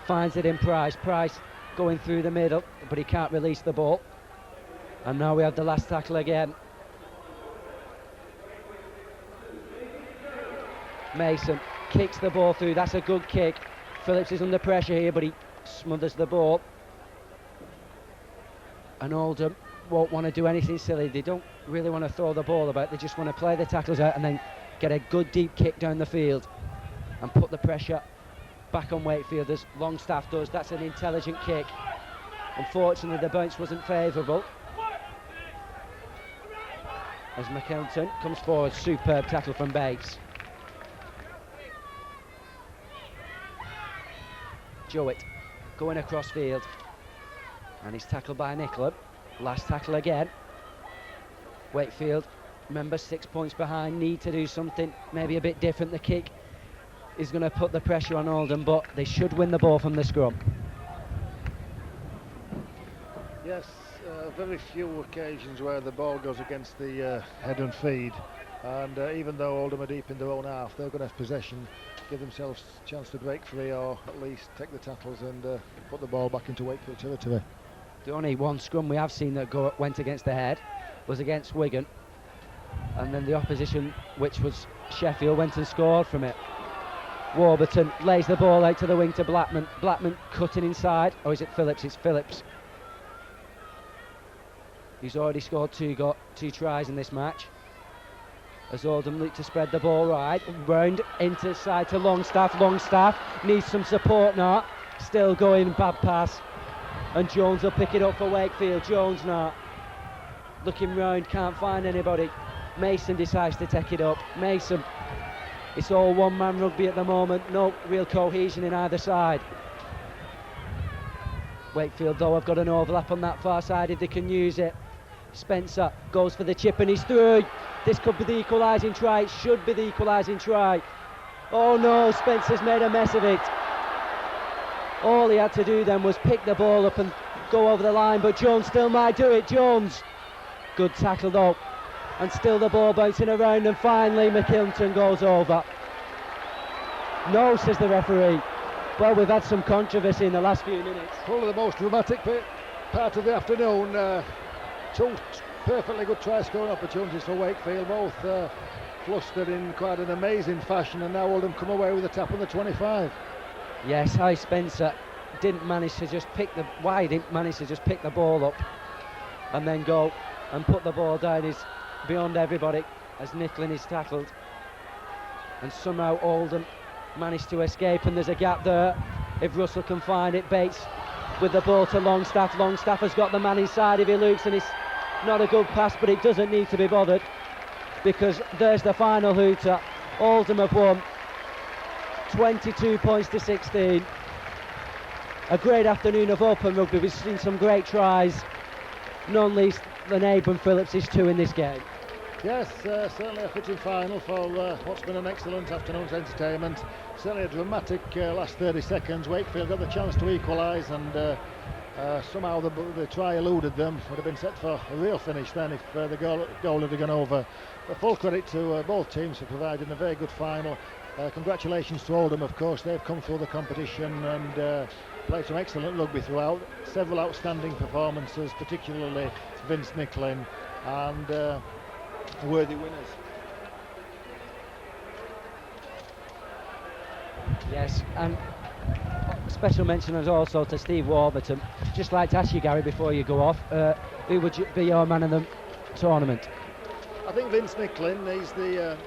Speaker 2: finds it in Price. Price going through the middle, but he can't release the ball. And now we have the last tackle again. Mason kicks the ball through. That's a good kick. Phillips is under pressure here, but he smothers the ball. And Oldham won't want to do anything silly. They don't really want to throw the ball about. They just want to play the tackles out and then get a good deep kick down the field and put the pressure back on Wakefield as Longstaff does. That's an intelligent kick. Unfortunately, the bounce wasn't favourable. As McKelton comes forward, superb tackle from Bates. Jowett going across field, and he's tackled by Nicklin. Last tackle again. Wakefield, remember, 6 points behind, need to do something maybe a bit different. The kick is going to put the pressure on Oldham, but they should win the ball from the scrum.
Speaker 3: Yes, very few occasions where the ball goes against the head and feed, and even though Oldham are deep in their own half, they're going to have possession, give themselves a chance to break free or at least take the tackles and put the ball back into Wakefield territory.
Speaker 2: The only one scrum we have seen that went against the head was against Wigan, and then the opposition, which was Sheffield, went and scored from it. Warburton lays the ball out to the wing to Blackman. Blackman cutting inside, or is it Phillips? It's Phillips. He's already scored two tries in this match. As Oldham look to spread the ball right, round into side to Longstaff. Longstaff needs some support now. Still going, bad pass. And Jones will pick it up for Wakefield. Jones now looking round, can't find anybody. Mason decides to take it up. Mason, it's all one-man rugby at the moment, no real cohesion in either side. Wakefield though have got an overlap on that far side if they can use it. Spencer goes for the chip and he's through. This could be the equalising try, it should be the equalising try. Oh no, Spencer's made a mess of it. All he had to do then was pick the ball up and go over the line, but Jones still might do it. Jones, good tackle though, and still the ball bouncing around, and finally McKilton goes over. No, says the referee. Well, we've had some controversy in the last few minutes.
Speaker 3: Probably the most dramatic part of the afternoon. Two perfectly good try scoring opportunities for Wakefield, both flustered in quite an amazing fashion, and now Oldham come away with a tap on the 25.
Speaker 2: Yes, Hy Spencer didn't manage to just pick the ball up and then go and put the ball down. Is beyond everybody as Nicklin is tackled, and somehow Oldham managed to escape, and there's a gap there. If Russell can find it, Bates with the ball to Longstaff. Longstaff has got the man inside if he looks, and it's not a good pass, but it doesn't need to be bothered because there's the final hooter. Oldham have won 22 points to 16. A great afternoon of open rugby. We've seen some great tries, none least than Abram Phillips' 2 in this game.
Speaker 3: Yes, certainly a fitting final for what's been an excellent afternoon's entertainment. Certainly a dramatic last 30 seconds. Wakefield got the chance to equalise, and somehow the try eluded them. Would have been set for a real finish then if the goal had gone over. But full credit to both teams for providing a very good final. Congratulations to Oldham, of course. They've come through the competition and played some excellent rugby throughout. Several outstanding performances, particularly Vince Nicklin, and worthy winners.
Speaker 2: Yes, and special mention is also to Steve Warburton. Just like to ask you, Gary, before you go off, who would be your man of the tournament?
Speaker 3: I think Vince Nicklin, he's the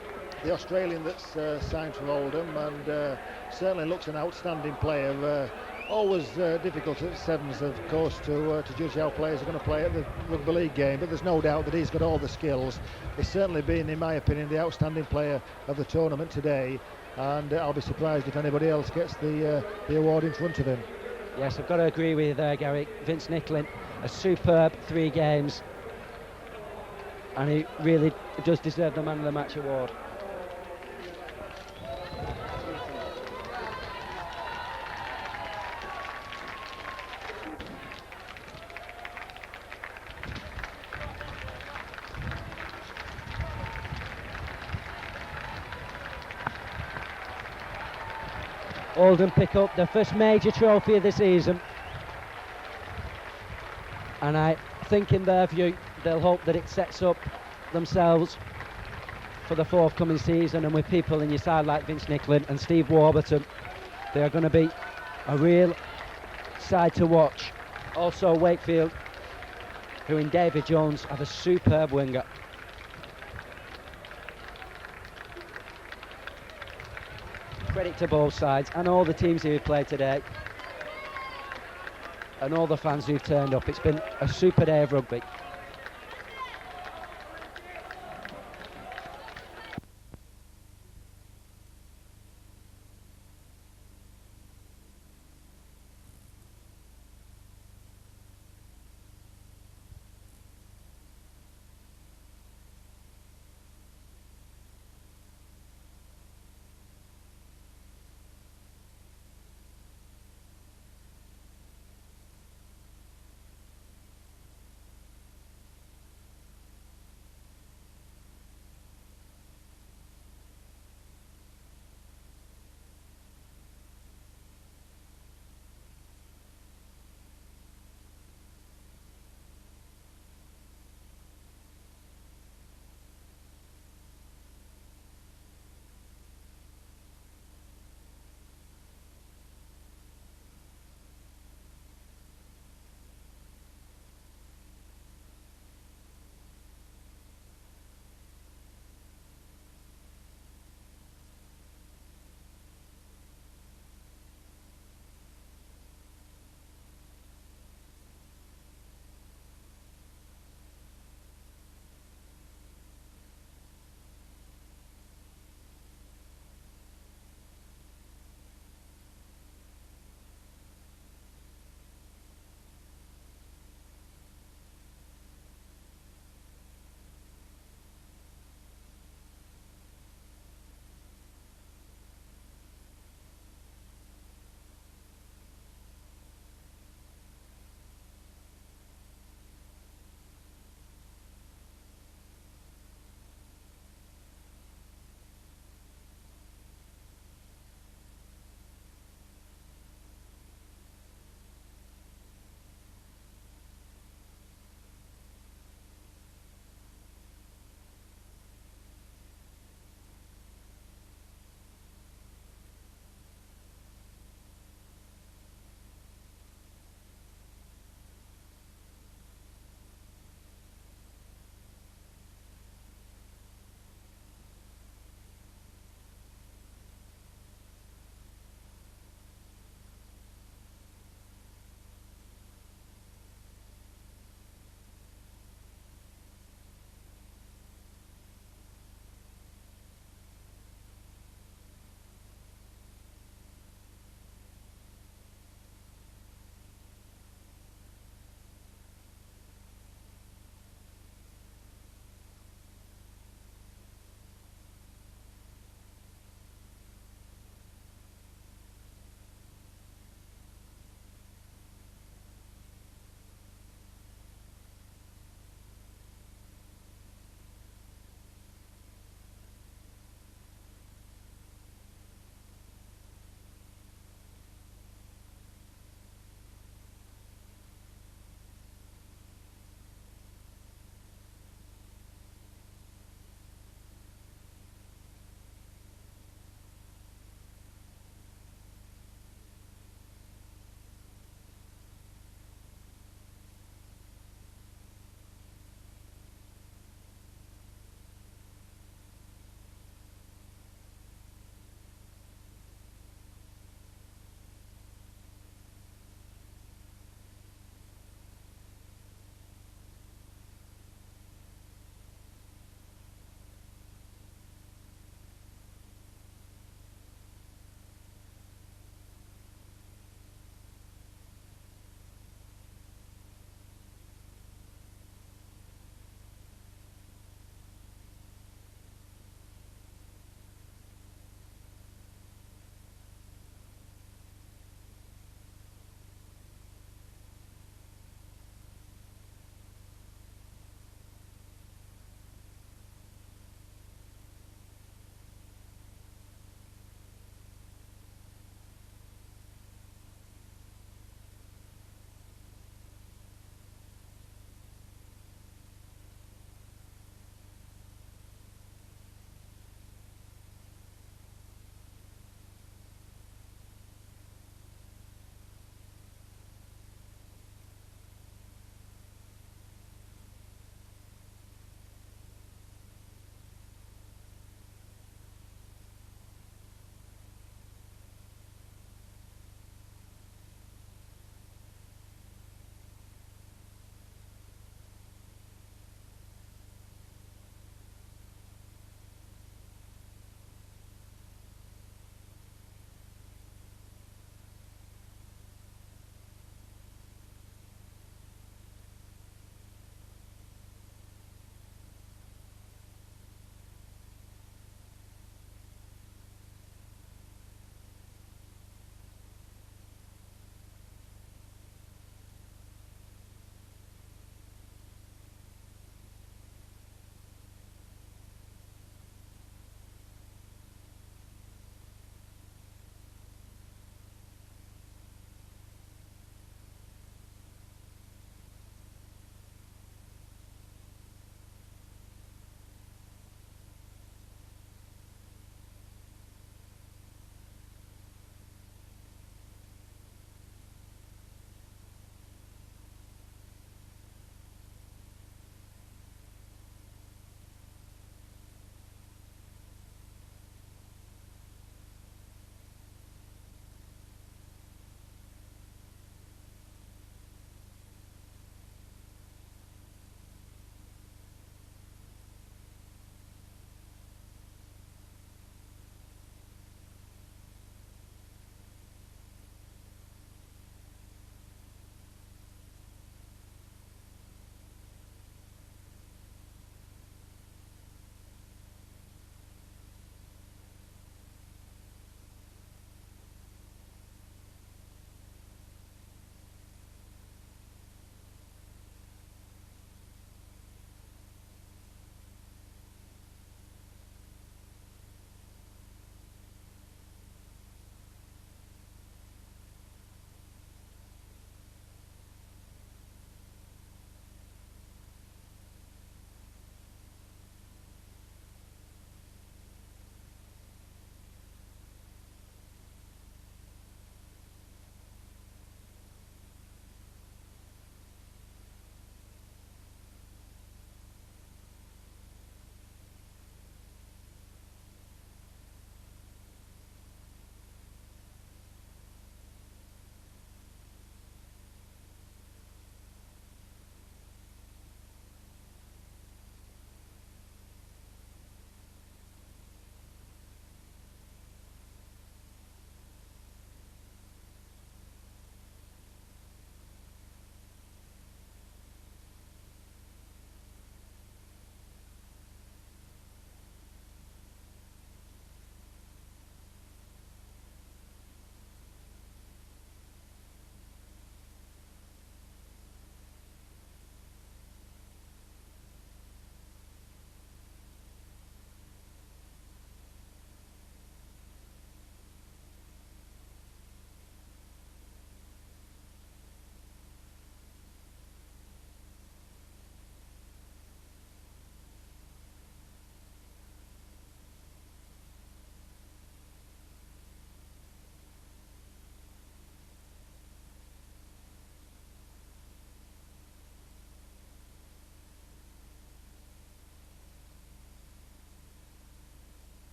Speaker 3: Australian that's signed for Oldham, and certainly looks an outstanding player. Always difficult at sevens, of course, to judge how players are going to play at the rugby league game, but there's no doubt that he's got all the skills. He's certainly been, in my opinion, the outstanding player of the tournament today, and I'll be surprised if anybody else gets the award in front of him.
Speaker 2: Yes, I've got to agree with you there, Gary. Vince Nicklin, a superb 3 games, and he really does deserve the man of the match award. Oldham pick up their first major trophy of the season, and I think in their view they'll hope that it sets up themselves for the forthcoming season, and with people in your side like Vince Nicklin and Steve Warburton, they are going to be a real side to watch. Also Wakefield, who in David Jones have a superb winger. Credit to both sides and all the teams who have played today and all the fans who've turned up. It's been a super day of rugby.